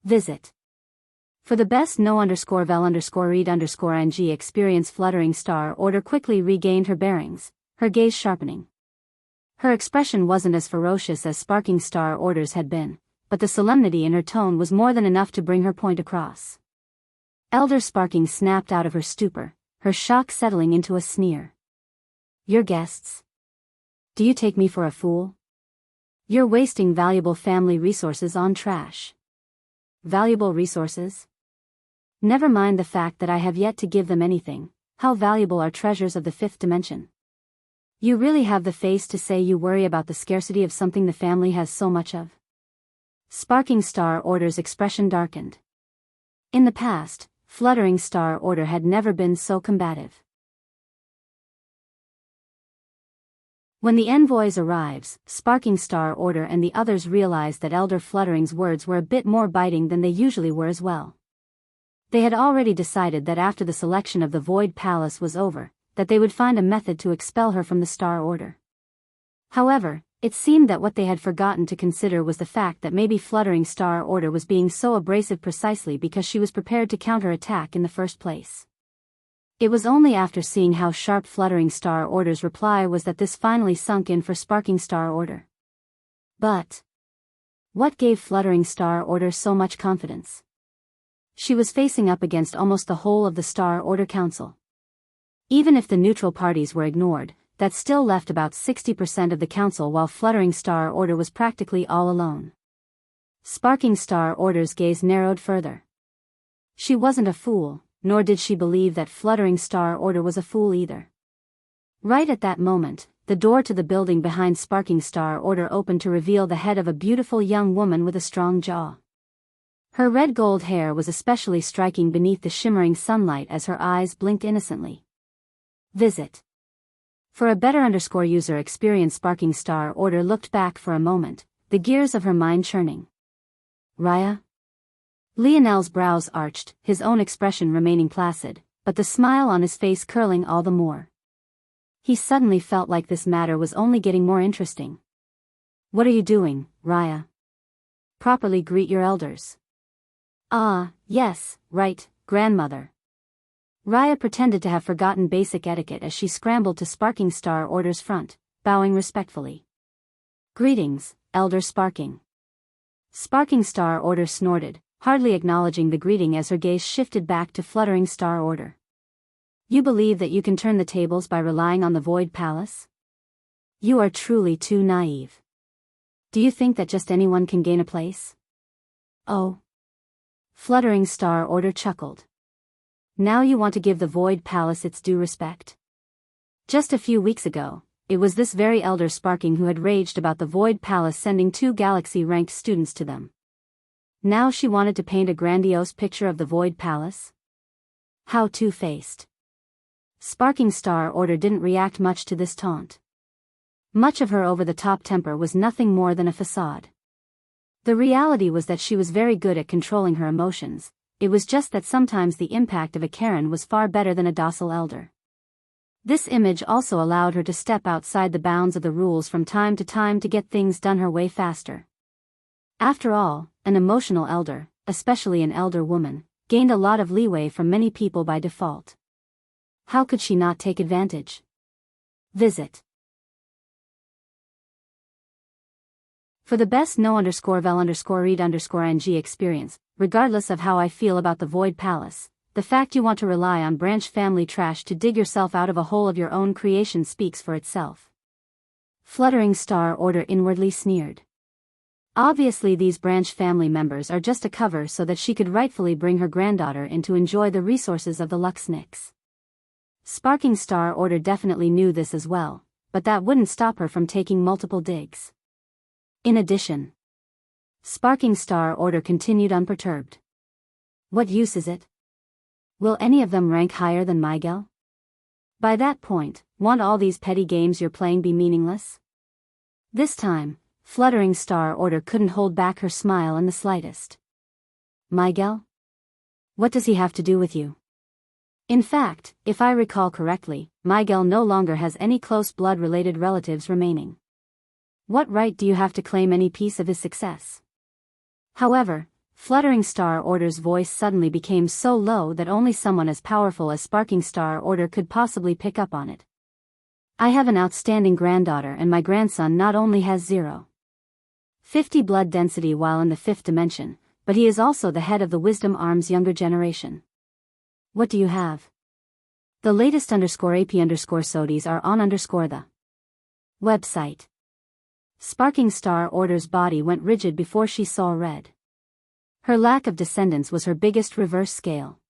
Visit. For the best no_vel_read_ng experience. Fluttering Star Order quickly regained her bearings, her gaze sharpening. Her expression wasn't as ferocious as Sparking Star Order's had been, but the solemnity in her tone was more than enough to bring her point across. Elder Sparking snapped out of her stupor, her shock settling into a sneer. Your guests? Do you take me for a fool? You're wasting valuable family resources on trash. Valuable resources? Never mind the fact that I have yet to give them anything. How valuable are treasures of the fifth dimension? You really have the face to say you worry about the scarcity of something the family has so much of? Sparking Star Order's expression darkened. In the past, Fluttering Star Order had never been so combative. When the envoys arrives, Sparking Star Order and the others realized that Elder Fluttering's words were a bit more biting than they usually were as well. They had already decided that after the selection of the Void Palace was over, that they would find a method to expel her from the Star Order. However, it seemed that what they had forgotten to consider was the fact that maybe Fluttering Star Order was being so abrasive precisely because she was prepared to counterattack in the first place. It was only after seeing how sharp Fluttering Star Order's reply was that this finally sunk in for Sparking Star Order. But What gave Fluttering Star Order so much confidence? She was facing up against almost the whole of the Star Order Council. Even if the neutral parties were ignored, that still left about 60% of the council, while Fluttering Star Order was practically all alone. Sparking Star Order's gaze narrowed further. She wasn't a fool, nor did she believe that Fluttering Star Order was a fool either. Right at that moment, the door to the building behind Sparking Star Order opened to reveal the head of a beautiful young woman with a strong jaw. Her red-gold hair was especially striking beneath the shimmering sunlight as her eyes blinked innocently. Visit. For a better user experience, Sparking Star Order looked back for a moment, the gears of her mind churning. Raya? Lionel's brows arched, his own expression remaining placid, but the smile on his face curling all the more. He suddenly felt like this matter was only getting more interesting. What are you doing, Raya? Properly greet your elders. Ah, yes, right, grandmother. Raya pretended to have forgotten basic etiquette as she scrambled to Sparking Star Order's front, bowing respectfully. Greetings, Elder Sparking. Sparking Star Order snorted, hardly acknowledging the greeting as her gaze shifted back to Fluttering Star Order. You believe that you can turn the tables by relying on the Void Palace? You are truly too naive. Do you think that just anyone can gain a place? Oh. Fluttering Star Order chuckled. Now you want to give the Void Palace its due respect? Just a few weeks ago, it was this very Elder Sparking who had raged about the Void Palace sending 2 galaxy-ranked students to them. Now she wanted to paint a grandiose picture of the Void Palace? How two-faced. Sparking Star Order didn't react much to this taunt. Much of her over-the-top temper was nothing more than a facade. The reality was that she was very good at controlling her emotions, it was just that sometimes the impact of a Karen was far better than a docile elder. This image also allowed her to step outside the bounds of the rules from time to time to get things done her way faster. After all, an emotional elder, especially an elder woman, gained a lot of leeway from many people by default. How could she not take advantage? Visit. For the best no_vel_read_ng experience, regardless of how I feel about the Void Palace, the fact you want to rely on branch family trash to dig yourself out of a hole of your own creation speaks for itself. Fluttering Star Order inwardly sneered. Obviously these branch family members are just a cover so that she could rightfully bring her granddaughter in to enjoy the resources of the Luxnix. Sparking Star Order definitely knew this as well, but that wouldn't stop her from taking multiple digs. In addition, Sparking Star Order continued unperturbed. What use is it? Will any of them rank higher than Miguel? By that point, won't all these petty games you're playing be meaningless? This time, Fluttering Star Order couldn't hold back her smile in the slightest. Miguel? What does he have to do with you? In fact, if I recall correctly, Miguel no longer has any close blood-related relatives remaining. What right do you have to claim any piece of his success? However, Fluttering Star Order's voice suddenly became so low that only someone as powerful as Sparking Star Order could possibly pick up on it. I have an outstanding granddaughter and my grandson not only has 0.50 blood density while in the 5th dimension, but he is also the head of the Wisdom Arm's younger generation. What do you have? The latest _AP_SODIs are on the website. Sparking Star Order's body went rigid before she saw red. Her lack of descendants was her biggest reverse scale.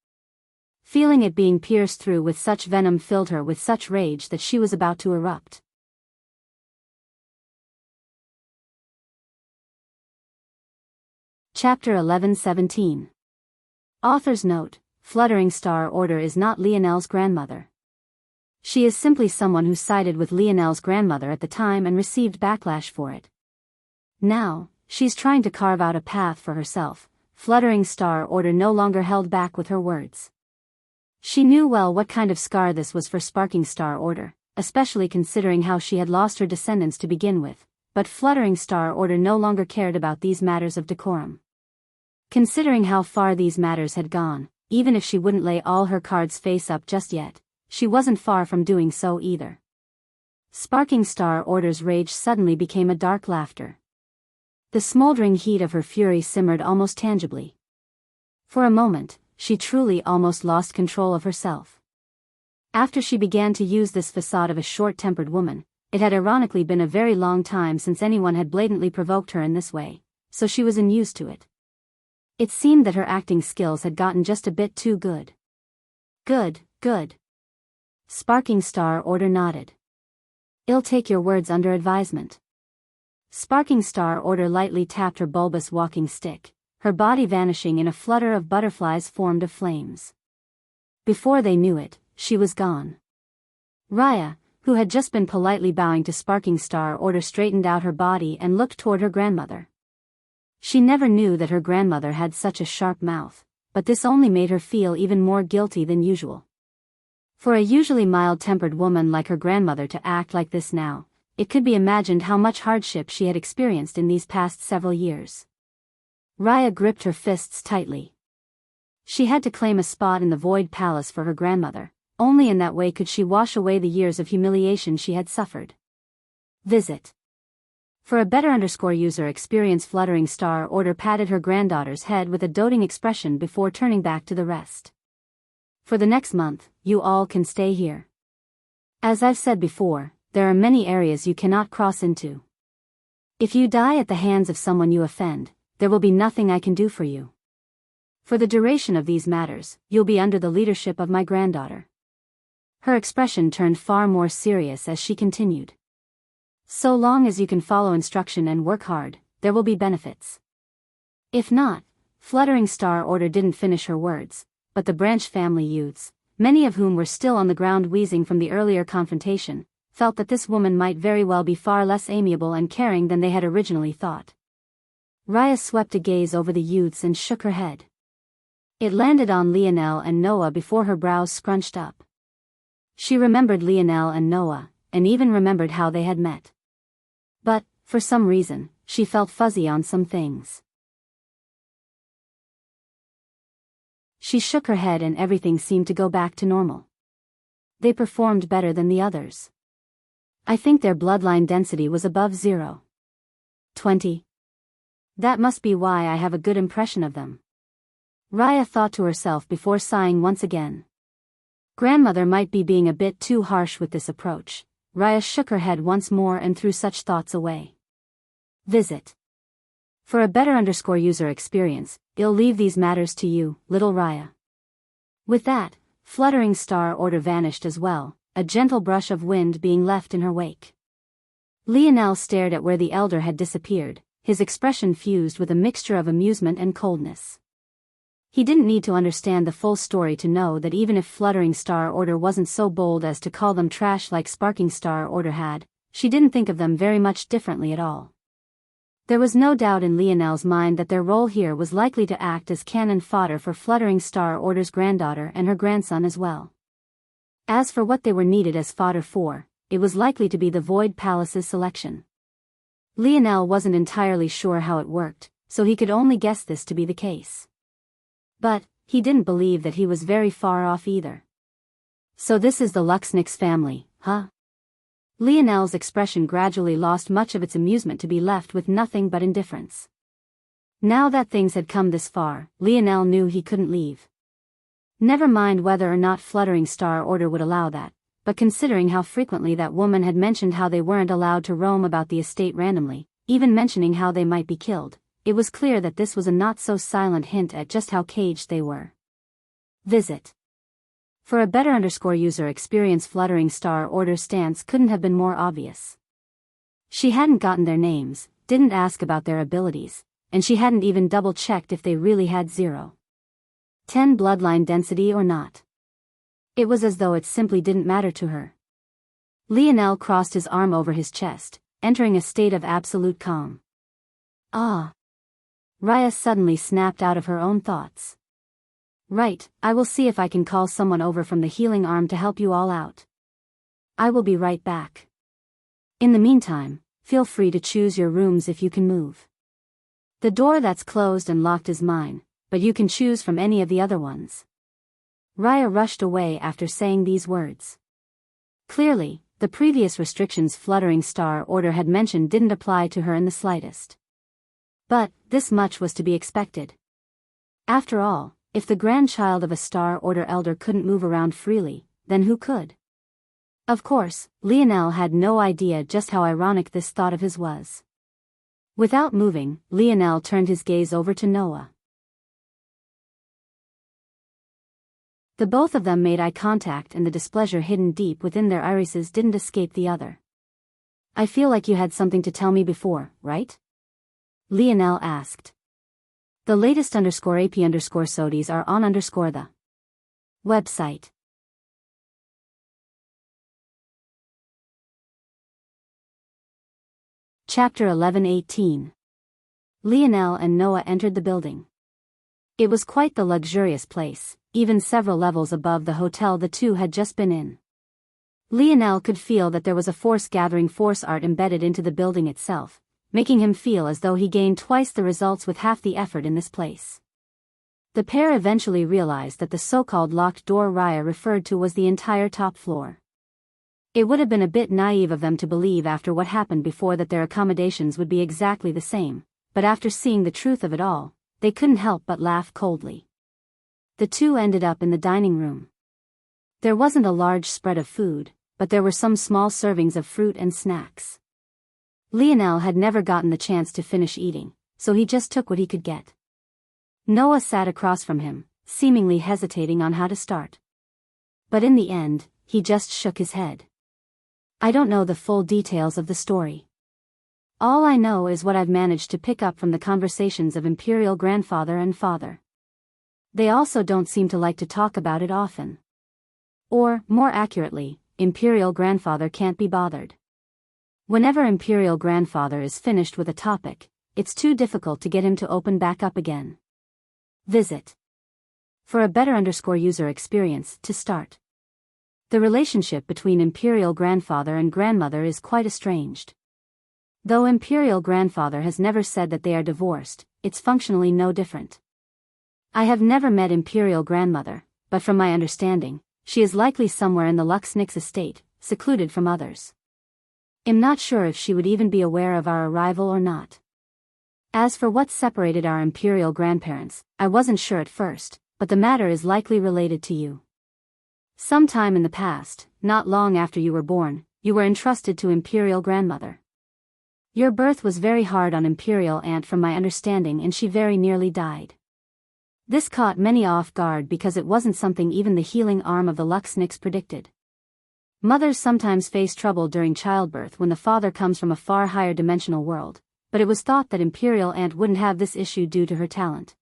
Feeling it being pierced through with such venom filled her with such rage that she was about to erupt. Chapter 11:17. Author's note: Fluttering Star Order is not Lionel's grandmother. She is simply someone who sided with Lionel's grandmother at the time and received backlash for it. Now, she's trying to carve out a path for herself. Fluttering Star Order no longer held back with her words. She knew well what kind of scar this was for Sparking Star Order, especially considering how she had lost her descendants to begin with, but Fluttering Star Order no longer cared about these matters of decorum. Considering how far these matters had gone, even if she wouldn't lay all her cards face up just yet, she wasn't far from doing so either. Sparking Star Order's rage suddenly became a dark laughter. The smoldering heat of her fury simmered almost tangibly. For a moment, she truly almost lost control of herself. After she began to use this facade of a short-tempered woman, it had ironically been a very long time since anyone had blatantly provoked her in this way, so she was unused to it. It seemed that her acting skills had gotten just a bit too good. Good. Sparking Star Order nodded. "I'll take your words under advisement." Sparking Star Order lightly tapped her bulbous walking stick, her body vanishing in a flutter of butterflies formed of flames. Before they knew it, she was gone. Raya, who had just been politely bowing to Sparking Star Order, straightened out her body and looked toward her grandmother. She never knew that her grandmother had such a sharp mouth, but this only made her feel even more guilty than usual. For a usually mild-tempered woman like her grandmother to act like this now, it could be imagined how much hardship she had experienced in these past several years. Raya gripped her fists tightly. She had to claim a spot in the Void Palace for her grandmother. Only in that way could she wash away the years of humiliation she had suffered. Visit. For a better user experience, Fluttering Star Order patted her granddaughter's head with a doting expression before turning back to the rest. For the next month, you all can stay here. As I've said before, there are many areas you cannot cross into. If you die at the hands of someone you offend, there will be nothing I can do for you. For the duration of these matters, you'll be under the leadership of my granddaughter. Her expression turned far more serious as she continued. So long as you can follow instruction and work hard, there will be benefits. If not, Fluttering Star Order didn't finish her words, but the branch family youths, many of whom were still on the ground wheezing from the earlier confrontation, felt that this woman might very well be far less amiable and caring than they had originally thought. Raya swept a gaze over the youths and shook her head. It landed on Lionel and Noah before her brows scrunched up. She remembered Lionel and Noah, and even remembered how they had met. But, for some reason, she felt fuzzy on some things. She shook her head and everything seemed to go back to normal. They performed better than the others. I think their bloodline density was above 0.20. That must be why I have a good impression of them. Raya thought to herself before sighing once again. Grandmother might be being a bit too harsh with this approach. Raya shook her head once more and threw such thoughts away. Visit. For a better user experience, I'll leave these matters to you, little Raya. With that, Fluttering Star Order vanished as well, a gentle brush of wind being left in her wake. Lionel stared at where the elder had disappeared, his expression fused with a mixture of amusement and coldness. He didn't need to understand the full story to know that even if Fluttering Star Order wasn't so bold as to call them trash like Sparking Star Order had, she didn't think of them very much differently at all. There was no doubt in Lionel's mind that their role here was likely to act as cannon fodder for Fluttering Star Order's granddaughter and her grandson as well. As for what they were needed as fodder for, it was likely to be the Void Palace's selection. Lionel wasn't entirely sure how it worked, so he could only guess this to be the case. But, he didn't believe that he was very far off either. So this is the Luxnix family, huh? Lionel's expression gradually lost much of its amusement to be left with nothing but indifference. Now that things had come this far, Lionel knew he couldn't leave. Never mind whether or not Fluttering Star Order would allow that, but considering how frequently that woman had mentioned how they weren't allowed to roam about the estate randomly, even mentioning how they might be killed, it was clear that this was a not-so-silent hint at just how caged they were. Visit. For a better user experience, Fluttering Star Order's stance couldn't have been more obvious. She hadn't gotten their names, didn't ask about their abilities, and she hadn't even double-checked if they really had 0.10 bloodline density or not. It was as though it simply didn't matter to her. Lionel crossed his arm over his chest, entering a state of absolute calm. Ah! Raya suddenly snapped out of her own thoughts. Right, I will see if I can call someone over from the healing arm to help you all out. I will be right back. In the meantime, feel free to choose your rooms if you can move. The door that's closed and locked is mine, but you can choose from any of the other ones. Raya rushed away after saying these words. Clearly, the previous restrictions Fluttering Star Order had mentioned didn't apply to her in the slightest. But, this much was to be expected. After all, if the grandchild of a Star Order elder couldn't move around freely, then who could? Of course, Lionel had no idea just how ironic this thought of his was. Without moving, Lionel turned his gaze over to Noah. The both of them made eye contact, and the displeasure hidden deep within their irises didn't escape the other. "I feel like you had something to tell me before, right?" Lionel asked. The latest _AP_SODIs are on the website. Chapter 11:18. Lionel and Noah entered the building. It was quite the luxurious place, even several levels above the hotel the two had just been in. Lionel could feel that there was a force-gathering force art embedded into the building itself, making him feel as though he gained twice the results with half the effort in this place. The pair eventually realized that the so-called locked door Raya referred to was the entire top floor. It would have been a bit naive of them to believe after what happened before that their accommodations would be exactly the same, but after seeing the truth of it all, they couldn't help but laugh coldly. The two ended up in the dining room. There wasn't a large spread of food, but there were some small servings of fruit and snacks. Lionel had never gotten the chance to finish eating, so he just took what he could get. Noah sat across from him, seemingly hesitating on how to start. But in the end, he just shook his head. "I don't know the full details of the story. All I know is what I've managed to pick up from the conversations of Imperial Grandfather and Father. They also don't seem to like to talk about it often. Or, more accurately, Imperial Grandfather can't be bothered. Whenever Imperial Grandfather is finished with a topic, it's too difficult to get him to open back up again. Visit. For a better user experience, to start. The relationship between Imperial Grandfather and Grandmother is quite estranged. Though Imperial Grandfather has never said that they are divorced, it's functionally no different. I have never met Imperial Grandmother, but from my understanding, she is likely somewhere in the Luxnix estate, secluded from others. I'm not sure if she would even be aware of our arrival or not. As for what separated our Imperial grandparents, I wasn't sure at first, but the matter is likely related to you. Sometime in the past, not long after you were born, you were entrusted to Imperial Grandmother. Your birth was very hard on Imperial Aunt from my understanding, and she very nearly died. This caught many off guard because it wasn't something even the healing arm of the Luxnix predicted. Mothers sometimes face trouble during childbirth when the father comes from a far higher dimensional world, but it was thought that Imperial Aunt wouldn't have this issue due to her talent.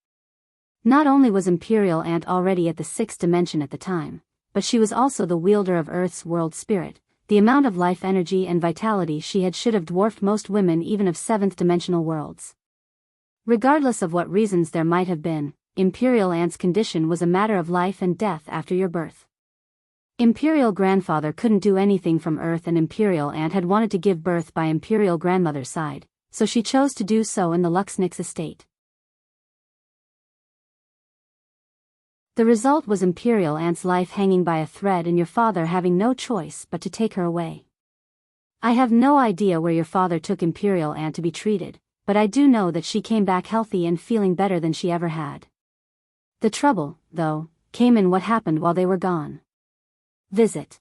Not only was Imperial Aunt already at the 6th dimension at the time, but she was also the wielder of Earth's world spirit. The amount of life energy and vitality she had should have dwarfed most women even of 7th dimensional worlds. Regardless of what reasons there might have been, Imperial Aunt's condition was a matter of life and death after your birth. Imperial Grandfather couldn't do anything from Earth, and Imperial Aunt had wanted to give birth by Imperial Grandmother's side, so she chose to do so in the Luxnix estate. The result was Imperial Aunt's life hanging by a thread and your father having no choice but to take her away. I have no idea where your father took Imperial Aunt to be treated, but I do know that she came back healthy and feeling better than she ever had. The trouble, though, came in what happened while they were gone. Visit.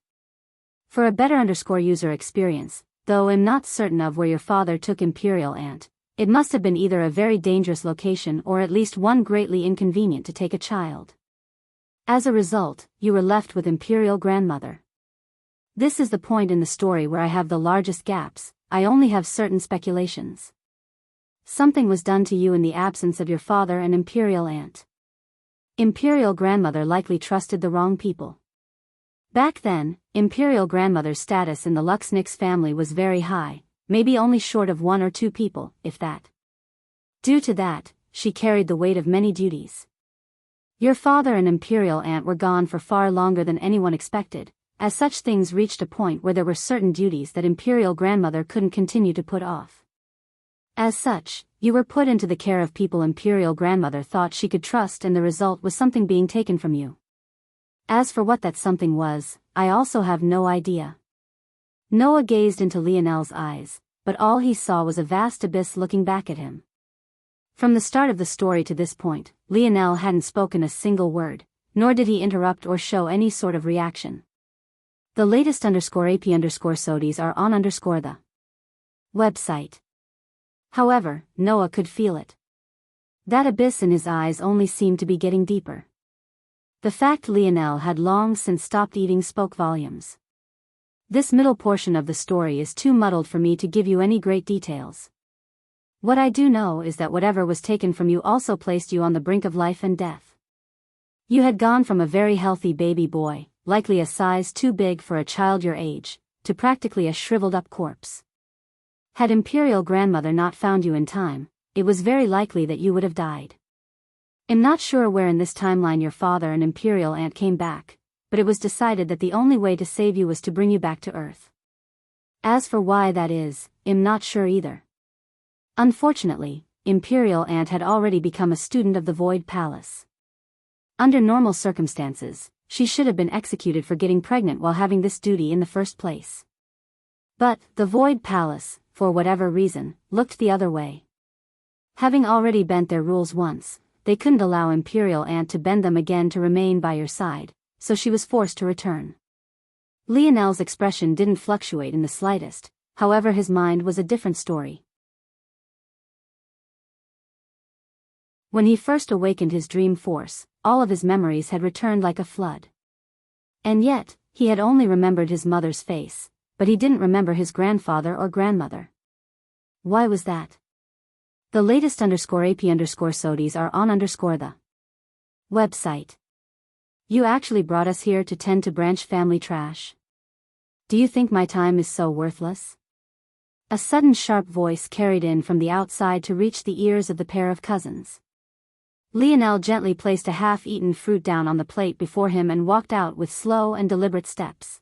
For a better user experience, though I'm not certain of where your father took Imperial Aunt, it must have been either a very dangerous location or at least one greatly inconvenient to take a child. As a result, you were left with Imperial Grandmother. This is the point in the story where I have the largest gaps. I only have certain speculations. Something was done to you in the absence of your father and Imperial Aunt. Imperial Grandmother likely trusted the wrong people. Back then, Imperial Grandmother's status in the Luxnix family was very high, maybe only short of 1 or 2 people, if that. Due to that, she carried the weight of many duties. Your father and Imperial Aunt were gone for far longer than anyone expected, as such things reached a point where there were certain duties that Imperial Grandmother couldn't continue to put off. As such, you were put into the care of people Imperial Grandmother thought she could trust, and the result was something being taken from you. As for what that something was, I also have no idea. Noah gazed into Lionel's eyes, but all he saw was a vast abyss looking back at him. From the start of the story to this point, Lionel hadn't spoken a single word, nor did he interrupt or show any sort of reaction. The latest _AP_SODIES are on the website. However, Noah could feel it. That abyss in his eyes only seemed to be getting deeper. The fact Lionel had long since stopped eating spoke volumes. This middle portion of the story is too muddled for me to give you any great details. What I do know is that whatever was taken from you also placed you on the brink of life and death. You had gone from a very healthy baby boy, likely a size too big for a child your age, to practically a shriveled-up corpse. Had Imperial Grandmother not found you in time, it was very likely that you would have died. I'm not sure where in this timeline your father and Imperial Aunt came back, but it was decided that the only way to save you was to bring you back to Earth. As for why that is, I'm not sure either. Unfortunately, Imperial Aunt had already become a student of the Void Palace. Under normal circumstances, she should have been executed for getting pregnant while having this duty in the first place. But, the Void Palace, for whatever reason, looked the other way. Having already bent their rules once, they couldn't allow Imperial Aunt to bend them again to remain by your side, so she was forced to return. Lionel's expression didn't fluctuate in the slightest, however his mind was a different story. When he first awakened his dream force, all of his memories had returned like a flood. And yet, he had only remembered his mother's face, but he didn't remember his grandfather or grandmother. Why was that? The latest _AP_SODIES are on the website. You actually brought us here to tend to branch family trash? Do you think my time is so worthless? A sudden sharp voice carried in from the outside to reach the ears of the pair of cousins. Lionel gently placed a half-eaten fruit down on the plate before him and walked out with slow and deliberate steps.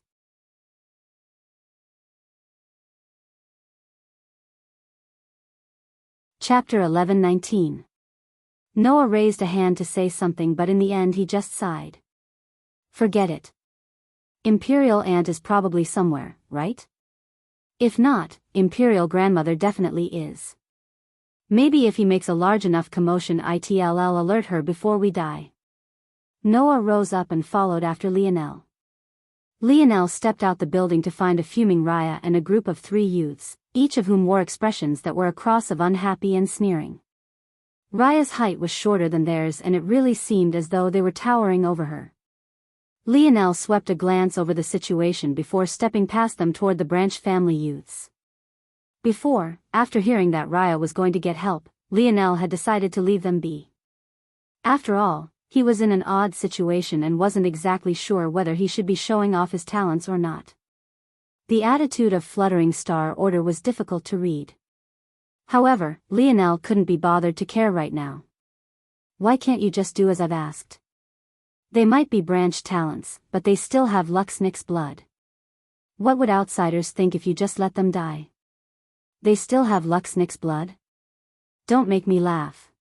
Chapter 11:19. Noah raised a hand to say something, but in the end he just sighed. Forget it. Imperial Aunt is probably somewhere, right? If not, Imperial Grandmother definitely is. Maybe if he makes a large enough commotion it'll alert her before we die. Noah rose up and followed after Lionel. Lionel stepped out the building to find a fuming Raya and a group of 3 youths, each of whom wore expressions that were a cross of unhappy and sneering. Raya's height was shorter than theirs and it really seemed as though they were towering over her. Lionel swept a glance over the situation before stepping past them toward the Branch family youths. After hearing that Raya was going to get help, Lionel had decided to leave them be. After all, he was in an odd situation and wasn't exactly sure whether he should be showing off his talents or not. The attitude of Fluttering Star Order was difficult to read. However, Lionel couldn't be bothered to care right now. Why can't you just do as I've asked? They might be branch talents, but they still have Luxnix blood. What would outsiders think if you just let them die? They still have Luxnix blood? Don't make me laugh.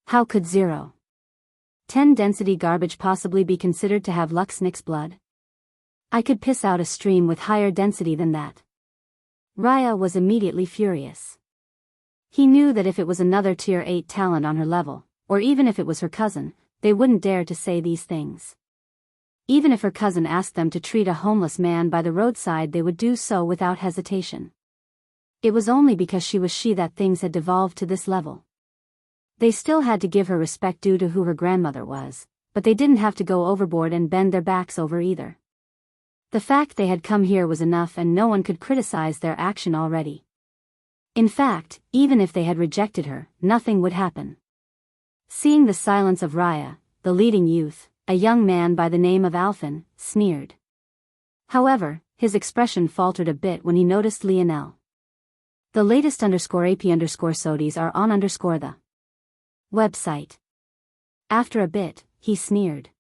How could 0.10 density garbage possibly be considered to have Luxnix blood? I could piss out a stream with higher density than that. Raya was immediately furious. He knew that if it was another tier 8 talent on her level, or even if it was her cousin, they wouldn't dare to say these things. Even if her cousin asked them to treat a homeless man by the roadside, they would do so without hesitation. It was only because she was she that things had devolved to this level. They still had to give her respect due to who her grandmother was, but they didn't have to go overboard and bend their backs over either. The fact they had come here was enough and no one could criticize their action already. In fact, even if they had rejected her, nothing would happen. Seeing the silence of Raya, the leading youth, a young man by the name of Alphen, sneered. However, his expression faltered a bit when he noticed Lionel. The latest _AP_SODIES are on the website. After a bit, he sneered.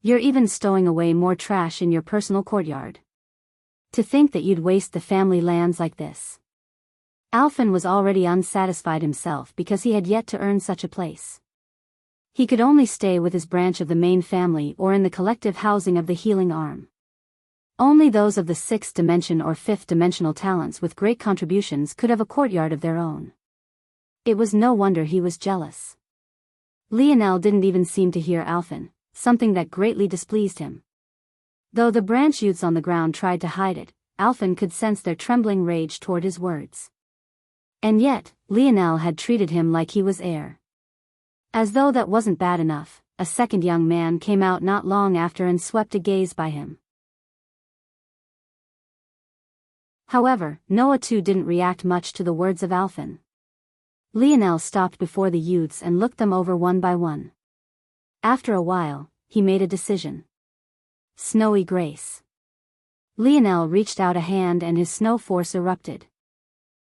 You're even stowing away more trash in your personal courtyard. To think that you'd waste the family lands like this. Alphen was already unsatisfied himself because he had yet to earn such a place. He could only stay with his branch of the main family or in the collective housing of the healing arm. Only those of the 6th dimension or 5th dimensional talents with great contributions could have a courtyard of their own. It was no wonder he was jealous. Lionel didn't even seem to hear Alphen, something that greatly displeased him. Though the branch youths on the ground tried to hide it, Alphen could sense their trembling rage toward his words. And yet, Lionel had treated him like he was air. As though that wasn't bad enough, a second young man came out not long after and swept a gaze by him. However, Noah too didn't react much to the words of Alphen. Lionel stopped before the youths and looked them over one by one. After a while, he made a decision. Snowy Grace. Lionel reached out a hand and his snow force erupted.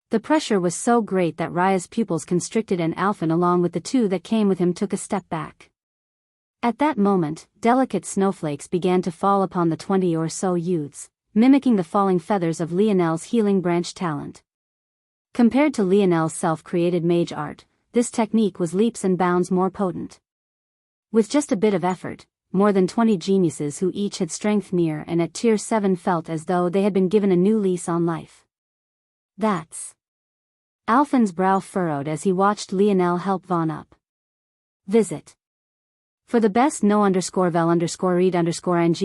The pressure was so great that Raya's pupils constricted and Alphen along with the two that came with him took a step back. At that moment, delicate snowflakes began to fall upon the 20 or so youths, mimicking the falling feathers of Lionel's healing branch talent. Compared to Lionel's self-created mage art, this technique was leaps and bounds more potent. With just a bit of effort, more than 20 geniuses who each had strength near and at tier 7 felt as though they had been given a new lease on life. That's... Alphen's brow furrowed as he watched Lionel help Vaughn up. Visit. For the best no_vel_read_ng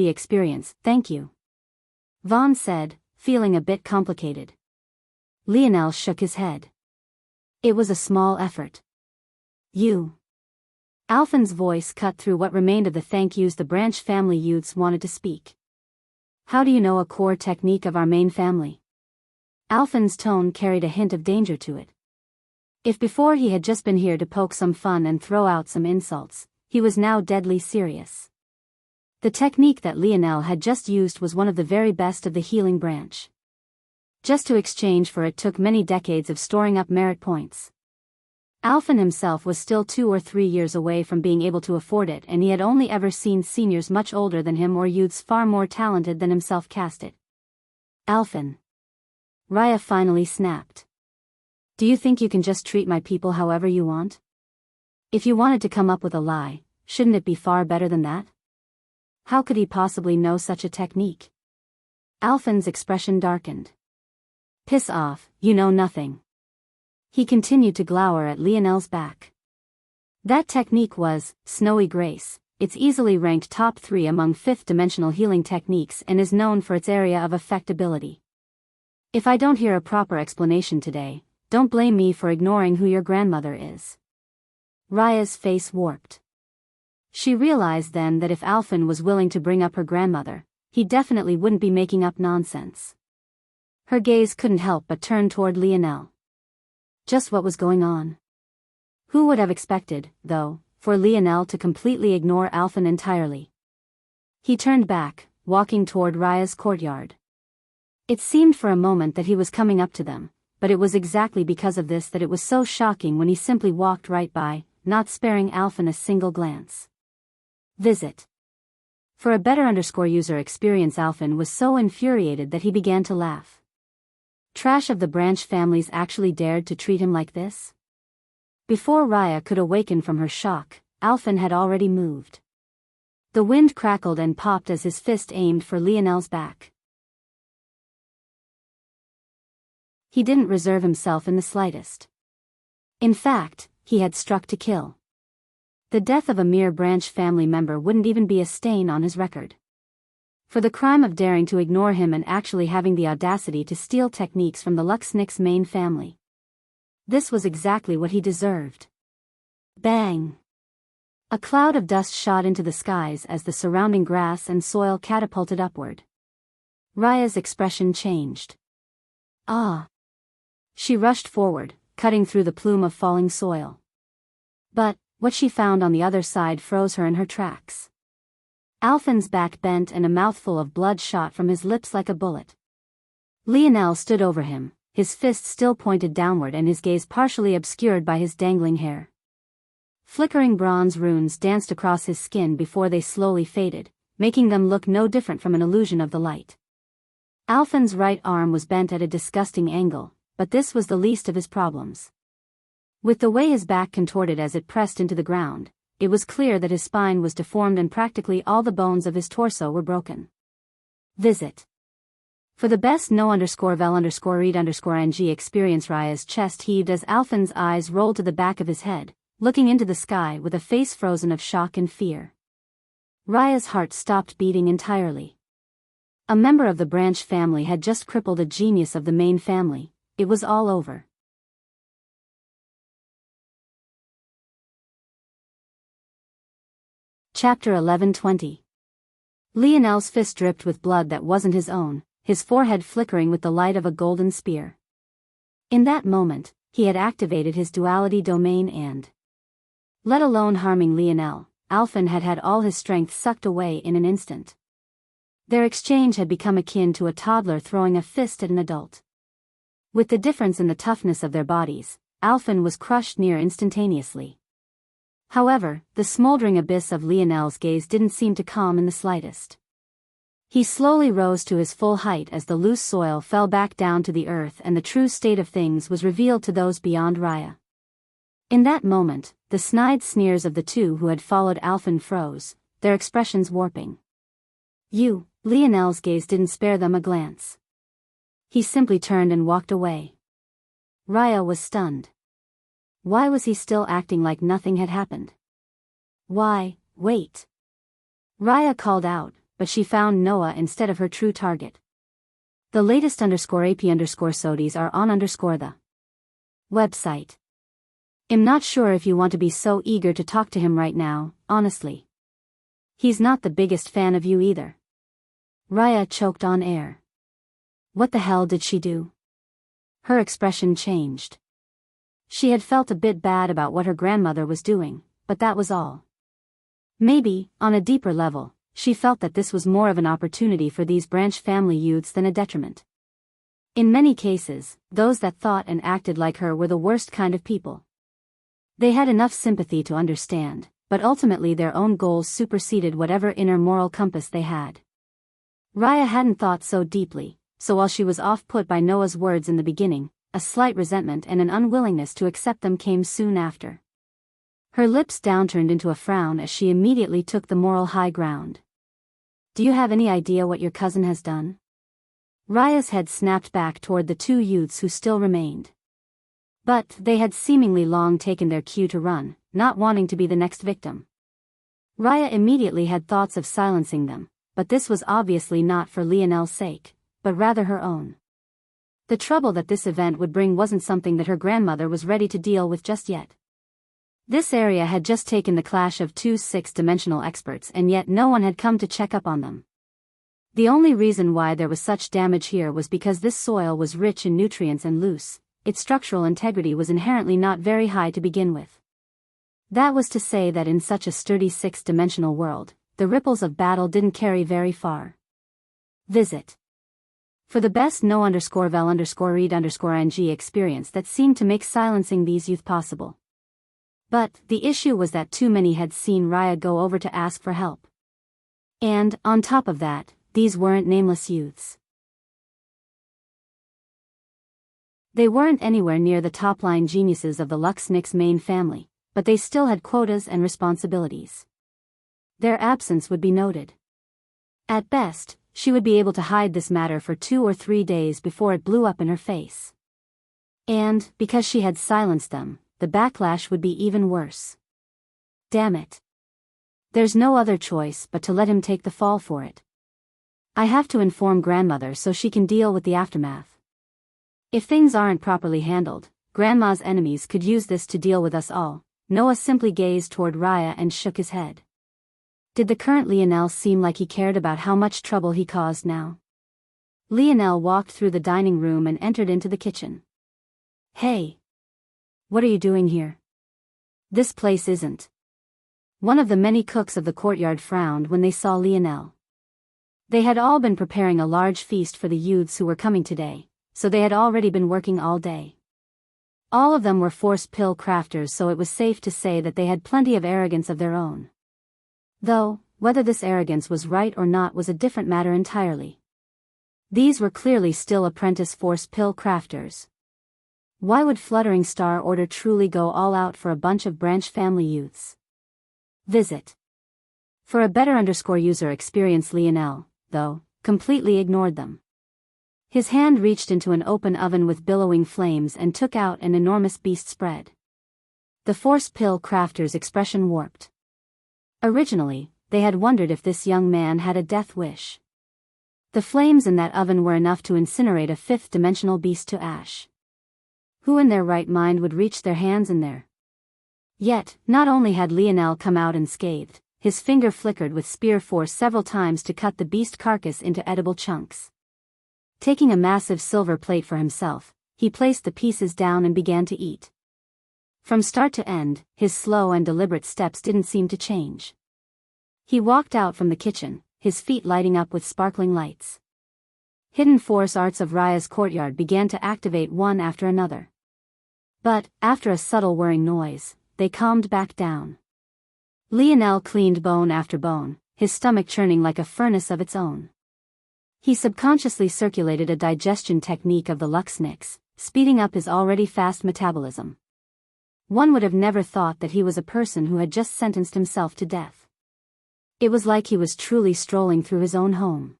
experience, thank you. Vaughn said, feeling a bit complicated. Lionel shook his head. It was a small effort. You. Alphen's voice cut through what remained of the thank yous the branch family youths wanted to speak. How do you know a core technique of our main family? Alphen's tone carried a hint of danger to it. If before he had just been here to poke some fun and throw out some insults, he was now deadly serious. The technique that Lionel had just used was one of the very best of the healing branch. Just to exchange for it took many decades of storing up merit points. Alphen himself was still 2 or 3 years away from being able to afford it, and he had only ever seen seniors much older than him or youths far more talented than himself cast it. Alphen. Raya finally snapped. Do you think you can just treat my people however you want? If you wanted to come up with a lie, shouldn't it be far better than that? How could he possibly know such a technique? Alphen's expression darkened. Piss off, you know nothing. He continued to glower at Lionel's back. That technique was Snowy Grace. It's easily ranked top 3 among 5th-dimensional healing techniques and is known for its area of effectability. If I don't hear a proper explanation today, don't blame me for ignoring who your grandmother is. Raya's face warped. She realized then that if Alphen was willing to bring up her grandmother, he definitely wouldn't be making up nonsense. Her gaze couldn't help but turn toward Lionel. Just what was going on? Who would have expected, though, for Lionel to completely ignore Alphen entirely? He turned back, walking toward Raya's courtyard. It seemed for a moment that he was coming up to them, but it was exactly because of this that it was so shocking when he simply walked right by, not sparing Alphen a single glance. Visit. For a better user experience, Alphen was so infuriated that he began to laugh. Trash of the branch families actually dared to treat him like this? Before Raya could awaken from her shock, Alphen had already moved. The wind crackled and popped as his fist aimed for Lionel's back. He didn't reserve himself in the slightest. In fact, he had struck to kill. The death of a mere branch family member wouldn't even be a stain on his record. For the crime of daring to ignore him and actually having the audacity to steal techniques from the Luxnick's main family. This was exactly what he deserved. Bang! A cloud of dust shot into the skies as the surrounding grass and soil catapulted upward. Raya's expression changed. Ah! She rushed forward, cutting through the plume of falling soil. But what she found on the other side froze her in her tracks. Alphen's back bent and a mouthful of blood shot from his lips like a bullet. Lionel stood over him, his fist still pointed downward and his gaze partially obscured by his dangling hair. Flickering bronze runes danced across his skin before they slowly faded, making them look no different from an illusion of the light. Alphen's right arm was bent at a disgusting angle, but this was the least of his problems. With the way his back contorted as it pressed into the ground, it was clear that his spine was deformed and practically all the bones of his torso were broken. Visit. For the best no_vel_read_ng experience. Raya's chest heaved as Alphen's eyes rolled to the back of his head, looking into the sky with a face frozen of shock and fear. Raya's heart stopped beating entirely. A member of the branch family had just crippled a genius of the main family. It was all over. Chapter 11:20. Lionel's fist dripped with blood that wasn't his own, his forehead flickering with the light of a golden spear. In that moment, he had activated his duality domain and, let alone harming Lionel, Alphen had had all his strength sucked away in an instant. Their exchange had become akin to a toddler throwing a fist at an adult. With the difference in the toughness of their bodies, Alphen was crushed near instantaneously. However, the smoldering abyss of Lionel's gaze didn't seem to calm in the slightest. He slowly rose to his full height as the loose soil fell back down to the earth and the true state of things was revealed to those beyond Raya. In that moment, the snide sneers of the two who had followed Alphen froze, their expressions warping. Lionel's gaze didn't spare them a glance. He simply turned and walked away. Raya was stunned. Why was he still acting like nothing had happened? Why, wait. Raya called out, but she found Noah instead of her true target. The latest _AP_SODIES are on the website. I'm not sure if you want to be so eager to talk to him right now, honestly. He's not the biggest fan of you either. Raya choked on air. What the hell did she do? Her expression changed. She had felt a bit bad about what her grandmother was doing, but that was all. Maybe, on a deeper level, she felt that this was more of an opportunity for these branch family youths than a detriment. In many cases, those that thought and acted like her were the worst kind of people. They had enough sympathy to understand, but ultimately their own goals superseded whatever inner moral compass they had. Raya hadn't thought so deeply, so while she was off-put by Noah's words in the beginning, a slight resentment and an unwillingness to accept them came soon after. Her lips downturned into a frown as she immediately took the moral high ground. Do you have any idea what your cousin has done? Raya's head snapped back toward the two youths who still remained. But they had seemingly long taken their cue to run, not wanting to be the next victim. Raya immediately had thoughts of silencing them, but this was obviously not for Lionel's sake, but rather her own. The trouble that this event would bring wasn't something that her grandmother was ready to deal with just yet. This area had just taken the clash of two six-dimensional experts and yet no one had come to check up on them. The only reason why there was such damage here was because this soil was rich in nutrients and loose, its structural integrity was inherently not very high to begin with. That was to say that in such a sturdy six-dimensional world, the ripples of battle didn't carry very far. Visit. For the best no_vel_read_ng experience that seemed to make silencing these youth possible. But the issue was that too many had seen Raya go over to ask for help. And, on top of that, these weren't nameless youths. They weren't anywhere near the top-line geniuses of the Luxnix main family, but they still had quotas and responsibilities. Their absence would be noted. At best, she would be able to hide this matter for 2 or 3 days before it blew up in her face. And, because she had silenced them, the backlash would be even worse. Damn it. There's no other choice but to let him take the fall for it. I have to inform grandmother so she can deal with the aftermath. If things aren't properly handled, grandma's enemies could use this to deal with us all. Noah simply gazed toward Raya and shook his head. Did the current Lionel seem like he cared about how much trouble he caused now? Lionel walked through the dining room and entered into the kitchen. Hey! What are you doing here? This place isn't. One of the many cooks of the courtyard frowned when they saw Lionel. They had all been preparing a large feast for the youths who were coming today, so they had already been working all day. All of them were force pill crafters, so it was safe to say that they had plenty of arrogance of their own. Though, whether this arrogance was right or not was a different matter entirely. These were clearly still apprentice force pill crafters. Why would Fluttering Star Order truly go all out for a bunch of branch family youths? Visit. For a better user experience, Lionel, though, completely ignored them. His hand reached into an open oven with billowing flames and took out an enormous beast spread. The force pill crafter's expression warped. Originally, they had wondered if this young man had a death wish. The flames in that oven were enough to incinerate a fifth-dimensional beast to ash. Who in their right mind would reach their hands in there? Yet, not only had Lionel come out unscathed, his finger flickered with spear force several times to cut the beast carcass into edible chunks. Taking a massive silver plate for himself, he placed the pieces down and began to eat. From start to end, his slow and deliberate steps didn't seem to change. He walked out from the kitchen, his feet lighting up with sparkling lights. Hidden force arts of Raya's courtyard began to activate one after another. But, after a subtle whirring noise, they calmed back down. Lionel cleaned bone after bone, his stomach churning like a furnace of its own. He subconsciously circulated a digestion technique of the Luxnix, speeding up his already fast metabolism. One would have never thought that he was a person who had just sentenced himself to death. It was like he was truly strolling through his own home.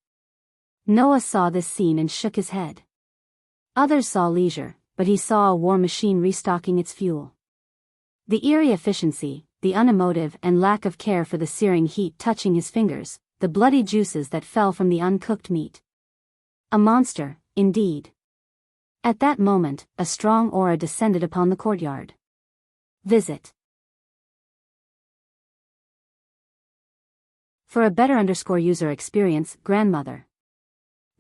Noah saw this scene and shook his head. Others saw leisure, but he saw a war machine restocking its fuel. The eerie efficiency, the unemotive and lack of care for the searing heat touching his fingers, the bloody juices that fell from the uncooked meat. A monster, indeed. At that moment, a strong aura descended upon the courtyard. Visit. For a better user experience, grandmother.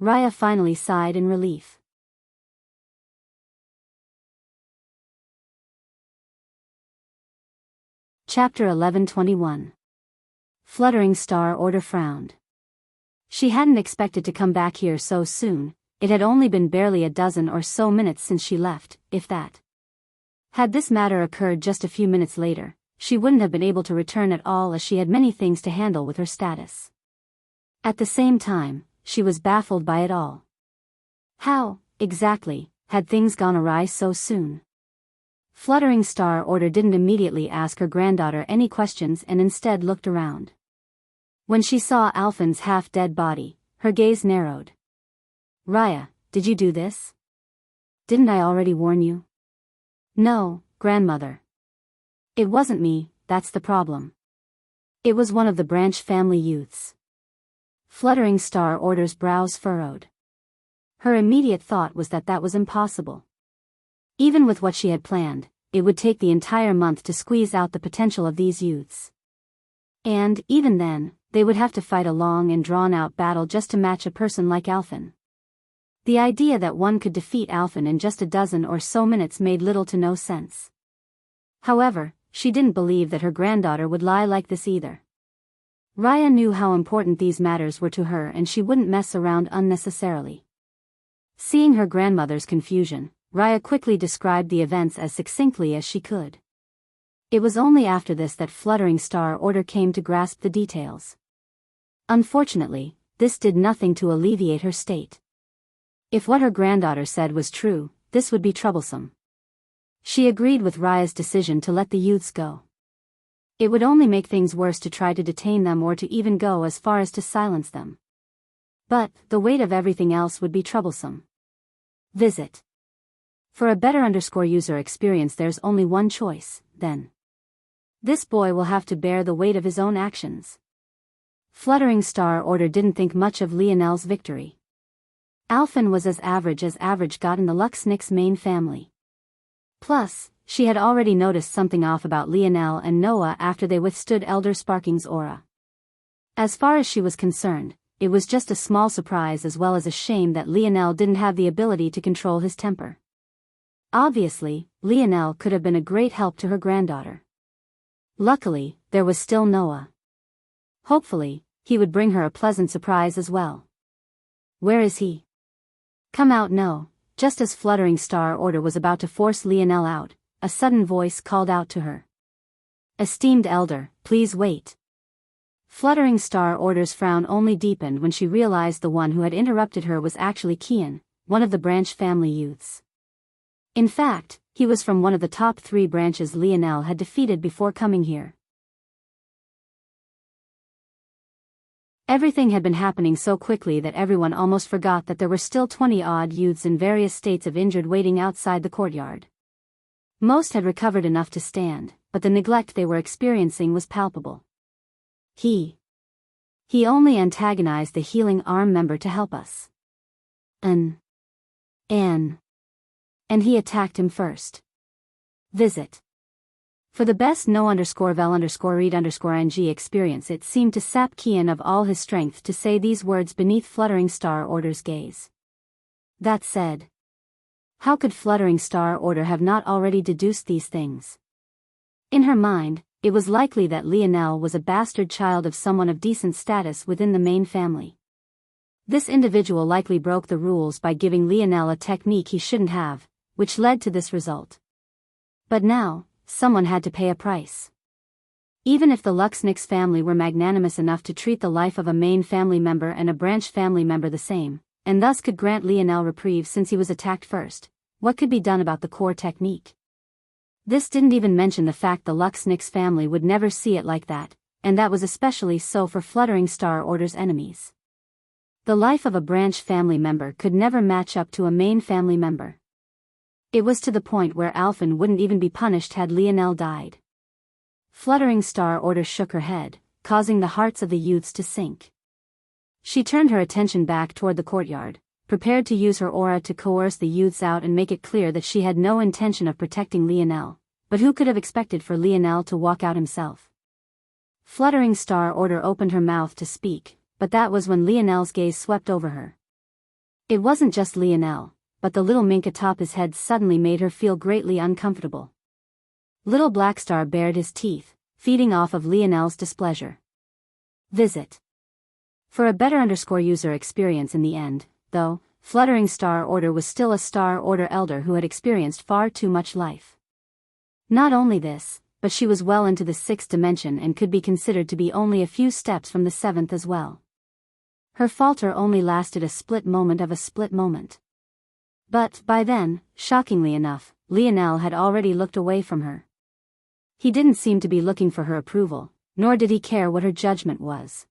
Raya finally sighed in relief. Chapter 1121. Fluttering Star Order frowned. She hadn't expected to come back here so soon. It had only been barely a dozen or so minutes since she left, if that. Had this matter occurred just a few minutes later, she wouldn't have been able to return at all, as she had many things to handle with her status. At the same time, she was baffled by it all. How, exactly, had things gone awry so soon? Fluttering Star Order didn't immediately ask her granddaughter any questions and instead looked around. When she saw Alphen's half-dead body, her gaze narrowed. Raya, did you do this? Didn't I already warn you? No, grandmother. It wasn't me, that's the problem. It was one of the branch family youths. Fluttering Star Order's brows furrowed. Her immediate thought was that that was impossible. Even with what she had planned, it would take the entire month to squeeze out the potential of these youths. And, even then, they would have to fight a long and drawn-out battle just to match a person like Alphen. The idea that one could defeat Alphen in just a dozen or so minutes made little to no sense. However, she didn't believe that her granddaughter would lie like this either. Raya knew how important these matters were to her, and she wouldn't mess around unnecessarily. Seeing her grandmother's confusion, Raya quickly described the events as succinctly as she could. It was only after this that Fluttering Star Order came to grasp the details. Unfortunately, this did nothing to alleviate her state. If what her granddaughter said was true, this would be troublesome. She agreed with Raya's decision to let the youths go. It would only make things worse to try to detain them or to even go as far as to silence them. But, the weight of everything else would be troublesome. Visit. For a better user experience, there's only one choice, then. This boy will have to bear the weight of his own actions. Fluttering Star Order didn't think much of Lionel's victory. Alphen was as average got in the Luxnix main family. Plus, she had already noticed something off about Lionel and Noah after they withstood Elder Sparking's aura. As far as she was concerned, it was just a small surprise as well as a shame that Lionel didn't have the ability to control his temper. Obviously, Lionel could have been a great help to her granddaughter. Luckily, there was still Noah. Hopefully, he would bring her a pleasant surprise as well. Where is he? Come out, no. Just as Fluttering Star Order was about to force Lionel out, a sudden voice called out to her. Esteemed Elder, please wait. Fluttering Star Order's frown only deepened when she realized the one who had interrupted her was actually Kian, one of the branch family youths. In fact, he was from one of the top 3 branches Lionel had defeated before coming here. Everything had been happening so quickly that everyone almost forgot that there were still 20-odd youths in various states of injured waiting outside the courtyard. Most had recovered enough to stand, but the neglect they were experiencing was palpable. He only antagonized the healing arm member to help us. And he attacked him first. Visit. For the best no_vel_read_ing experience, it seemed to sap Kian of all his strength to say these words beneath Fluttering Star Order's gaze. That said, how could Fluttering Star Order have not already deduced these things? In her mind, it was likely that Lionel was a bastard child of someone of decent status within the main family. This individual likely broke the rules by giving Lionel a technique he shouldn't have, which led to this result. But now, someone had to pay a price. Even if the Luxnix family were magnanimous enough to treat the life of a main family member and a branch family member the same, and thus could grant Lionel reprieve since he was attacked first, what could be done about the core technique? This didn't even mention the fact the Luxnix family would never see it like that, and that was especially so for Fluttering Star Order's enemies. The life of a branch family member could never match up to a main family member. It was to the point where Alphen wouldn't even be punished had Lionel died. Fluttering Star Order shook her head, causing the hearts of the youths to sink. She turned her attention back toward the courtyard, prepared to use her aura to coerce the youths out and make it clear that she had no intention of protecting Lionel, but who could have expected for Lionel to walk out himself? Fluttering Star Order opened her mouth to speak, but that was when Lionel's gaze swept over her. It wasn't just Lionel, but the little mink atop his head suddenly made her feel greatly uncomfortable. Little Blackstar bared his teeth, feeding off of Lionel's displeasure. Visit. For a better user experience in the end, though, Fluttering Star Order was still a Star Order elder who had experienced far too much life. Not only this, but she was well into the 6th dimension and could be considered to be only a few steps from the 7th as well. Her falter only lasted a split moment of a split moment. But, by then, shockingly enough, Lionel had already looked away from her. He didn't seem to be looking for her approval, nor did he care what her judgment was.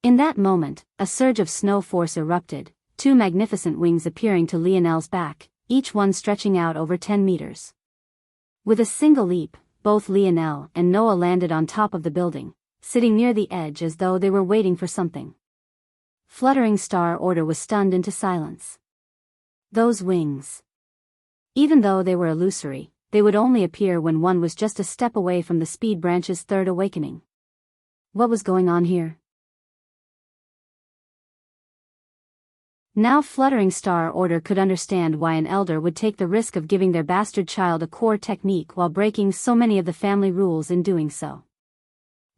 In that moment, a surge of snow force erupted, 2 magnificent wings appearing to Lionel's back, each one stretching out over 10 meters. With a single leap, both Lionel and Noah landed on top of the building, sitting near the edge as though they were waiting for something. Fluttering Star Order was stunned into silence. Those wings. Even though they were illusory, they would only appear when one was just a step away from the Speed Branch's third awakening. What was going on here? Now Fluttering Star Order could understand why an elder would take the risk of giving their bastard child a core technique while breaking so many of the family rules in doing so.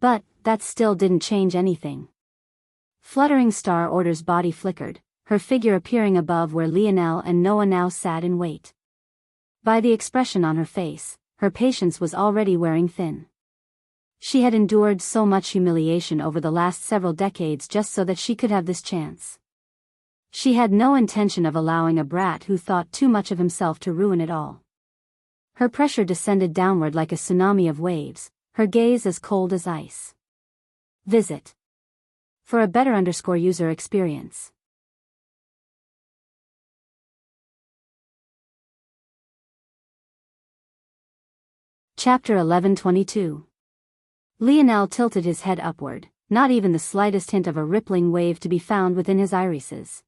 But, that still didn't change anything. Fluttering Star Order's body flickered, her figure appearing above where Lionel and Noah now sat in wait. By the expression on her face, her patience was already wearing thin. She had endured so much humiliation over the last several decades just so that she could have this chance. She had no intention of allowing a brat who thought too much of himself to ruin it all. Her pressure descended downward like a tsunami of waves, her gaze as cold as ice. Visit. For a better user experience. Chapter 1122. Lionel tilted his head upward, not even the slightest hint of a rippling wave to be found within his irises.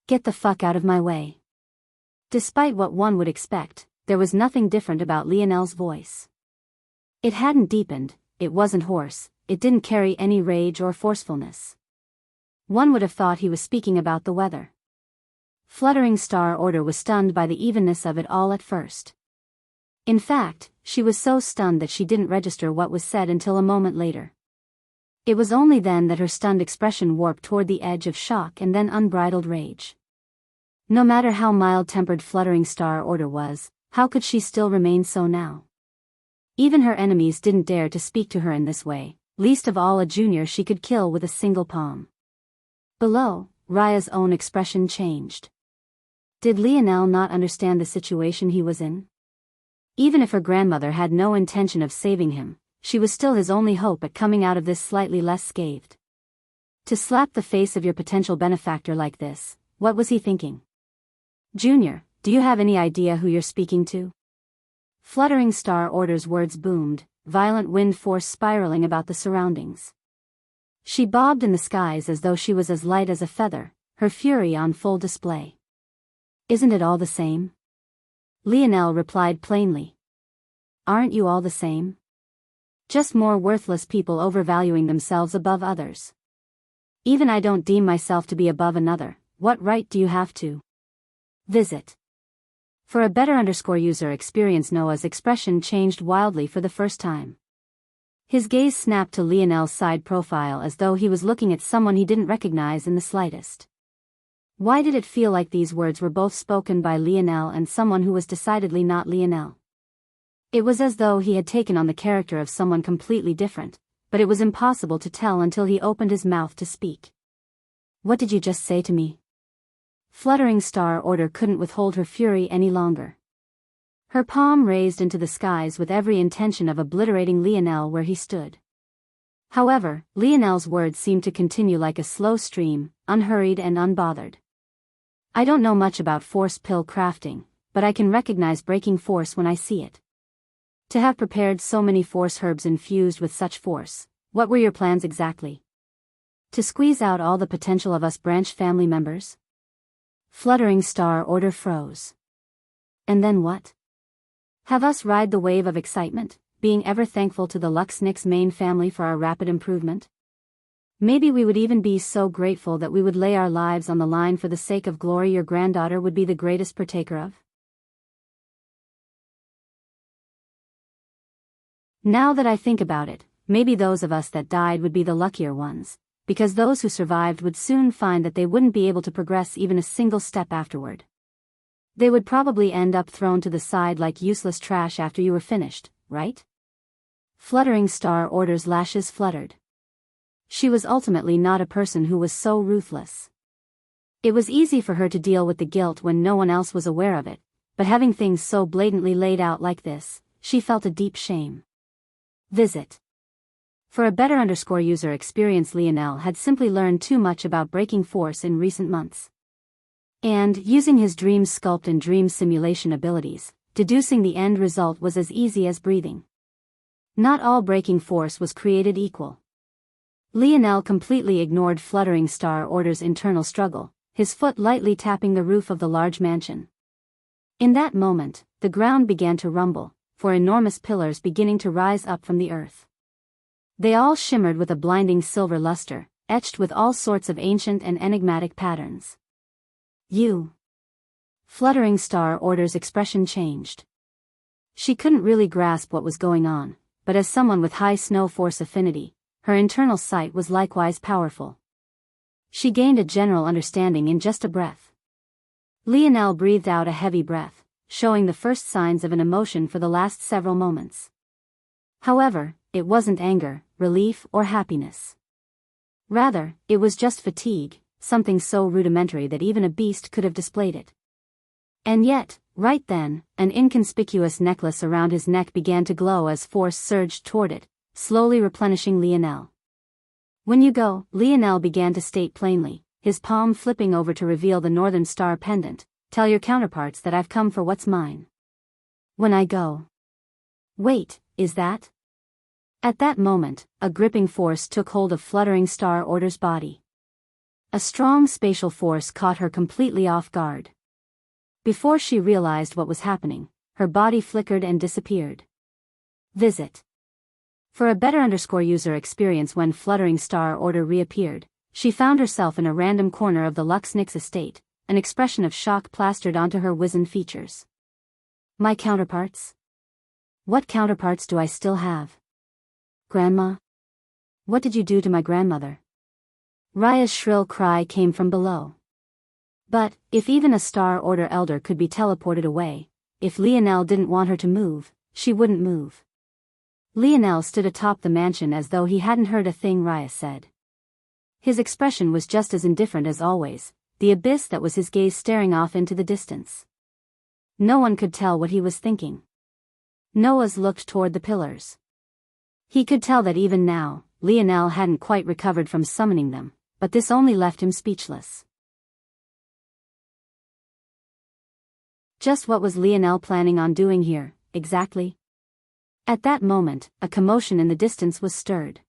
Get the fuck out of my way. Despite what one would expect, there was nothing different about Lionel's voice. It hadn't deepened, it wasn't hoarse, it didn't carry any rage or forcefulness. One would have thought he was speaking about the weather. Fluttering Star Order was stunned by the evenness of it all at first. In fact, she was so stunned that she didn't register what was said until a moment later. It was only then that her stunned expression warped toward the edge of shock and then unbridled rage. No matter how mild-tempered Fluttering Star Order was, how could she still remain so now? Even her enemies didn't dare to speak to her in this way, least of all a junior she could kill with a single palm. Below, Raya's own expression changed. Did Lionel not understand the situation he was in? Even if her grandmother had no intention of saving him, she was still his only hope at coming out of this slightly less scathed. To slap the face of your potential benefactor like this, what was he thinking? Junior, do you have any idea who you're speaking to? Fluttering Star Order's words boomed, violent wind force spiraling about the surroundings. She bobbed in the skies as though she was as light as a feather, her fury on full display. Isn't it all the same? Lionel replied plainly. Aren't you all the same? Just more worthless people overvaluing themselves above others. Even I don't deem myself to be above another, what right do you have to? Visit. For a better user experience, Noah's expression changed wildly for the first time. His gaze snapped to Lionel's side profile as though he was looking at someone he didn't recognize in the slightest. Why did it feel like these words were both spoken by Lionel and someone who was decidedly not Lionel? It was as though he had taken on the character of someone completely different, but it was impossible to tell until he opened his mouth to speak. What did you just say to me? Fluttering Star Order couldn't withhold her fury any longer. Her palm raised into the skies with every intention of obliterating Lionel where he stood. However, Lionel's words seemed to continue like a slow stream, unhurried and unbothered. I don't know much about force pill crafting, but I can recognize breaking force when I see it. To have prepared so many force herbs infused with such force, what were your plans exactly? To squeeze out all the potential of us branch family members? Fluttering Star Order froze. And then what? Have us ride the wave of excitement, being ever thankful to the Luxnix main family for our rapid improvement? Maybe we would even be so grateful that we would lay our lives on the line for the sake of glory your granddaughter would be the greatest partaker of? Now that I think about it, maybe those of us that died would be the luckier ones, because those who survived would soon find that they wouldn't be able to progress even a single step afterward. They would probably end up thrown to the side like useless trash after you were finished, right? Fluttering Star Order's lashes fluttered. She was ultimately not a person who was so ruthless. It was easy for her to deal with the guilt when no one else was aware of it, but having things so blatantly laid out like this, she felt a deep shame. Visit. For a better user experience, Lionel had simply learned too much about breaking force in recent months. And, using his dream sculpt and dream simulation abilities, deducing the end result was as easy as breathing. Not all breaking force was created equal. Lionel completely ignored Fluttering Star Order's internal struggle, his foot lightly tapping the roof of the large mansion. In that moment, the ground began to rumble, for enormous pillars beginning to rise up from the earth. They all shimmered with a blinding silver luster, etched with all sorts of ancient and enigmatic patterns. You. Fluttering Star Order's expression changed. She couldn't really grasp what was going on, but as someone with high snow force affinity, her internal sight was likewise powerful. She gained a general understanding in just a breath. Lionel breathed out a heavy breath, showing the first signs of an emotion for the last several moments. However, it wasn't anger, relief, or happiness. Rather, it was just fatigue, something so rudimentary that even a beast could have displayed it. And yet, right then, an inconspicuous necklace around his neck began to glow as force surged toward it, slowly replenishing Lionel. When you go, Lionel began to state plainly, his palm flipping over to reveal the Northern Star pendant, tell your counterparts that I've come for what's mine. When I go. Wait, is that? At that moment, a gripping force took hold of Fluttering Star Order's body. A strong spatial force caught her completely off guard. Before she realized what was happening, her body flickered and disappeared. Visit. For a better user experience, when Fluttering Star Order reappeared, she found herself in a random corner of the Luxnix estate, an expression of shock plastered onto her wizened features. My counterparts? What counterparts do I still have? Grandma? What did you do to my grandmother? Raya's shrill cry came from below. But, if even a Star Order elder could be teleported away, if Lionel didn't want her to move, she wouldn't move. Lionel stood atop the mansion as though he hadn't heard a thing Raya said. His expression was just as indifferent as always, the abyss that was his gaze staring off into the distance. No one could tell what he was thinking. Noah's looked toward the pillars. He could tell that even now, Lionel hadn't quite recovered from summoning them, but this only left him speechless. Just what was Lionel planning on doing here, exactly? At that moment, a commotion in the distance was stirred.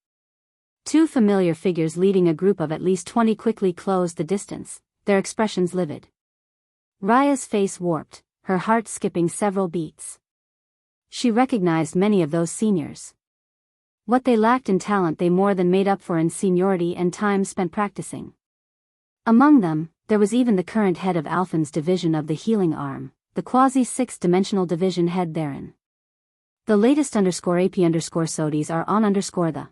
Two familiar figures leading a group of at least 20 quickly closed the distance, their expressions livid. Raya's face warped, her heart skipping several beats. She recognized many of those seniors. What they lacked in talent they more than made up for in seniority and time spent practicing. Among them, there was even the current head of Alphen's division of the healing arm, the quasi-six-dimensional division head therein. The latest _AP_SODIs are on the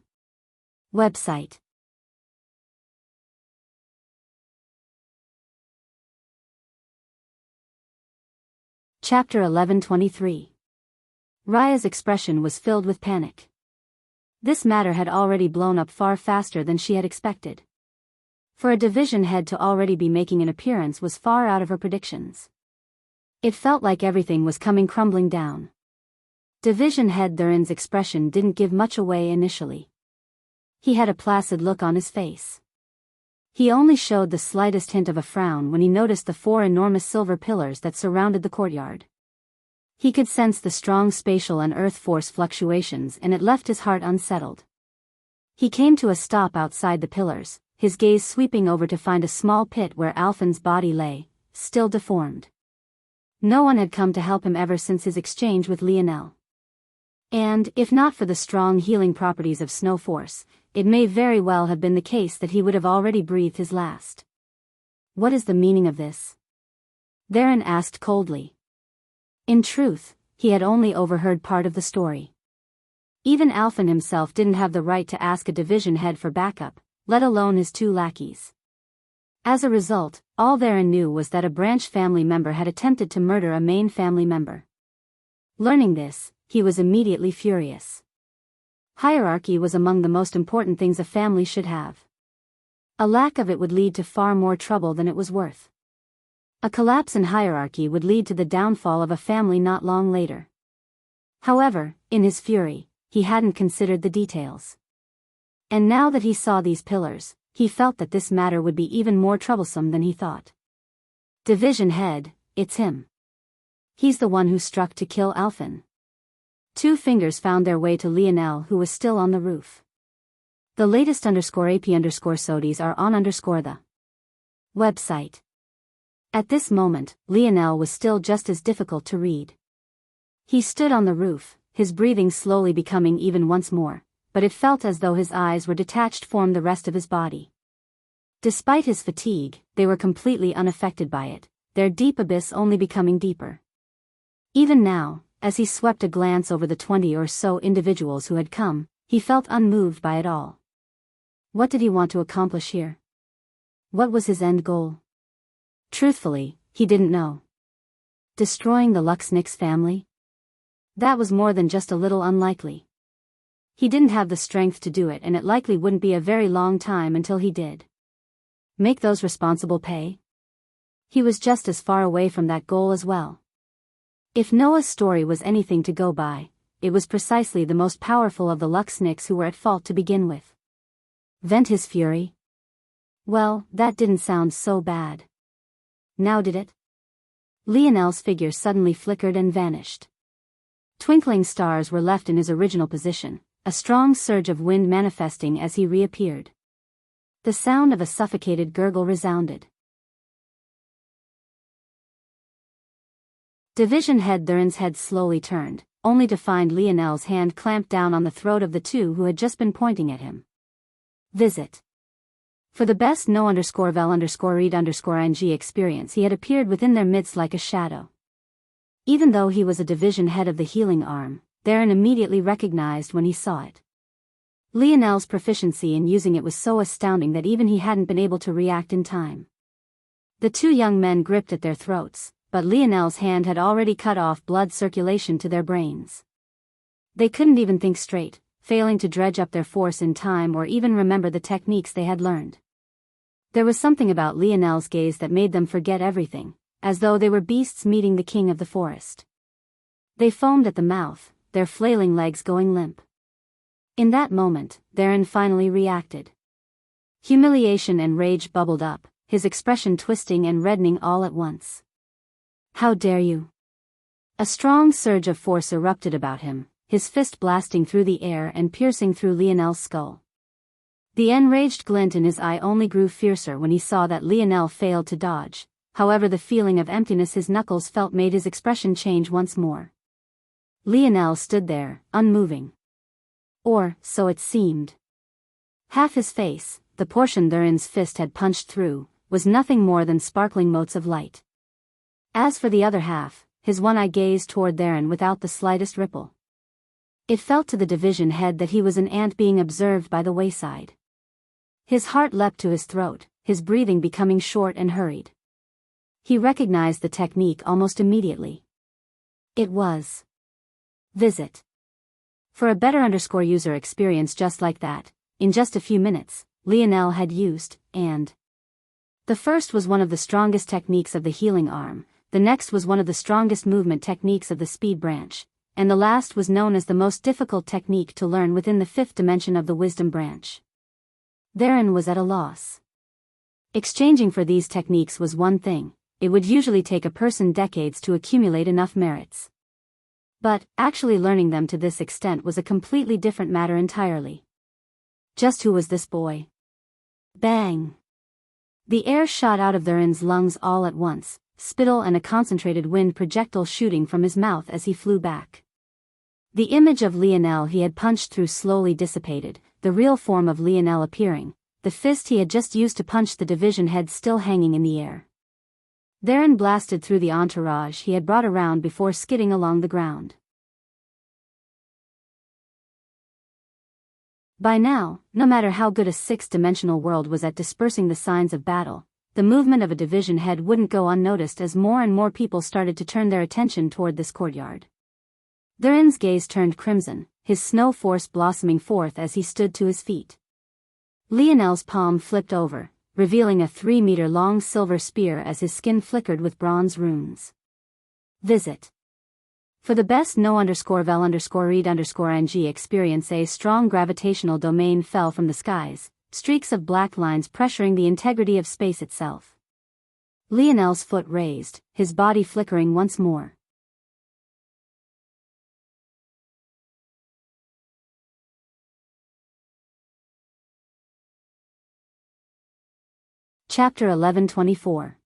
website. Chapter 1123. Raya's expression was filled with panic. This matter had already blown up far faster than she had expected. For a division head to already be making an appearance was far out of her predictions. It felt like everything was coming crumbling down. Division head Thurin's expression didn't give much away initially. He had a placid look on his face. He only showed the slightest hint of a frown when he noticed the 4 enormous silver pillars that surrounded the courtyard. He could sense the strong spatial and earth force fluctuations, and it left his heart unsettled. He came to a stop outside the pillars, his gaze sweeping over to find a small pit where Alphen's body lay, still deformed. No one had come to help him ever since his exchange with Lionel. And, if not for the strong healing properties of Snow Force, it may very well have been the case that he would have already breathed his last. What is the meaning of this? Thurin asked coldly. In truth, he had only overheard part of the story. Even Alphen himself didn't have the right to ask a division head for backup, let alone his 2 lackeys. As a result, all Thurin knew was that a branch family member had attempted to murder a main family member. Learning this, he was immediately furious. Hierarchy was among the most important things a family should have. A lack of it would lead to far more trouble than it was worth. A collapse in hierarchy would lead to the downfall of a family not long later. However, in his fury, he hadn't considered the details. And now that he saw these pillars, he felt that this matter would be even more troublesome than he thought. Division head, it's him. He's the one who struck to kill Alphen. 2 fingers found their way to Lionel, who was still on the roof. The latest _AP_SODIs are on the website. At this moment, Lionel was still just as difficult to read. He stood on the roof, his breathing slowly becoming even once more, but it felt as though his eyes were detached from the rest of his body. Despite his fatigue, they were completely unaffected by it, their deep abyss only becoming deeper. Even now, as he swept a glance over the 20 or so individuals who had come, he felt unmoved by it all. What did he want to accomplish here? What was his end goal? Truthfully, he didn't know. Destroying the Luxnix family? That was more than just a little unlikely. He didn't have the strength to do it, and it likely wouldn't be a very long time until he did. Make those responsible pay? He was just as far away from that goal as well. If Noah's story was anything to go by, it was precisely the most powerful of the Luxnix who were at fault to begin with. Vent his fury? Well, that didn't sound so bad. Now did it? Lionel's figure suddenly flickered and vanished. Twinkling stars were left in his original position, a strong surge of wind manifesting as he reappeared. The sound of a suffocated gurgle resounded. Division head Thurin's head slowly turned, only to find Lionel's hand clamped down on the throat of the 2 who had just been pointing at him. Visit. For the best no_vel_read_ing experience, he had appeared within their midst like a shadow. Even though he was a division head of the healing arm, Thurin immediately recognized when he saw it. Lionel's proficiency in using it was so astounding that even he hadn't been able to react in time. The 2 young men gripped at their throats, but Lionel's hand had already cut off blood circulation to their brains. They couldn't even think straight, failing to dredge up their force in time or even remember the techniques they had learned. There was something about Lionel's gaze that made them forget everything, as though they were beasts meeting the king of the forest. They foamed at the mouth, their flailing legs going limp. In that moment, Thurin finally reacted. Humiliation and rage bubbled up, his expression twisting and reddening all at once. How dare you? A strong surge of force erupted about him, his fist blasting through the air and piercing through Lionel's skull. The enraged glint in his eye only grew fiercer when he saw that Lionel failed to dodge. However, the feeling of emptiness his knuckles felt made his expression change once more. Lionel stood there, unmoving. Or, so it seemed. Half his face, the portion Thurin's fist had punched through, was nothing more than sparkling motes of light. As for the other half, his one eye gazed toward Thurin without the slightest ripple. It felt to the division head that he was an ant being observed by the wayside. His heart leapt to his throat, his breathing becoming short and hurried. He recognized the technique almost immediately. It was Visit. For a better user experience just like that, in just a few minutes, Lionel had used, and the first was one of the strongest techniques of the healing arm, the next was one of the strongest movement techniques of the speed branch, and the last was known as the most difficult technique to learn within the fifth dimension of the wisdom branch. Thurin was at a loss. Exchanging for these techniques was one thing, it would usually take a person decades to accumulate enough merits. But, actually learning them to this extent was a completely different matter entirely. Just who was this boy? Bang! The air shot out of Thurin's lungs all at once, spittle and a concentrated wind projectile shooting from his mouth as he flew back. The image of Lionel he had punched through slowly dissipated, the real form of Lionel appearing, the fist he had just used to punch the division head still hanging in the air. Thurin blasted through the entourage he had brought around before skidding along the ground. By now, no matter how good a sixth-dimensional world was at dispersing the signs of battle, the movement of a division head wouldn't go unnoticed as more and more people started to turn their attention toward this courtyard. Thurin's gaze turned crimson, his snow force blossoming forth as he stood to his feet. Lionel's palm flipped over, revealing a 3-meter-long silver spear as his skin flickered with bronze runes. Visit. For the best no_vel_read_ng experience, a strong gravitational domain fell from the skies, streaks of black lines pressuring the integrity of space itself. Lionel's foot raised, his body flickering once more. Chapter 1124.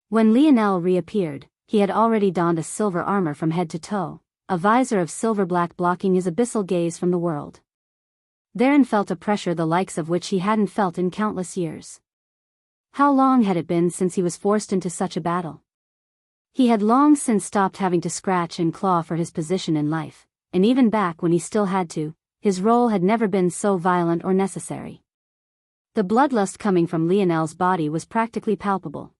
When Lionel reappeared, he had already donned a silver armor from head to toe, a visor of silver-black blocking his abyssal gaze from the world. Thurin felt a pressure the likes of which he hadn't felt in countless years. How long had it been since he was forced into such a battle? He had long since stopped having to scratch and claw for his position in life, and even back when he still had to, his role had never been so violent or necessary. The bloodlust coming from Lionel's body was practically palpable.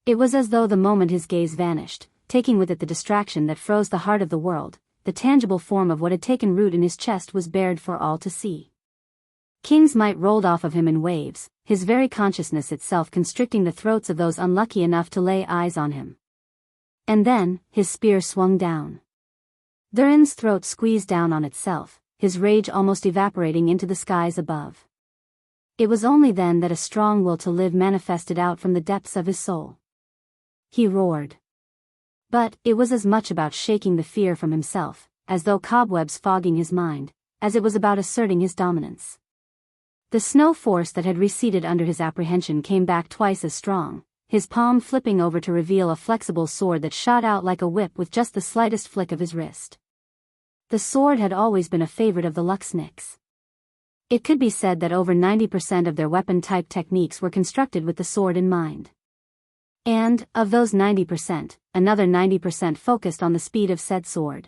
It was as though the moment his gaze vanished, taking with it the distraction that froze the heart of the world, the tangible form of what had taken root in his chest was bared for all to see. King's might rolled off of him in waves, his very consciousness itself constricting the throats of those unlucky enough to lay eyes on him. And then, his spear swung down. Thurin's throat squeezed down on itself, his rage almost evaporating into the skies above. It was only then that a strong will to live manifested out from the depths of his soul. He roared. But it was as much about shaking the fear from himself, as though cobwebs fogging his mind, as it was about asserting his dominance. The snow force that had receded under his apprehension came back twice as strong, his palm flipping over to reveal a flexible sword that shot out like a whip with just the slightest flick of his wrist. The sword had always been a favorite of the Luxniks. It could be said that over 90% of their weapon-type techniques were constructed with the sword in mind. And, of those 90%, another 90% focused on the speed of said sword.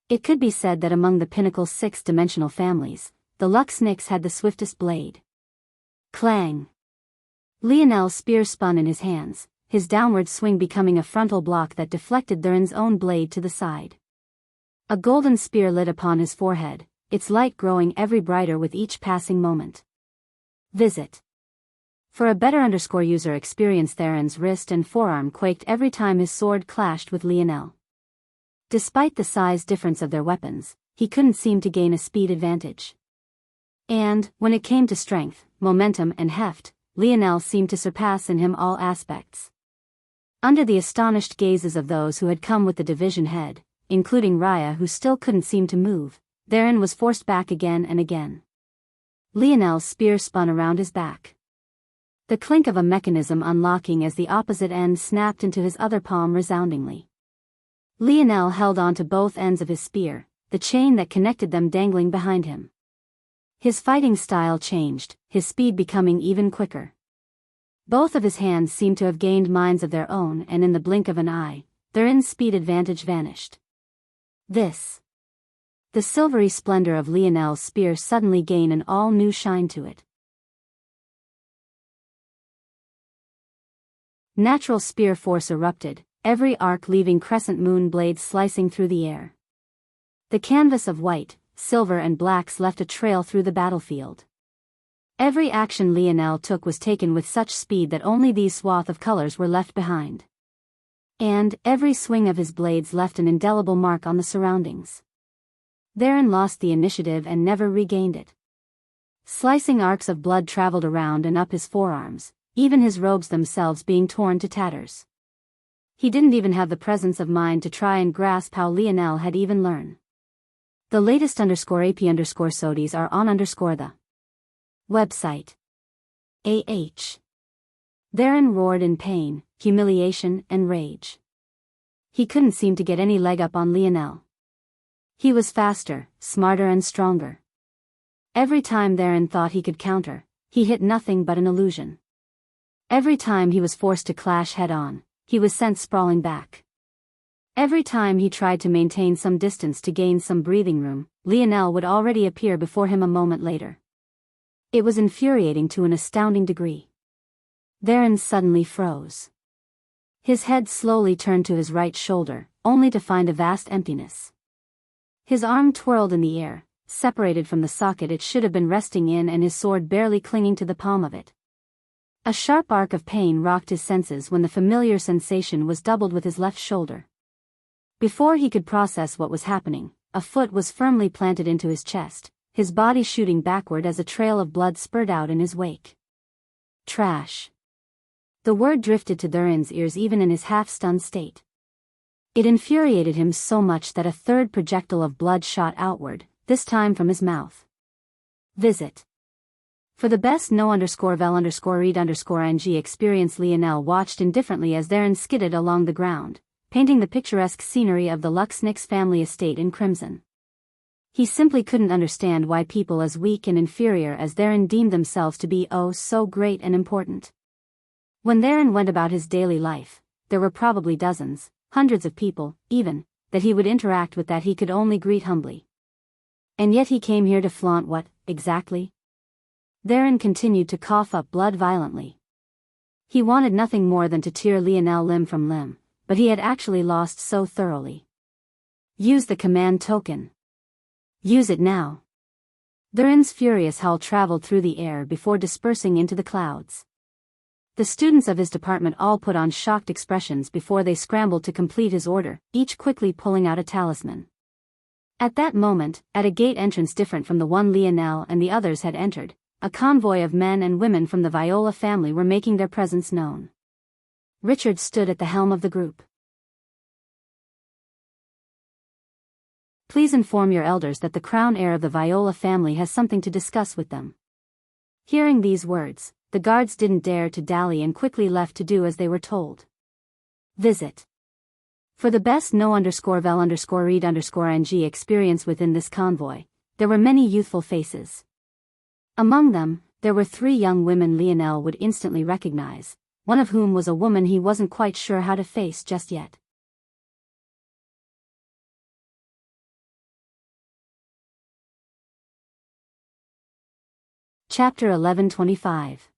It could be said that among the pinnacle sixth-dimensional families, the Luxniks had the swiftest blade. Clang! Lionel's spear spun in his hands, his downward swing becoming a frontal block that deflected Thurin's own blade to the side. A golden spear lit upon his forehead, its light growing every brighter with each passing moment. Visit. For a better user experience, Thurin's wrist and forearm quaked every time his sword clashed with Lionel. Despite the size difference of their weapons, he couldn't seem to gain a speed advantage. And, when it came to strength, momentum and heft, Lionel seemed to surpass in him all aspects. Under the astonished gazes of those who had come with the division head, including Raya who still couldn't seem to move, Theron was forced back again and again. Lionel's spear spun around his back. The clink of a mechanism unlocking as the opposite end snapped into his other palm resoundingly. Lionel held on to both ends of his spear, the chain that connected them dangling behind him. His fighting style changed, his speed becoming even quicker. Both of his hands seemed to have gained minds of their own, and in the blink of an eye, Theron's speed advantage vanished. The silvery splendor of Lionel's spear suddenly gained an all-new shine to it. Natural spear force erupted, every arc leaving crescent moon blades slicing through the air. The canvas of white, silver and blacks left a trail through the battlefield. Every action Lionel took was taken with such speed that only these swath of colors were left behind. And, every swing of his blades left an indelible mark on the surroundings. Theron lost the initiative and never regained it. Slicing arcs of blood traveled around and up his forearms, even his robes themselves being torn to tatters. He didn't even have the presence of mind to try and grasp how Lionel had even learned. The latest _AP_SODIs are on the website. Theron roared in pain, humiliation and rage. He couldn't seem to get any leg up on Lionel. He was faster, smarter and stronger. Every time Theron thought he could counter, he hit nothing but an illusion. Every time he was forced to clash head-on, he was sent sprawling back. Every time he tried to maintain some distance to gain some breathing room, Lionel would already appear before him a moment later. It was infuriating to an astounding degree. Theron suddenly froze. His head slowly turned to his right shoulder, only to find a vast emptiness. His arm twirled in the air, separated from the socket it should have been resting in, and his sword barely clinging to the palm of it. A sharp arc of pain rocked his senses when the familiar sensation was doubled with his left shoulder. Before he could process what was happening, a foot was firmly planted into his chest, his body shooting backward as a trail of blood spurted out in his wake. Trash. The word drifted to Theron's ears even in his half-stunned state. It infuriated him so much that a third projectile of blood shot outward, this time from his mouth. Visit. For the best no_vel_read_ing experience, Lionel watched indifferently as Theron skidded along the ground, painting the picturesque scenery of the Luxnix family estate in crimson. He simply couldn't understand why people as weak and inferior as Theron deemed themselves to be so great and important. When Theron went about his daily life, there were probably dozens, hundreds of people, even, that he would interact with that he could only greet humbly. And yet he came here to flaunt what, exactly? Theron continued to cough up blood violently. He wanted nothing more than to tear Lionel limb from limb, but he had actually lost so thoroughly. Use the command token. Use it now. Theron's furious howl traveled through the air before dispersing into the clouds. The students of his department all put on shocked expressions before they scrambled to complete his order, each quickly pulling out a talisman. At that moment, at a gate entrance different from the one Lionel and the others had entered, a convoy of men and women from the Viola family were making their presence known. Richard stood at the helm of the group. Please inform your elders that the crown heir of the Viola family has something to discuss with them. Hearing these words, the guards didn't dare to dally and quickly left to do as they were told. Visit. For the best no_vel_read_ing experience within this convoy, there were many youthful faces. Among them, there were 3 young women Lionel would instantly recognize, one of whom was a woman he wasn't quite sure how to face just yet. Chapter 1125.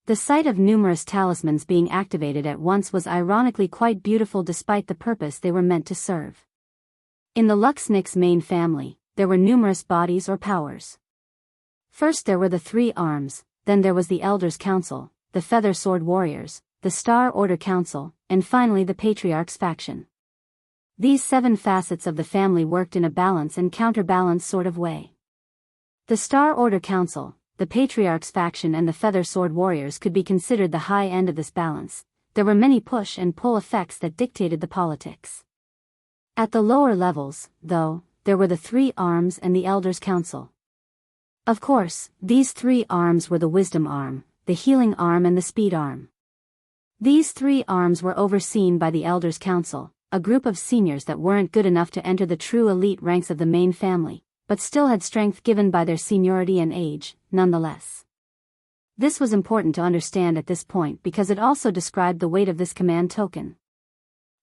The sight of numerous talismans being activated at once was ironically quite beautiful despite the purpose they were meant to serve. In the Luxnix main family, there were numerous bodies or powers. First there were the 3 arms, then there was the Elders' Council, the Feather Sword Warriors, the Star Order Council, and finally the Patriarch's faction. These 7 facets of the family worked in a balance and counterbalance sort of way. The Star Order Council, the Patriarch's faction and the Feather Sword Warriors could be considered the high end of this balance. There were many push and pull effects that dictated the politics. At the lower levels, though, there were the Three Arms and the Elders' Council. Of course, these three arms were the Wisdom Arm, the Healing Arm and the Speed Arm. These three arms were overseen by the Elders' Council, a group of seniors that weren't good enough to enter the true elite ranks of the main family, but still had strength given by their seniority and age, nonetheless. This was important to understand at this point because it also described the weight of this command token.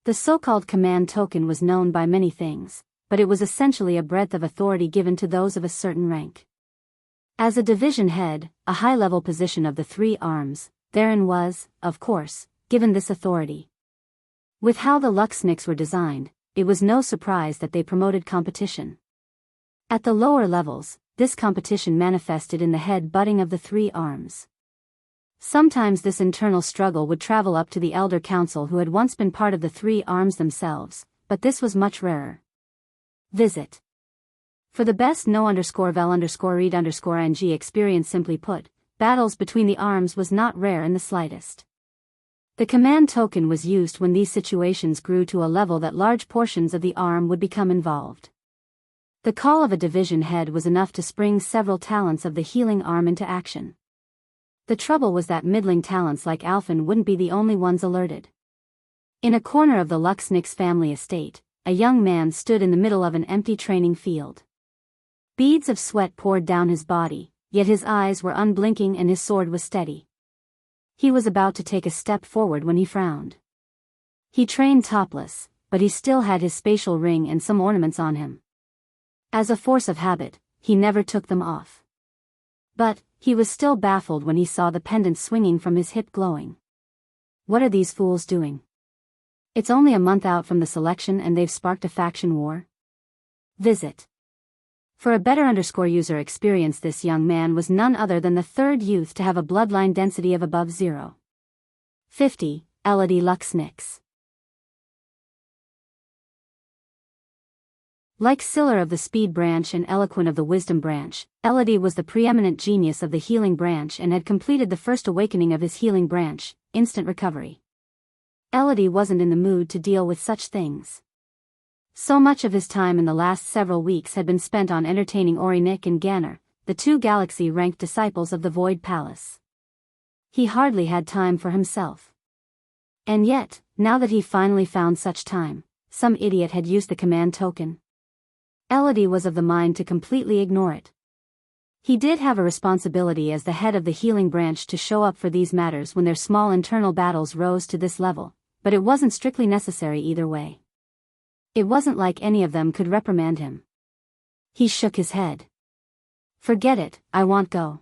The so-called command token was known by many things, but it was essentially a breadth of authority given to those of a certain rank. As a division head, a high-level position of the Three Arms, therein was, of course, given this authority. With how the Luxniks were designed, it was no surprise that they promoted competition. At the lower levels, this competition manifested in the head-butting of the Three Arms. Sometimes this internal struggle would travel up to the Elder Council who had once been part of the Three Arms themselves, but this was much rarer. Visit. For the best no_vel_read_ing experience. Simply put, battles between the arms was not rare in the slightest. The command token was used when these situations grew to a level that large portions of the arm would become involved. The call of a division head was enough to spring several talents of the healing arm into action. The trouble was that middling talents like Alphen wouldn't be the only ones alerted. In a corner of the Luxniks family estate, a young man stood in the middle of an empty training field. Beads of sweat poured down his body, yet his eyes were unblinking and his sword was steady. He was about to take a step forward when he frowned. He trained topless, but he still had his spatial ring and some ornaments on him. As a force of habit, he never took them off. But he was still baffled when he saw the pendant swinging from his hip glowing. What are these fools doing? It's only a month out from the selection and they've sparked a faction war? Visit. For a better user experience, this young man was none other than the third youth to have a bloodline density of above 0.50, Elodie Luxniks. Like Siller of the Speed branch and Eloquent of the Wisdom branch, Elodie was the preeminent genius of the Healing branch and had completed the first awakening of his Healing branch, instant recovery. Elodie wasn't in the mood to deal with such things. So much of his time in the last several weeks had been spent on entertaining Orinik and Ganner, the two galaxy-ranked disciples of the Void Palace. He hardly had time for himself. And yet, now that he finally found such time, some idiot had used the command token. Elodie was of the mind to completely ignore it. He did have a responsibility as the head of the Healing branch to show up for these matters when their small internal battles rose to this level, but it wasn't strictly necessary either way. It wasn't like any of them could reprimand him. He shook his head. Forget it, I won't go.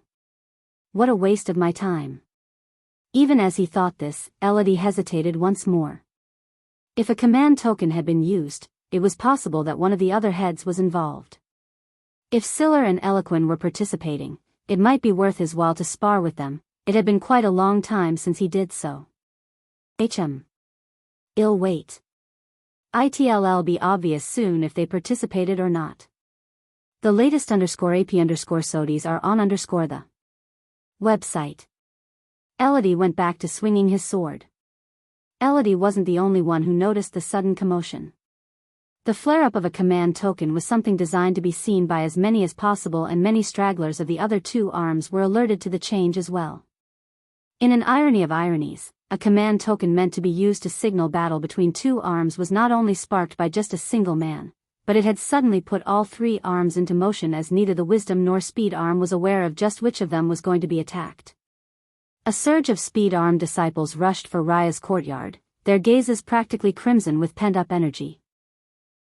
What a waste of my time. Even as he thought this, Elodie hesitated once more. If a command token had been used, it was possible that one of the other heads was involved. If Siller and Eloquent were participating, it might be worth his while to spar with them. It had been quite a long time since he did so. Ill wait. It'll be obvious soon if they participated or not. The latest _AP_SODIes are on the website. Elodie went back to swinging his sword. Elodie wasn't the only one who noticed the sudden commotion. The flare-up of a command token was something designed to be seen by as many as possible, and many stragglers of the other two arms were alerted to the change as well. In an irony of ironies, a command token meant to be used to signal battle between two arms was not only sparked by just a single man, but it had suddenly put all three arms into motion, as neither the Wisdom nor Speed arm was aware of just which of them was going to be attacked. A surge of Speed arm disciples rushed for Raya's courtyard, their gazes practically crimson with pent-up energy.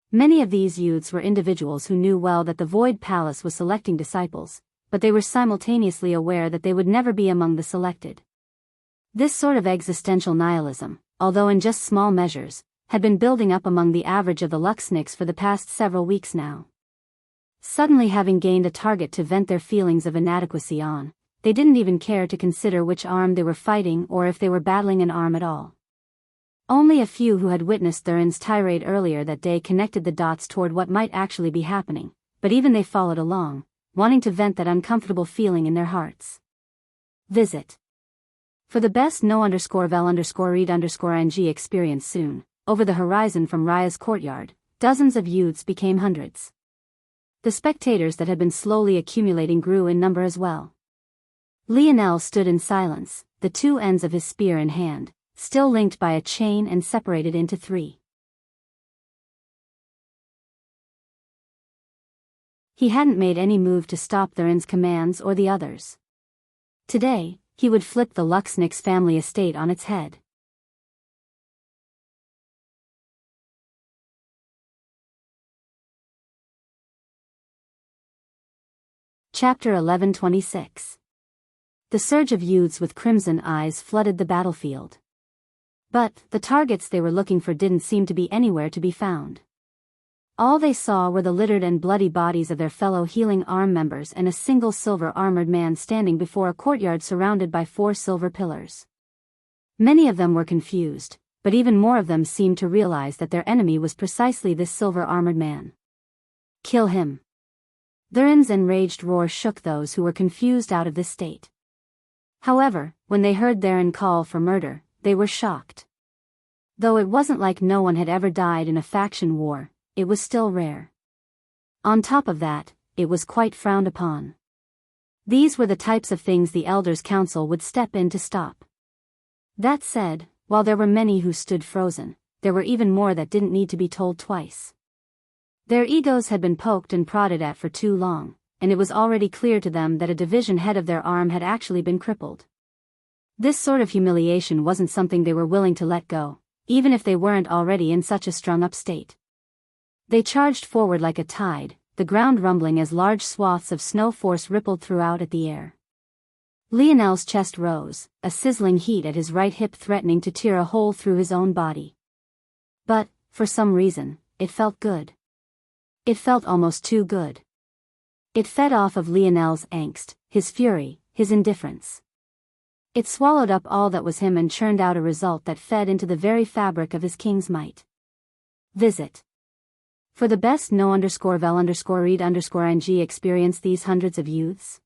Many of these youths were individuals who knew well that the Void Palace was selecting disciples, but they were simultaneously aware that they would never be among the selected. This sort of existential nihilism, although in just small measures, had been building up among the average of the Luxniks for the past several weeks now. Suddenly having gained a target to vent their feelings of inadequacy on, they didn't even care to consider which arm they were fighting or if they were battling an arm at all. Only a few who had witnessed Thurin's tirade earlier that day connected the dots toward what might actually be happening, but even they followed along, wanting to vent that uncomfortable feeling in their hearts. Visit. For the best no_vel_read_ing experience soon, over the horizon from Raya's courtyard, dozens of youths became hundreds. The spectators that had been slowly accumulating grew in number as well. Lionel stood in silence, the two ends of his spear in hand, still linked by a chain and separated into three. He hadn't made any move to stop Thurin's commands or the others. Today, he would flip the Luxnick's family estate on its head. Chapter 11:26. The surge of youths with crimson eyes flooded the battlefield. But the targets they were looking for didn't seem to be anywhere to be found. All they saw were the littered and bloody bodies of their fellow healing arm members and a single silver-armored man standing before a courtyard surrounded by 4 silver pillars. Many of them were confused, but even more of them seemed to realize that their enemy was precisely this silver-armored man. Kill him. Thurin's enraged roar shook those who were confused out of this state. However, when they heard Thurin call for murder, they were shocked. Though it wasn't like no one had ever died in a faction war, it was still rare. On top of that, it was quite frowned upon. These were the types of things the Elders' Council would step in to stop. That said, while there were many who stood frozen, there were even more that didn't need to be told twice. Their egos had been poked and prodded at for too long, and it was already clear to them that a division head of their arm had actually been crippled. This sort of humiliation wasn't something they were willing to let go, even if they weren't already in such a strung-up state. They charged forward like a tide, the ground rumbling as large swaths of snow force rippled throughout at the air. Lionel's chest rose, a sizzling heat at his right hip threatening to tear a hole through his own body. But, for some reason, it felt good. It felt almost too good. It fed off of Lionel's angst, his fury, his indifference. It swallowed up all that was him and churned out a result that fed into the very fabric of his king's might. Visit. For the best no_vel_read_ing experience these hundreds of youths?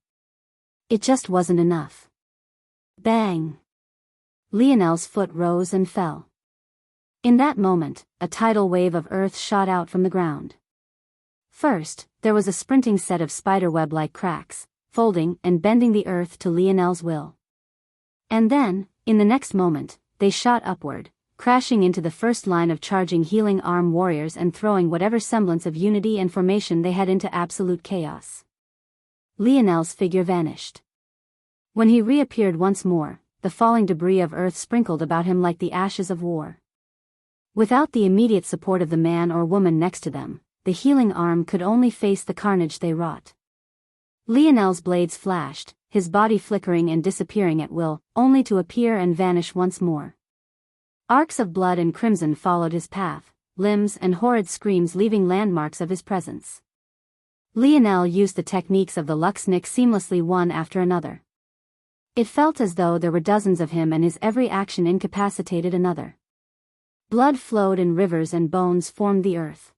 It just wasn't enough. Bang! Lionel's foot rose and fell. In that moment, a tidal wave of earth shot out from the ground. First, there was a sprinting set of spiderweb-like cracks, folding and bending the earth to Lionel's will. And then, in the next moment, they shot upward, crashing into the first line of charging healing arm warriors and throwing whatever semblance of unity and formation they had into absolute chaos. Lionel's figure vanished. When he reappeared once more, the falling debris of earth sprinkled about him like the ashes of war. Without the immediate support of the man or woman next to them, the healing arm could only face the carnage they wrought. Lionel's blades flashed, his body flickering and disappearing at will, only to appear and vanish once more. Arcs of blood and crimson followed his path, limbs and horrid screams leaving landmarks of his presence. Lionel used the techniques of the Luxnick seamlessly one after another. It felt as though there were dozens of him and his every action incapacitated another. Blood flowed in rivers and bones formed the earth.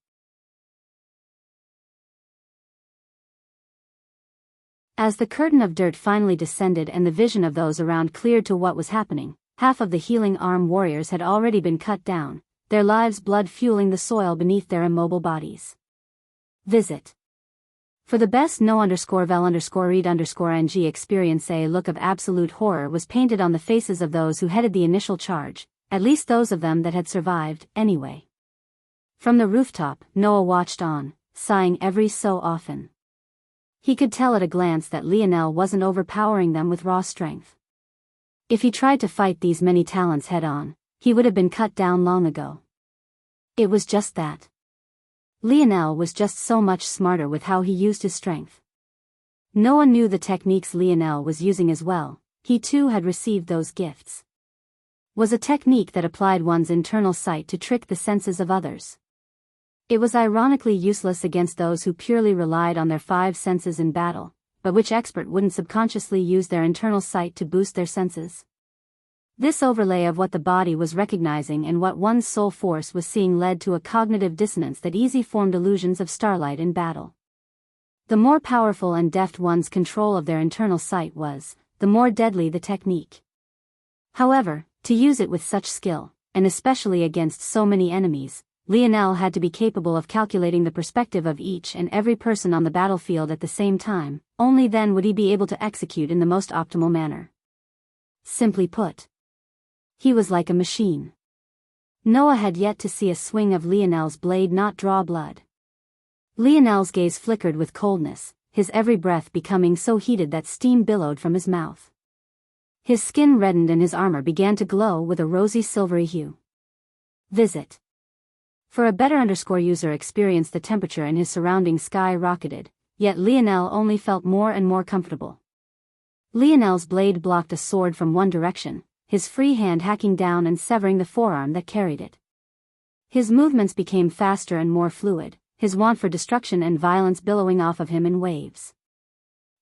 As the curtain of dirt finally descended and the vision of those around cleared to what was happening, half of the healing arm warriors had already been cut down, their lives' blood fueling the soil beneath their immobile bodies. Visit. For the best no_vel_read_ing experience, a look of absolute horror was painted on the faces of those who headed the initial charge, at least those of them that had survived, anyway. From the rooftop, Noah watched on, sighing every so often. He could tell at a glance that Lionel wasn't overpowering them with raw strength. If he tried to fight these many talents head-on, he would have been cut down long ago. It was just that. Lionel was just so much smarter with how he used his strength. Noah knew the techniques Lionel was using as well, he too had received those gifts. Was a technique that applied one's internal sight to trick the senses of others. It was ironically useless against those who purely relied on their 5 senses in battle, but which expert wouldn't subconsciously use their internal sight to boost their senses? This overlay of what the body was recognizing and what one's soul force was seeing led to a cognitive dissonance that easily formed illusions of starlight in battle. The more powerful and deft one's control of their internal sight was, the more deadly the technique. However, to use it with such skill, and especially against so many enemies, Lionel had to be capable of calculating the perspective of each and every person on the battlefield at the same time. Only then would he be able to execute in the most optimal manner. Simply put, he was like a machine. Noah had yet to see a swing of Lionel's blade not draw blood. Lionel's gaze flickered with coldness, his every breath becoming so heated that steam billowed from his mouth. His skin reddened and his armor began to glow with a rosy silvery hue. Visit. For a better user experience, the temperature in his surrounding sky rocketed, yet Lionel only felt more and more comfortable. Lionel's blade blocked a sword from one direction, his free hand hacking down and severing the forearm that carried it. His movements became faster and more fluid, his want for destruction and violence billowing off of him in waves.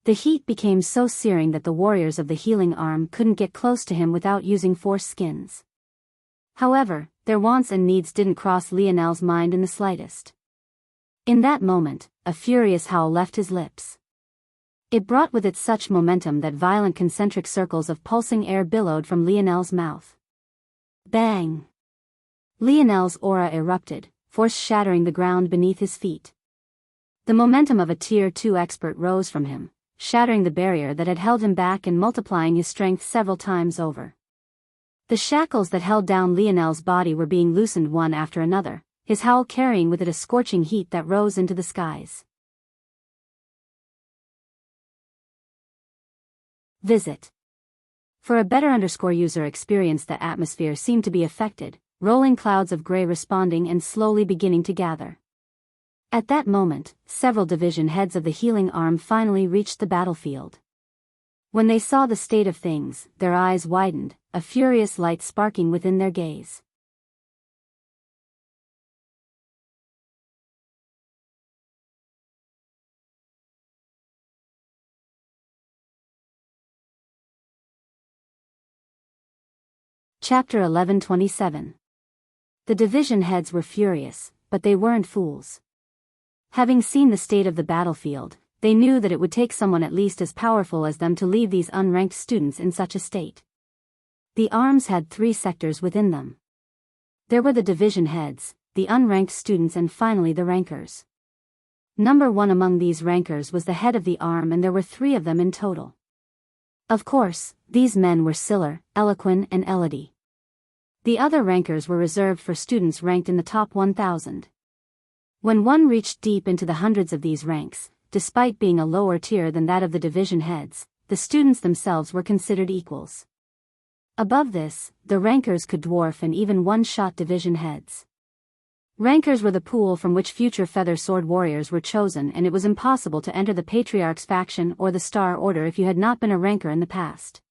The heat became so searing that the warriors of the healing arm couldn't get close to him without using force skins. However, their wants and needs didn't cross Lionel's mind in the slightest. In that moment, a furious howl left his lips. It brought with it such momentum that violent concentric circles of pulsing air billowed from Lionel's mouth. Bang! Lionel's aura erupted, force shattering the ground beneath his feet. The momentum of a Tier 2 expert rose from him, shattering the barrier that had held him back and multiplying his strength several times over. The shackles that held down Lionel's body were being loosened one after another, his howl carrying with it a scorching heat that rose into the skies. Visit. For a better user experience, the atmosphere seemed to be affected, rolling clouds of gray responding and slowly beginning to gather. At that moment, several division heads of the healing arm finally reached the battlefield. When they saw the state of things, their eyes widened, a furious light sparking within their gaze. Chapter 11:27. The division heads were furious, but they weren't fools. Having seen the state of the battlefield, they knew that it would take someone at least as powerful as them to leave these unranked students in such a state. The arms had 3 sectors within them. There were the division heads, the unranked students, and finally the rankers. Number 1 among these rankers was the head of the arm, and there were 3 of them in total. Of course, these men were Siller, Eloquin, and Elodie. The other rankers were reserved for students ranked in the top 1,000. When one reached deep into the hundreds of these ranks, despite being a lower tier than that of the division heads, the students themselves were considered equals. Above this, the rankers could dwarf and even one-shot division heads. Rankers were the pool from which future feather sword warriors were chosen, and it was impossible to enter the Patriarch's faction or the Star Order if you had not been a ranker in the past.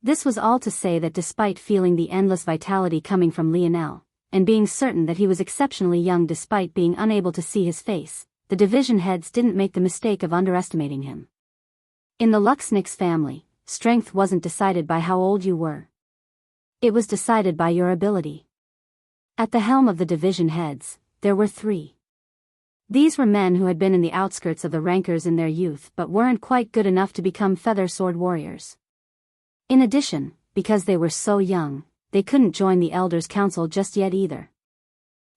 This was all to say that despite feeling the endless vitality coming from Lionel, and being certain that he was exceptionally young despite being unable to see his face, the division heads didn't make the mistake of underestimating him. In the Luxnix family, strength wasn't decided by how old you were. It was decided by your ability. At the helm of the division heads, there were 3. These were men who had been in the outskirts of the rankers in their youth but weren't quite good enough to become feather sword warriors. In addition, because they were so young, they couldn't join the Elders' Council just yet either.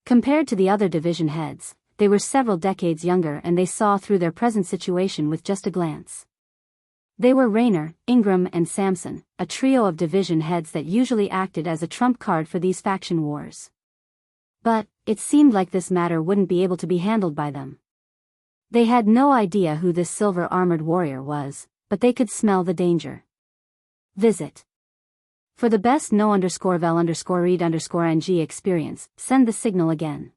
Compared to the other division heads, they were several decades younger, and they saw through their present situation with just a glance. They were Rainer, Ingram, and Samson, a trio of division heads that usually acted as a trump card for these faction wars. But it seemed like this matter wouldn't be able to be handled by them. They had no idea who this silver-armored warrior was, but they could smell the danger. Visit. For the best no_vel_read_ng experience, send the signal again.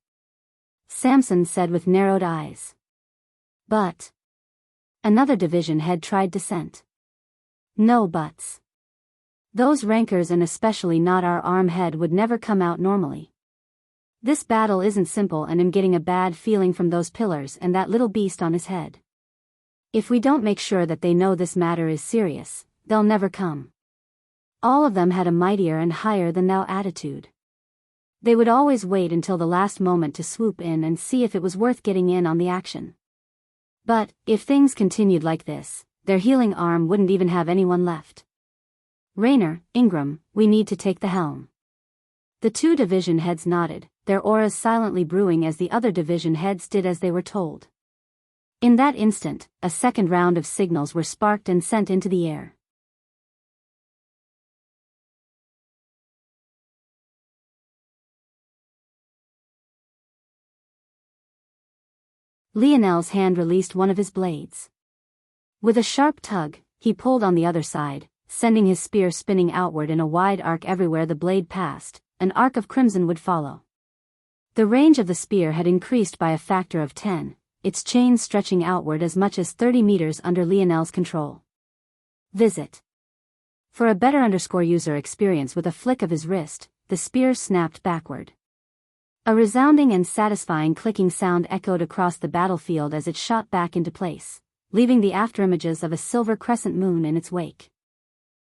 Samson said with narrowed eyes. But another division head tried dissent. No buts. Those rankers, and especially not our arm head, would never come out normally. This battle isn't simple, and I'm getting a bad feeling from those pillars and that little beast on his head. If we don't make sure that they know this matter is serious, they'll never come. All of them had a mightier and higher than thou attitude. They would always wait until the last moment to swoop in and see if it was worth getting in on the action. But, if things continued like this, their healing arm wouldn't even have anyone left. Raynor, Ingram, we need to take the helm. The two division heads nodded, their auras silently brewing as the other division heads did as they were told. In that instant, a second round of signals were sparked and sent into the air. Lionel's hand released one of his blades. With a sharp tug, he pulled on the other side, sending his spear spinning outward in a wide arc. Everywhere the blade passed, an arc of crimson would follow. The range of the spear had increased by a factor of 10, its chains stretching outward as much as 30 meters under Lionel's control. Visit. For a better user experience, with a flick of his wrist, the spear snapped backward. A resounding and satisfying clicking sound echoed across the battlefield as it shot back into place, leaving the afterimages of a silver crescent moon in its wake.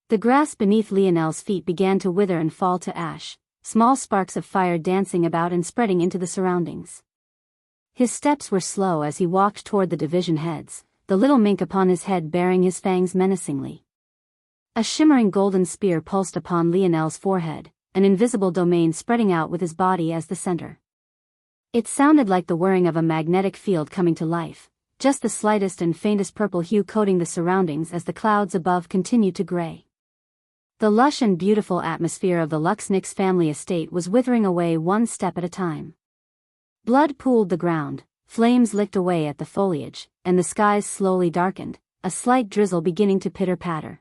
The grass beneath Lionel's feet began to wither and fall to ash, small sparks of fire dancing about and spreading into the surroundings. His steps were slow as he walked toward the division heads, the little mink upon his head baring his fangs menacingly. A shimmering golden spear pulsed upon Lionel's forehead, an invisible domain spreading out with his body as the center. It sounded like the whirring of a magnetic field coming to life, just the slightest and faintest purple hue coating the surroundings as the clouds above continued to gray. The lush and beautiful atmosphere of the Luxnix family estate was withering away one step at a time. Blood pooled the ground, flames licked away at the foliage, and the skies slowly darkened, a slight drizzle beginning to pitter-patter.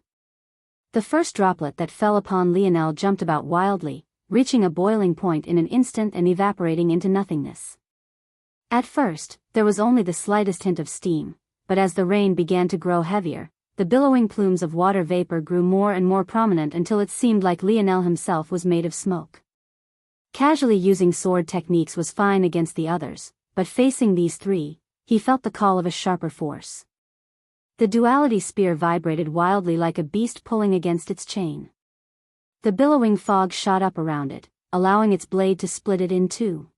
The first droplet that fell upon Lionel jumped about wildly, reaching a boiling point in an instant and evaporating into nothingness. At first, there was only the slightest hint of steam, but as the rain began to grow heavier, the billowing plumes of water vapor grew more and more prominent until it seemed like Lionel himself was made of smoke. Casually using sword techniques was fine against the others, but facing these three, he felt the call of a sharper force. The duality spear vibrated wildly like a beast pulling against its chain. The billowing fog shot up around it, allowing its blade to split it in two.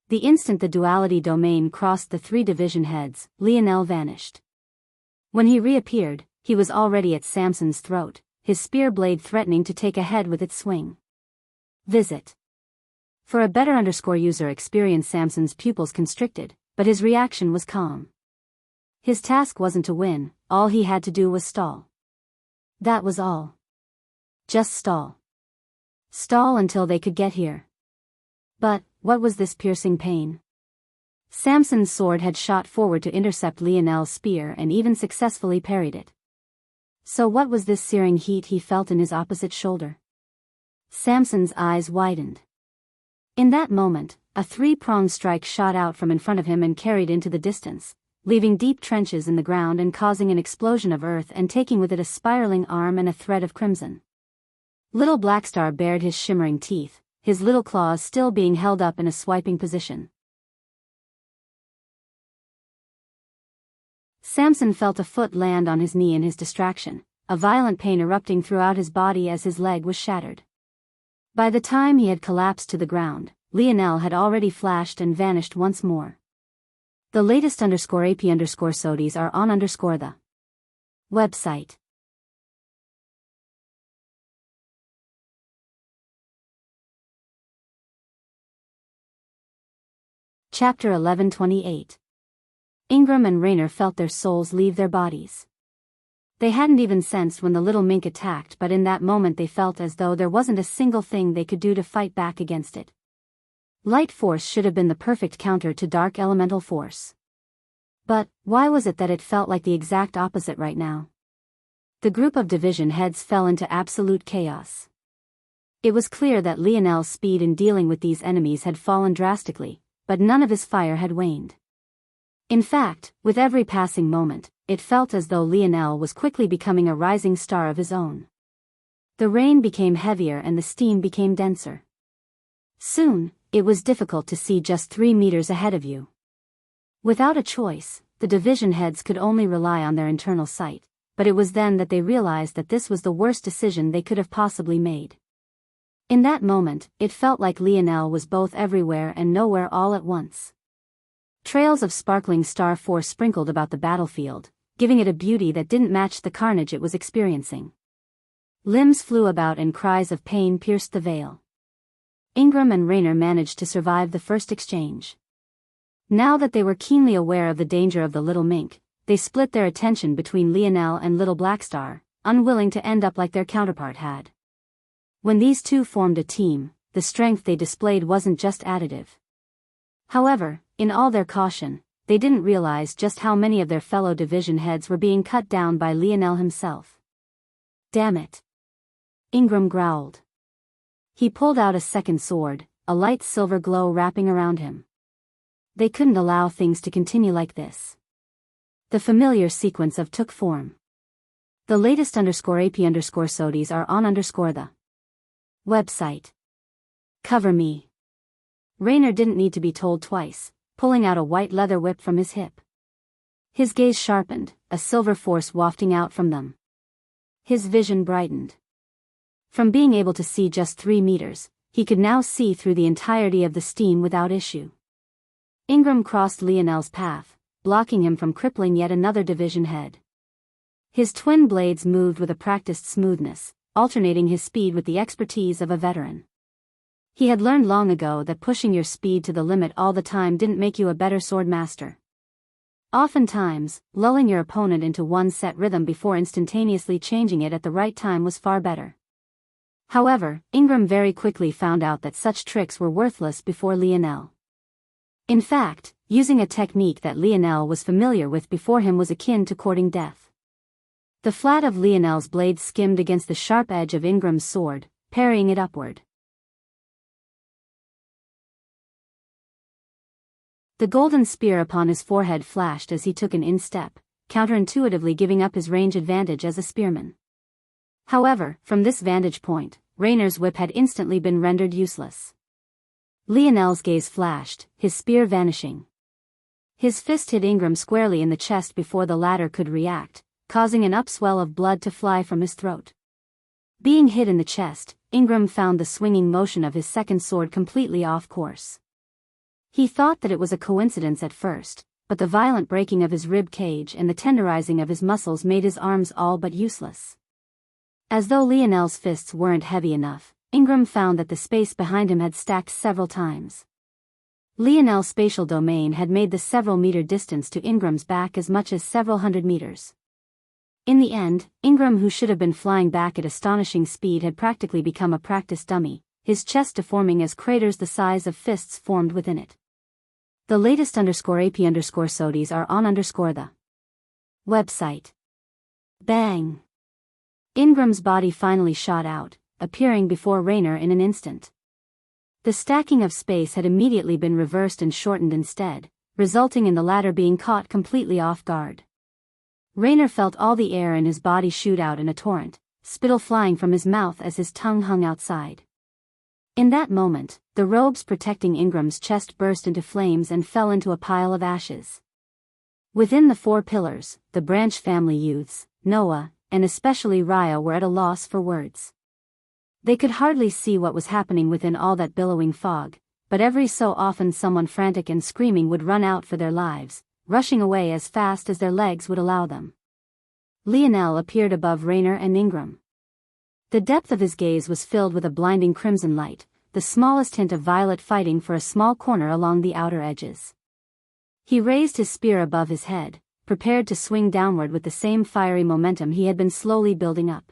The instant the duality domain crossed the three division heads, Lionel vanished. When he reappeared, he was already at Samson's throat, his spear blade threatening to take a head with its swing. Visit. For a better user experience, Samson's pupils constricted, but his reaction was calm. His task wasn't to win, all he had to do was stall. That was all. Just stall. Stall until they could get here. But, what was this piercing pain? Samson's sword had shot forward to intercept Lionel's spear and even successfully parried it. So what was this searing heat he felt in his opposite shoulder? Samson's eyes widened. In that moment, a three-pronged strike shot out from in front of him and carried into the distance, leaving deep trenches in the ground and causing an explosion of earth and taking with it a spiraling arm and a thread of crimson. Little Blackstar bared his shimmering teeth, his little claws still being held up in a swiping position. Samson felt a foot land on his knee in his distraction, a violent pain erupting throughout his body as his leg was shattered. By the time he had collapsed to the ground, Lionel had already flashed and vanished once more. The latest _AP_SODIES are on the website. Chapter 11:28. Ingram and Raynor felt their souls leave their bodies. They hadn't even sensed when the little mink attacked, but in that moment they felt as though there wasn't a single thing they could do to fight back against it. Light force should have been the perfect counter to dark elemental force. But, why was it that it felt like the exact opposite right now? The group of division heads fell into absolute chaos. It was clear that Lionel's speed in dealing with these enemies had fallen drastically, but none of his fire had waned. In fact, with every passing moment, it felt as though Lionel was quickly becoming a rising star of his own. The rain became heavier and the steam became denser. Soon, it was difficult to see just 3 meters ahead of you. Without a choice, the division heads could only rely on their internal sight, but it was then that they realized that this was the worst decision they could have possibly made. In that moment, it felt like Lionel was both everywhere and nowhere all at once. Trails of sparkling star force sprinkled about the battlefield, giving it a beauty that didn't match the carnage it was experiencing. Limbs flew about and cries of pain pierced the veil. Ingram and Raynor managed to survive the first exchange. Now that they were keenly aware of the danger of the little mink, they split their attention between Lionel and Little Blackstar, unwilling to end up like their counterpart had. When these two formed a team, the strength they displayed wasn't just additive. However, in all their caution, they didn't realize just how many of their fellow division heads were being cut down by Lionel himself. Damn it! Ingram growled. He pulled out a second sword, a light silver glow wrapping around him. They couldn't allow things to continue like this. The familiar sequence of took form. The latest _AP_SODIs are on the website. Cover me. Raynor didn't need to be told twice, pulling out a white leather whip from his hip. His gaze sharpened, a silver force wafting out from them. His vision brightened. From being able to see just 3 meters, he could now see through the entirety of the steam without issue. Ingram crossed Lionel's path, blocking him from crippling yet another division head. His twin blades moved with a practiced smoothness, alternating his speed with the expertise of a veteran. He had learned long ago that pushing your speed to the limit all the time didn't make you a better sword master. Oftentimes, lulling your opponent into one set rhythm before instantaneously changing it at the right time was far better. However, Ingram very quickly found out that such tricks were worthless before Lionel. In fact, using a technique that Lionel was familiar with before him was akin to courting death. The flat of Lionel's blade skimmed against the sharp edge of Ingram's sword, parrying it upward. The golden spear upon his forehead flashed as he took an instep, counterintuitively giving up his range advantage as a spearman. However, from this vantage point, Raynor's whip had instantly been rendered useless. Lionel's gaze flashed, his spear vanishing. His fist hit Ingram squarely in the chest before the latter could react, causing an upswell of blood to fly from his throat. Being hit in the chest, Ingram found the swinging motion of his second sword completely off course. He thought that it was a coincidence at first, but the violent breaking of his rib cage and the tenderizing of his muscles made his arms all but useless. As though Lionel's fists weren't heavy enough, Ingram found that the space behind him had stacked several times. Lionel's spatial domain had made the several meter distance to Ingram's back as much as several hundred meters. In the end, Ingram, who should have been flying back at astonishing speed, had practically become a practice dummy, his chest deforming as craters the size of fists formed within it. The latest _AP_SODIs are on the website. Bang! Ingram's body finally shot out, appearing before Raynor in an instant. The stacking of space had immediately been reversed and shortened instead, resulting in the latter being caught completely off guard. Raynor felt all the air in his body shoot out in a torrent, spittle flying from his mouth as his tongue hung outside. In that moment, the robes protecting Ingram's chest burst into flames and fell into a pile of ashes. Within the 4 pillars, the branch family youths, Noah, and especially Raya, were at a loss for words. They could hardly see what was happening within all that billowing fog, but every so often someone frantic and screaming would run out for their lives, rushing away as fast as their legs would allow them. Lionel appeared above Raynor and Ingram. The depth of his gaze was filled with a blinding crimson light, the smallest hint of violet fighting for a small corner along the outer edges. He raised his spear above his head, prepared to swing downward with the same fiery momentum he had been slowly building up.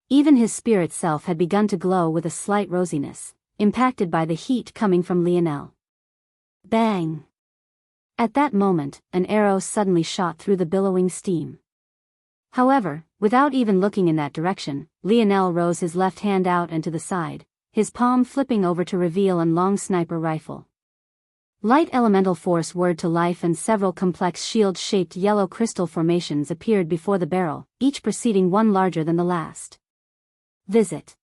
Even his spear itself had begun to glow with a slight rosiness, impacted by the heat coming from Lionel. Bang! At that moment, an arrow suddenly shot through the billowing steam. However, without even looking in that direction, Lionel rose his left hand out and to the side, his palm flipping over to reveal a long sniper rifle. Light elemental force whirred to life and several complex shield-shaped yellow crystal formations appeared before the barrel, each preceding one larger than the last. Visit.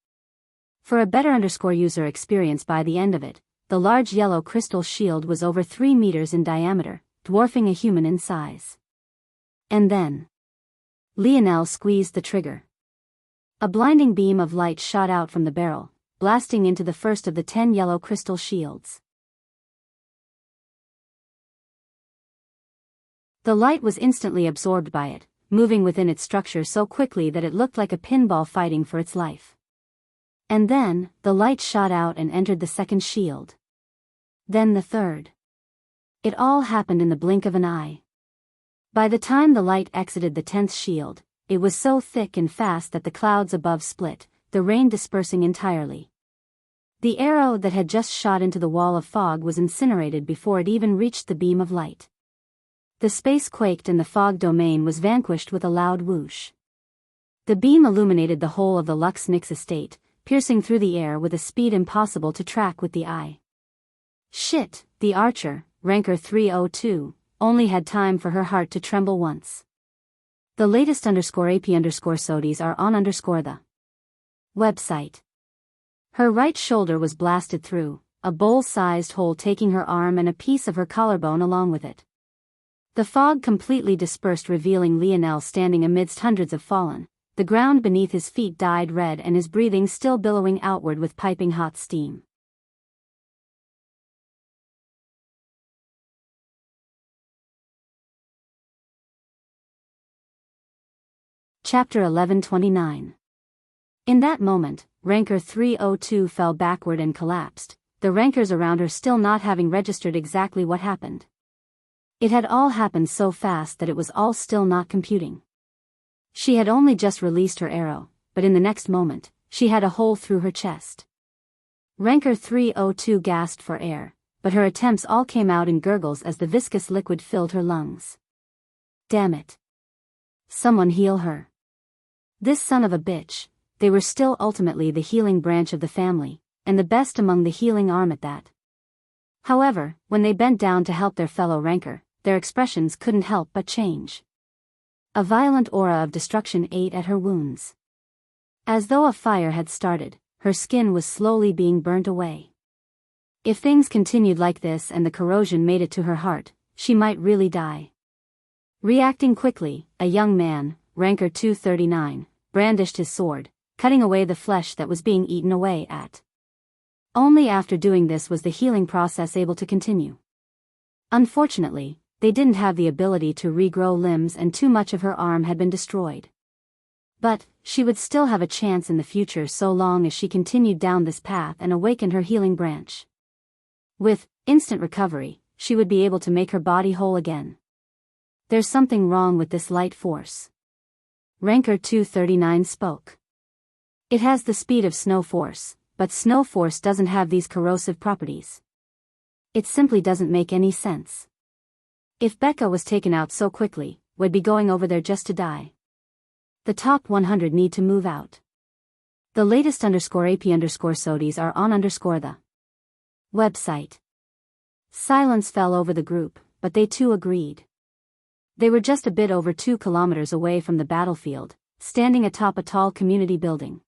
For a better user experience by the end of it, the large yellow crystal shield was over 3 meters in diameter, dwarfing a human in size. And then Lionel squeezed the trigger. A blinding beam of light shot out from the barrel, blasting into the first of the 10 yellow crystal shields. The light was instantly absorbed by it, moving within its structure so quickly that it looked like a pinball fighting for its life. And then, the light shot out and entered the second shield. Then the third. It all happened in the blink of an eye. By the time the light exited the 10th shield, it was so thick and fast that the clouds above split, the rain dispersing entirely. The arrow that had just shot into the wall of fog was incinerated before it even reached the beam of light. The space quaked and the fog domain was vanquished with a loud whoosh. The beam illuminated the whole of the Lux Nix estate, piercing through the air with a speed impossible to track with the eye. Shit, the archer, Ranker 302, only had time for her heart to tremble once. The latest _AP_SODIs are on the website. Her right shoulder was blasted through, a bowl-sized hole taking her arm and a piece of her collarbone along with it. The fog completely dispersed, revealing Lionel standing amidst hundreds of fallen. The ground beneath his feet dyed red and his breathing still billowing outward with piping hot steam. Chapter 1129. In that moment, Ranker 302 fell backward and collapsed, the rankers around her still not having registered exactly what happened. It had all happened so fast that it was all still not computing. She had only just released her arrow, but in the next moment, she had a hole through her chest. Ranker 302 gasped for air, but her attempts all came out in gurgles as the viscous liquid filled her lungs. Damn it. Someone heal her. This son of a bitch. They were still ultimately the healing branch of the family, and the best among the healing arm at that. However, when they bent down to help their fellow ranker, their expressions couldn't help but change. A violent aura of destruction ate at her wounds. As though a fire had started, her skin was slowly being burnt away. If things continued like this and the corrosion made it to her heart, she might really die. Reacting quickly, a young man, Ranker 239, brandished his sword, cutting away the flesh that was being eaten away at. Only after doing this was the healing process able to continue. Unfortunately, they didn't have the ability to regrow limbs and too much of her arm had been destroyed. But, she would still have a chance in the future so long as she continued down this path and awakened her healing branch. With instant recovery, she would be able to make her body whole again. There's something wrong with this light force. Ranker 239 spoke. It has the speed of snow force, but snow force doesn't have these corrosive properties. It simply doesn't make any sense. If Becca was taken out so quickly, we'd be going over there just to die. The top 100 need to move out. The latest _AP_SODIs are on the website. Silence fell over the group, but they too agreed. They were just a bit over 2 kilometers away from the battlefield, standing atop a tall community building.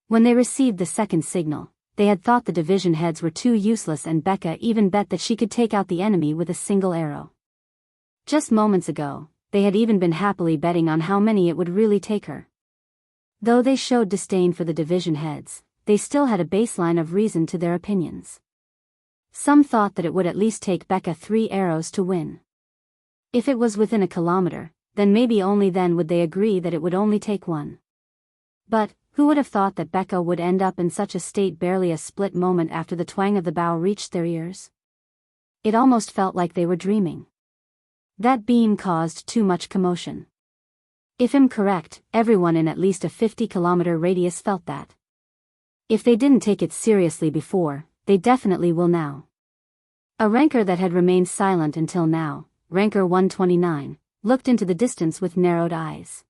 When they received the second signal, they had thought the division heads were too useless and Becca even bet that she could take out the enemy with a single arrow. Just moments ago, they had even been happily betting on how many it would really take her. Though they showed disdain for the division heads, they still had a baseline of reason to their opinions. Some thought that it would at least take Becca 3 arrows to win. If it was within a kilometer, then maybe only then would they agree that it would only take 1. But, who would have thought that Becca would end up in such a state barely a split moment after the twang of the bow reached their ears? It almost felt like they were dreaming. That beam caused too much commotion. If I'm correct, everyone in at least a 50-kilometer radius felt that. If they didn't take it seriously before, they definitely will now. A ranker that had remained silent until now, Ranker 129, looked into the distance with narrowed eyes.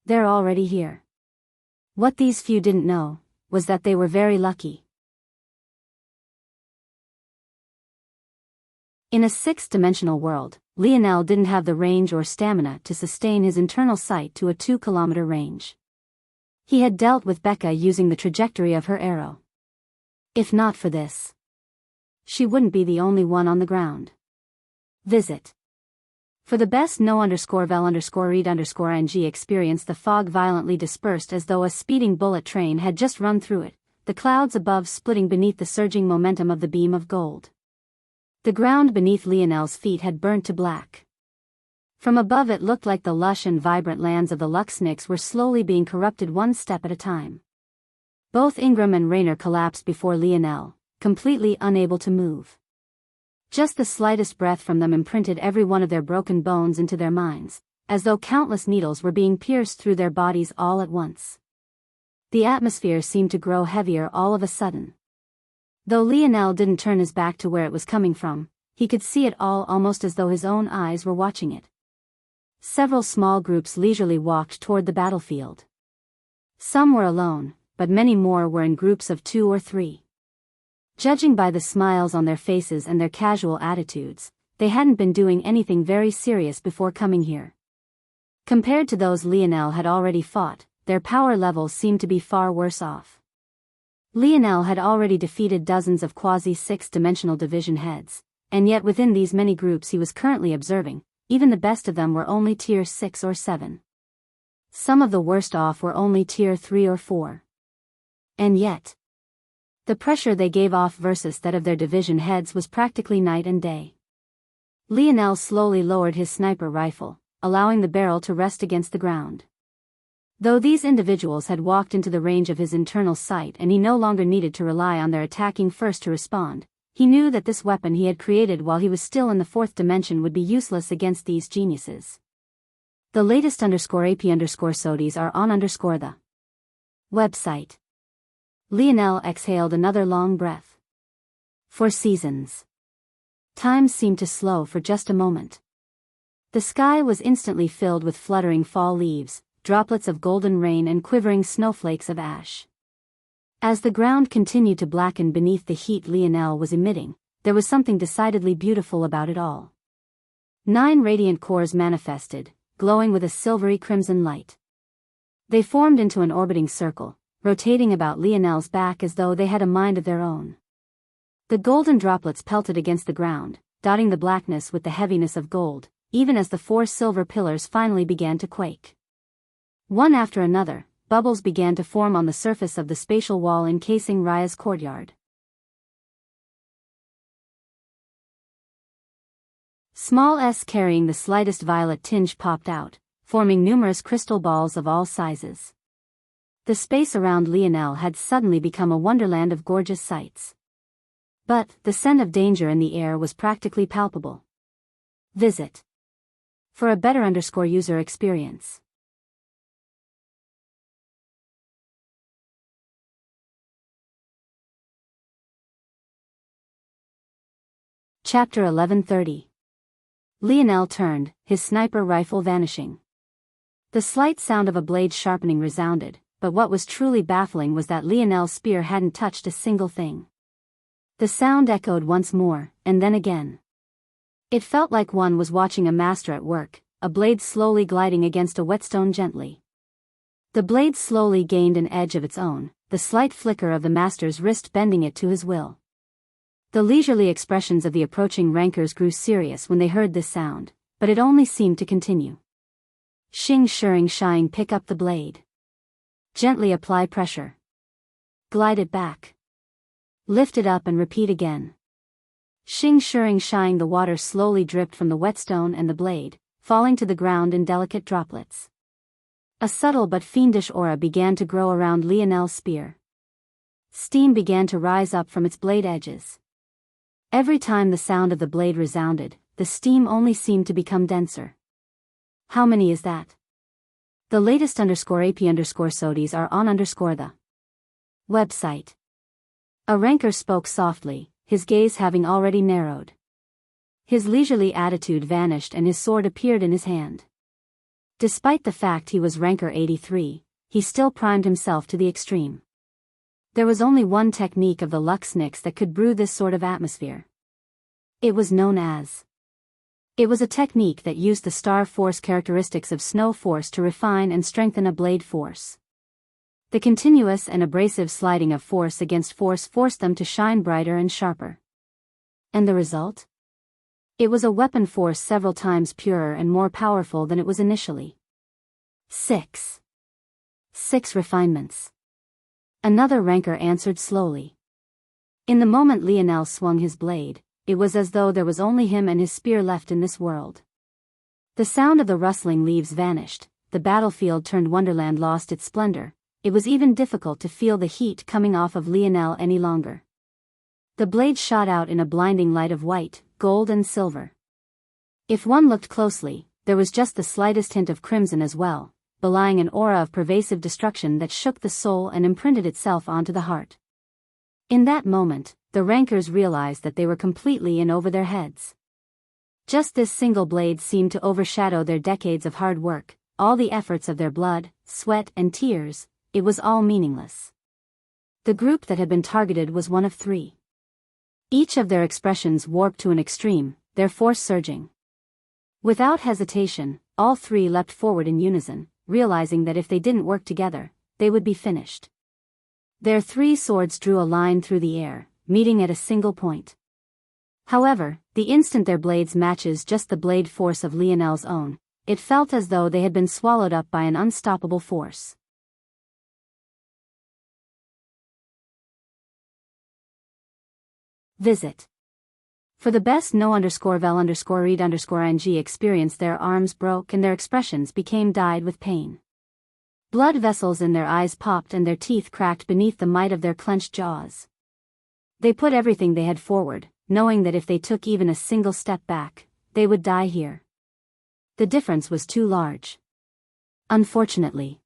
They're already here. What these few didn't know, was that they were very lucky. In a 6th-dimensional world, Lionel didn't have the range or stamina to sustain his internal sight to a 2-kilometer range. He had dealt with Becca using the trajectory of her arrow. If not for this, she wouldn't be the only one on the ground. Visit. For the best no_vel_read_ing experience, the fog violently dispersed as though a speeding bullet train had just run through it, the clouds above splitting beneath the surging momentum of the beam of gold. The ground beneath Lionel's feet had burnt to black. From above it looked like the lush and vibrant lands of the Luxniks were slowly being corrupted one step at a time. Both Ingram and Raynor collapsed before Lionel, completely unable to move. Just the slightest breath from them imprinted every one of their broken bones into their minds, as though countless needles were being pierced through their bodies all at once. The atmosphere seemed to grow heavier all of a sudden. Though Lionel didn't turn his back to where it was coming from, he could see it all almost as though his own eyes were watching it. Several small groups leisurely walked toward the battlefield. Some were alone, but many more were in groups of 2 or 3. Judging by the smiles on their faces and their casual attitudes, they hadn't been doing anything very serious before coming here. Compared to those Lionel had already fought, their power levels seemed to be far worse off. Lionel had already defeated dozens of quasi-6-dimensional division heads, and yet within these many groups he was currently observing, even the best of them were only tier 6 or 7. Some of the worst off were only tier 3 or 4. And yet, the pressure they gave off versus that of their division heads was practically night and day. Lionel slowly lowered his sniper rifle, allowing the barrel to rest against the ground. Though these individuals had walked into the range of his internal sight and he no longer needed to rely on their attacking first to respond, he knew that this weapon he had created while he was still in the 4th dimension would be useless against these geniuses. The latest _AP_SODIs are on the website. Lionel exhaled another long breath. For seasons. Time seemed to slow for just a moment. The sky was instantly filled with fluttering fall leaves, droplets of golden rain and quivering snowflakes of ash. As the ground continued to blacken beneath the heat Lionel was emitting, there was something decidedly beautiful about it all. 9 radiant cores manifested, glowing with a silvery crimson light. They formed into an orbiting circle, rotating about Lionel's back as though they had a mind of their own. The golden droplets pelted against the ground, dotting the blackness with the heaviness of gold, even as the 4 silver pillars finally began to quake. One after another, bubbles began to form on the surface of the spatial wall encasing Raya's courtyard. Small S carrying the slightest violet tinge popped out, forming numerous crystal balls of all sizes. The space around Lionel had suddenly become a wonderland of gorgeous sights. But the scent of danger in the air was practically palpable. Visit for a better user experience. Chapter 1130. Lionel turned, his sniper rifle vanishing. The slight sound of a blade sharpening resounded, but what was truly baffling was that Lionel's spear hadn't touched a single thing. The sound echoed once more, and then again. It felt like one was watching a master at work, a blade slowly gliding against a whetstone gently. The blade slowly gained an edge of its own, the slight flicker of the master's wrist bending it to his will. The leisurely expressions of the approaching rankers grew serious when they heard this sound, but it only seemed to continue. Xing Shuring Shine, pick up the blade. Gently apply pressure. Glide it back. Lift it up and repeat again. Xing Shuring Shine. The water slowly dripped from the whetstone and the blade, falling to the ground in delicate droplets. A subtle but fiendish aura began to grow around Lionel's spear. Steam began to rise up from its blade edges. Every time the sound of the blade resounded, the steam only seemed to become denser. How many is that? The latest _AP_SODIs are on the website. A ranker spoke softly, his gaze having already narrowed. His leisurely attitude vanished and his sword appeared in his hand. Despite the fact he was ranker 83, he still primed himself to the extreme. There was only one technique of the Luxniks that could brew this sort of atmosphere. It was known as. It was a technique that used the star force characteristics of snow force to refine and strengthen a blade force. The continuous and abrasive sliding of force against force forced them to shine brighter and sharper. And the result? It was a weapon force several times purer and more powerful than it was initially. 6 refinements. Another ranker answered slowly. In the moment Lionel swung his blade, it was as though there was only him and his spear left in this world. The sound of the rustling leaves vanished, the battlefield turned wonderland lost its splendor. It was even difficult to feel the heat coming off of Lionel any longer. The blade shot out in a blinding light of white, gold and silver. If one looked closely, there was just the slightest hint of crimson as well, belying an aura of pervasive destruction that shook the soul and imprinted itself onto the heart. In that moment, the rankers realized that they were completely in over their heads. Just this single blade seemed to overshadow their decades of hard work, all the efforts of their blood, sweat and tears. It was all meaningless. The group that had been targeted was one of three. Each of their expressions warped to an extreme, their force surging. Without hesitation, all three leapt forward in unison, realizing that if they didn't work together, they would be finished. Their three swords drew a line through the air, meeting at a single point. However, the instant their blades matches just the blade force of Lionel's own, it felt as though they had been swallowed up by an unstoppable force. Visit. For the best no_vel_read_ing experience, their arms broke and their expressions became dyed with pain. Blood vessels in their eyes popped and their teeth cracked beneath the might of their clenched jaws. They put everything they had forward, knowing that if they took even a single step back, they would die here. The difference was too large. Unfortunately,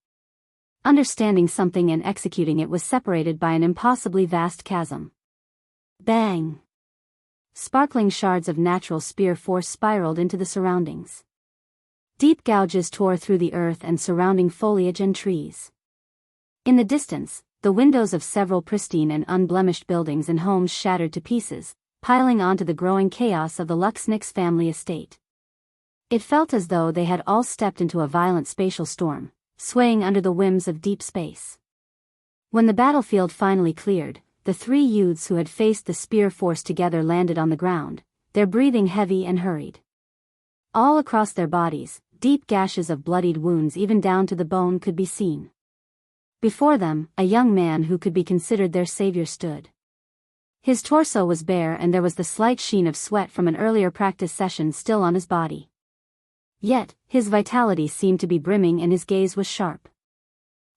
understanding something and executing it was separated by an impossibly vast chasm. Bang! Sparkling shards of natural spear force spiraled into the surroundings. Deep gouges tore through the earth and surrounding foliage and trees. In the distance, the windows of several pristine and unblemished buildings and homes shattered to pieces, piling onto the growing chaos of the Luxnix family estate. It felt as though they had all stepped into a violent spatial storm, swaying under the whims of deep space. When the battlefield finally cleared, the three youths who had faced the spear force together landed on the ground, their breathing heavy and hurried. All across their bodies, deep gashes of bloodied wounds even down to the bone could be seen. Before them, a young man who could be considered their savior stood. His torso was bare and there was the slight sheen of sweat from an earlier practice session still on his body. Yet, his vitality seemed to be brimming and his gaze was sharp.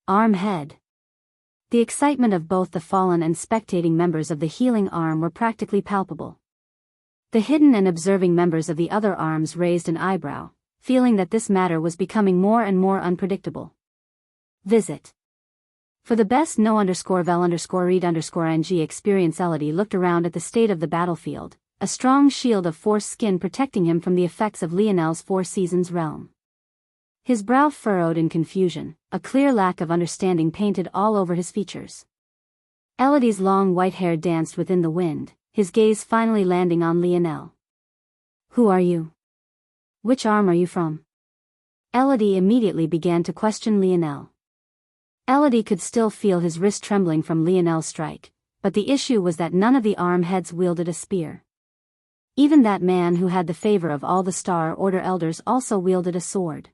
Arm head. The excitement of both the fallen and spectating members of the healing arm were practically palpable. The hidden and observing members of the other arms raised an eyebrow, feeling that this matter was becoming more and more unpredictable. Visit. For the best no_vel_read_ing experience, Elodie looked around at the state of the battlefield, a strong shield of force skin protecting him from the effects of Lionel's Four Seasons realm. His brow furrowed in confusion, a clear lack of understanding painted all over his features. Elodie's long white hair danced within the wind, his gaze finally landing on Lionel. "Who are you? Which arm are you from?" Elodie immediately began to question Lionel. Elodie could still feel his wrist trembling from Lionel's strike, but the issue was that none of the arm heads wielded a spear. Even that man who had the favor of all the Star Order elders also wielded a sword.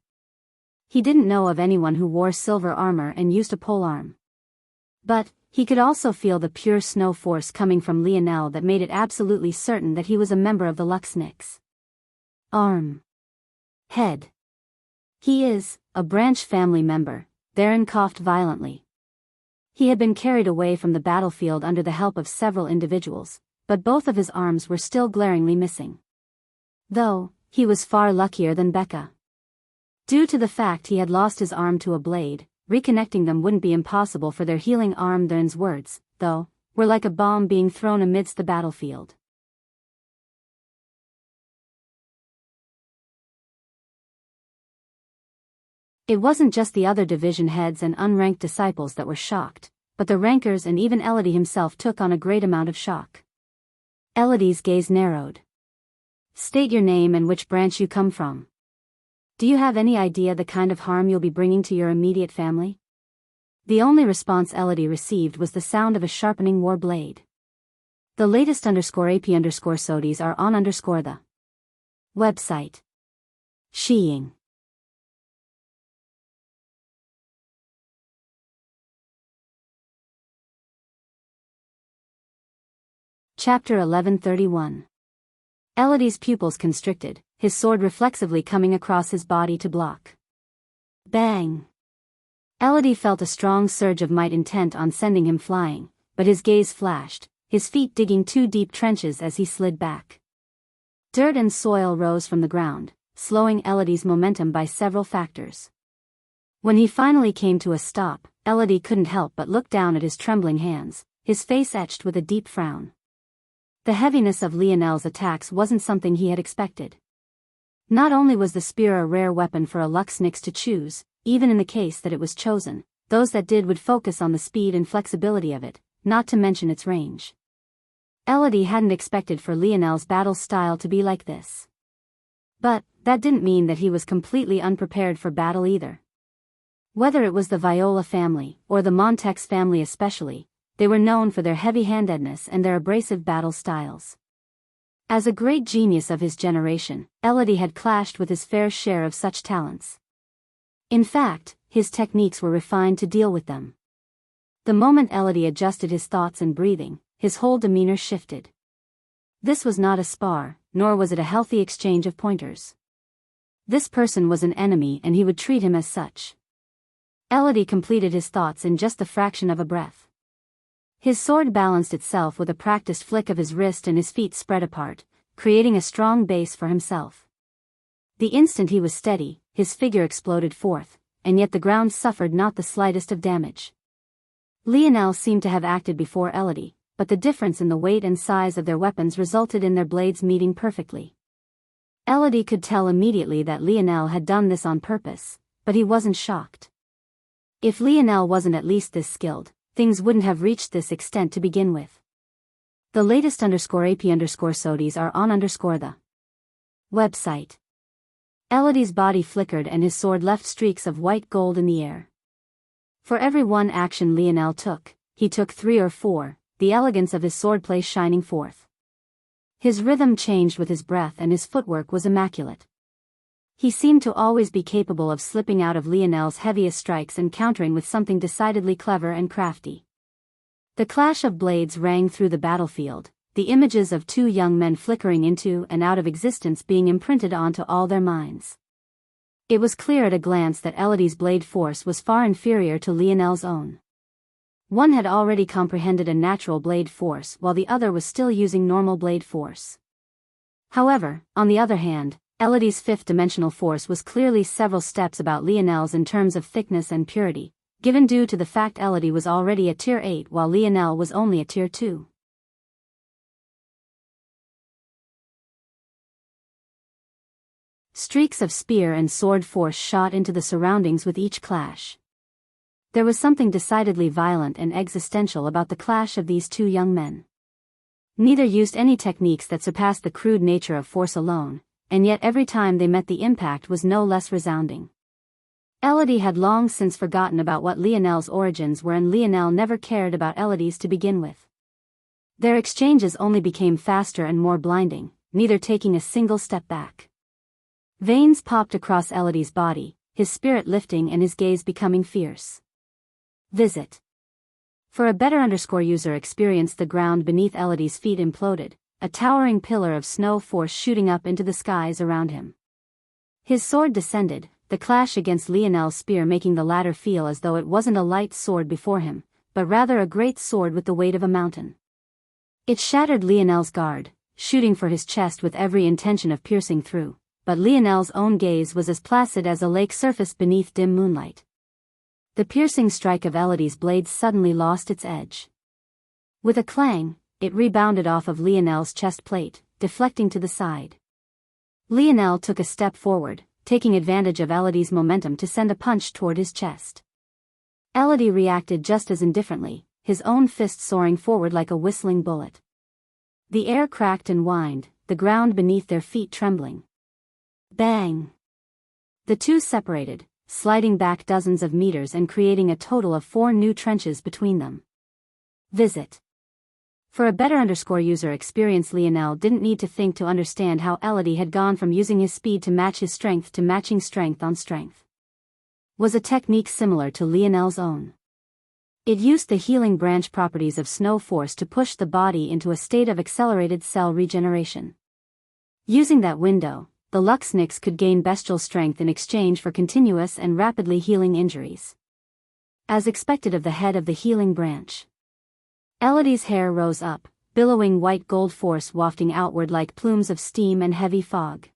He didn't know of anyone who wore silver armor and used a polearm. But he could also feel the pure snow force coming from Lionel that made it absolutely certain that he was a member of the Luxnix. Arm. Head. "He is a branch family member," Theron coughed violently. He had been carried away from the battlefield under the help of several individuals, but both of his arms were still glaringly missing. Though, he was far luckier than Becca. Due to the fact he had lost his arm to a blade, reconnecting them wouldn't be impossible for their healing arm. Theron's words, though, were like a bomb being thrown amidst the battlefield. It wasn't just the other division heads and unranked disciples that were shocked, but the rankers and even Elodie himself took on a great amount of shock. Elodie's gaze narrowed. "State your name and which branch you come from. Do you have any idea the kind of harm you'll be bringing to your immediate family?" The only response Elodie received was the sound of a sharpening war blade. The latest _AP_SODIs are on the website. Xiang. Chapter 1131. Elodie's pupils constricted, his sword reflexively coming across his body to block. Bang! Elodie felt a strong surge of might intent on sending him flying, but his gaze flashed, his feet digging 2 deep trenches as he slid back. Dirt and soil rose from the ground, slowing Elodie's momentum by several factors. When he finally came to a stop, Elodie couldn't help but look down at his trembling hands, his face etched with a deep frown. The heaviness of Lionel's attacks wasn't something he had expected. Not only was the spear a rare weapon for a Luxnix to choose, even in the case that it was chosen, those that did would focus on the speed and flexibility of it, not to mention its range. Elodie hadn't expected for Lionel's battle style to be like this. But that didn't mean that he was completely unprepared for battle either. Whether it was the Viola family, or the Montex family especially, they were known for their heavy-handedness and their abrasive battle styles. As a great genius of his generation, Elodie had clashed with his fair share of such talents. In fact, his techniques were refined to deal with them. The moment Elodie adjusted his thoughts and breathing, his whole demeanor shifted. This was not a spar, nor was it a healthy exchange of pointers. This person was an enemy and he would treat him as such. Elodie completed his thoughts in just the fraction of a breath. His sword balanced itself with a practiced flick of his wrist and his feet spread apart, creating a strong base for himself. The instant he was steady, his figure exploded forth, and yet the ground suffered not the slightest of damage. Lionel seemed to have acted before Elodie, but the difference in the weight and size of their weapons resulted in their blades meeting perfectly. Elodie could tell immediately that Lionel had done this on purpose, but he wasn't shocked. If Lionel wasn't at least this skilled, things wouldn't have reached this extent to begin with. The latest _AP_SODIes are on _the website. Elodie's body flickered and his sword left streaks of white gold in the air. For every one action Lionel took, he took 3 or 4, the elegance of his swordplay shining forth. His rhythm changed with his breath and his footwork was immaculate. He seemed to always be capable of slipping out of Lionel's heaviest strikes and countering with something decidedly clever and crafty. The clash of blades rang through the battlefield, the images of 2 young men flickering into and out of existence being imprinted onto all their minds. It was clear at a glance that Elodie's blade force was far inferior to Lionel's own. One had already comprehended a natural blade force while the other was still using normal blade force. However, on the other hand, Elodie's 5th-dimensional force was clearly several steps about Lionel's in terms of thickness and purity, given due to the fact Elodie was already a Tier 8 while Lionel was only a Tier 2. Streaks of spear and sword force shot into the surroundings with each clash. There was something decidedly violent and existential about the clash of these 2 young men. Neither used any techniques that surpassed the crude nature of force alone, and yet every time they met the impact was no less resounding. Elodie had long since forgotten about what Lionel's origins were and Lionel never cared about Elodie's to begin with. Their exchanges only became faster and more blinding, neither taking a single step back. Veins popped across Elodie's body, his spirit lifting and his gaze becoming fierce. Visit. For a better user experience, the ground beneath Elodie's feet imploded, a towering pillar of snow force shooting up into the skies around him. His sword descended, the clash against Lionel's spear making the latter feel as though it wasn't a light sword before him, but rather a great sword with the weight of a mountain. It shattered Lionel's guard, shooting for his chest with every intention of piercing through, but Lionel's own gaze was as placid as a lake surface beneath dim moonlight. The piercing strike of Elodie's blade suddenly lost its edge. With a clang, it rebounded off of Lionel's chest plate, deflecting to the side. Lionel took a step forward, taking advantage of Elodie's momentum to send a punch toward his chest. Elodie reacted just as indifferently, his own fist soaring forward like a whistling bullet. The air cracked and whined, the ground beneath their feet trembling. Bang! The 2 separated, sliding back dozens of meters and creating a total of 4 new trenches between them. Visit. For a better user experience, Lionel didn't need to think to understand how Elodie had gone from using his speed to match his strength to matching strength on strength. Was a technique similar to Lionel's own. It used the healing branch properties of snow force to push the body into a state of accelerated cell regeneration. Using that window, the Luxnix could gain bestial strength in exchange for continuous and rapidly healing injuries. As expected of the head of the healing branch, Elodie's hair rose up, billowing white gold force wafting outward like plumes of steam and heavy fog.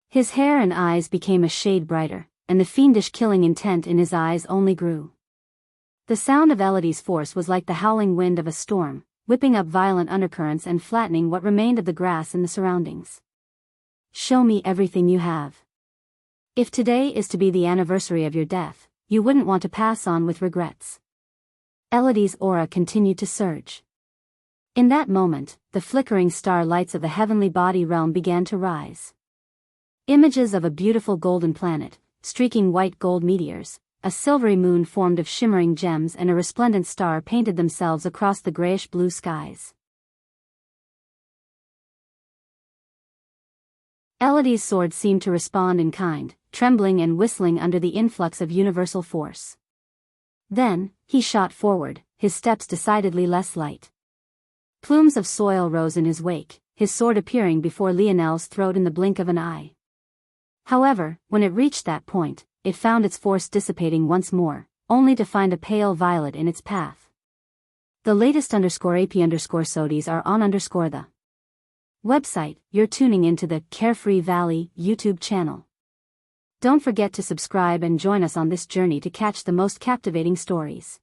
His hair and eyes became a shade brighter, and the fiendish killing intent in his eyes only grew. The sound of Elodie's force was like the howling wind of a storm, whipping up violent undercurrents and flattening what remained of the grass in the surroundings. Show me everything you have. If today is to be the anniversary of your death, you wouldn't want to pass on with regrets. Elodie's aura continued to surge. In that moment, the flickering star lights of the heavenly body realm began to rise. Images of a beautiful golden planet, streaking white gold meteors, a silvery moon formed of shimmering gems and a resplendent star painted themselves across the grayish-blue skies. Elodie's sword seemed to respond in kind, trembling and whistling under the influx of universal force. Then, he shot forward, his steps decidedly less light. Plumes of soil rose in his wake, his sword appearing before Lionel's throat in the blink of an eye. However, when it reached that point, it found its force dissipating once more, only to find a pale violet in its path. The latest _AP_SODIES are on _the website. You're tuning into the Carefree Valley YouTube channel. Don't forget to subscribe and join us on this journey to catch the most captivating stories.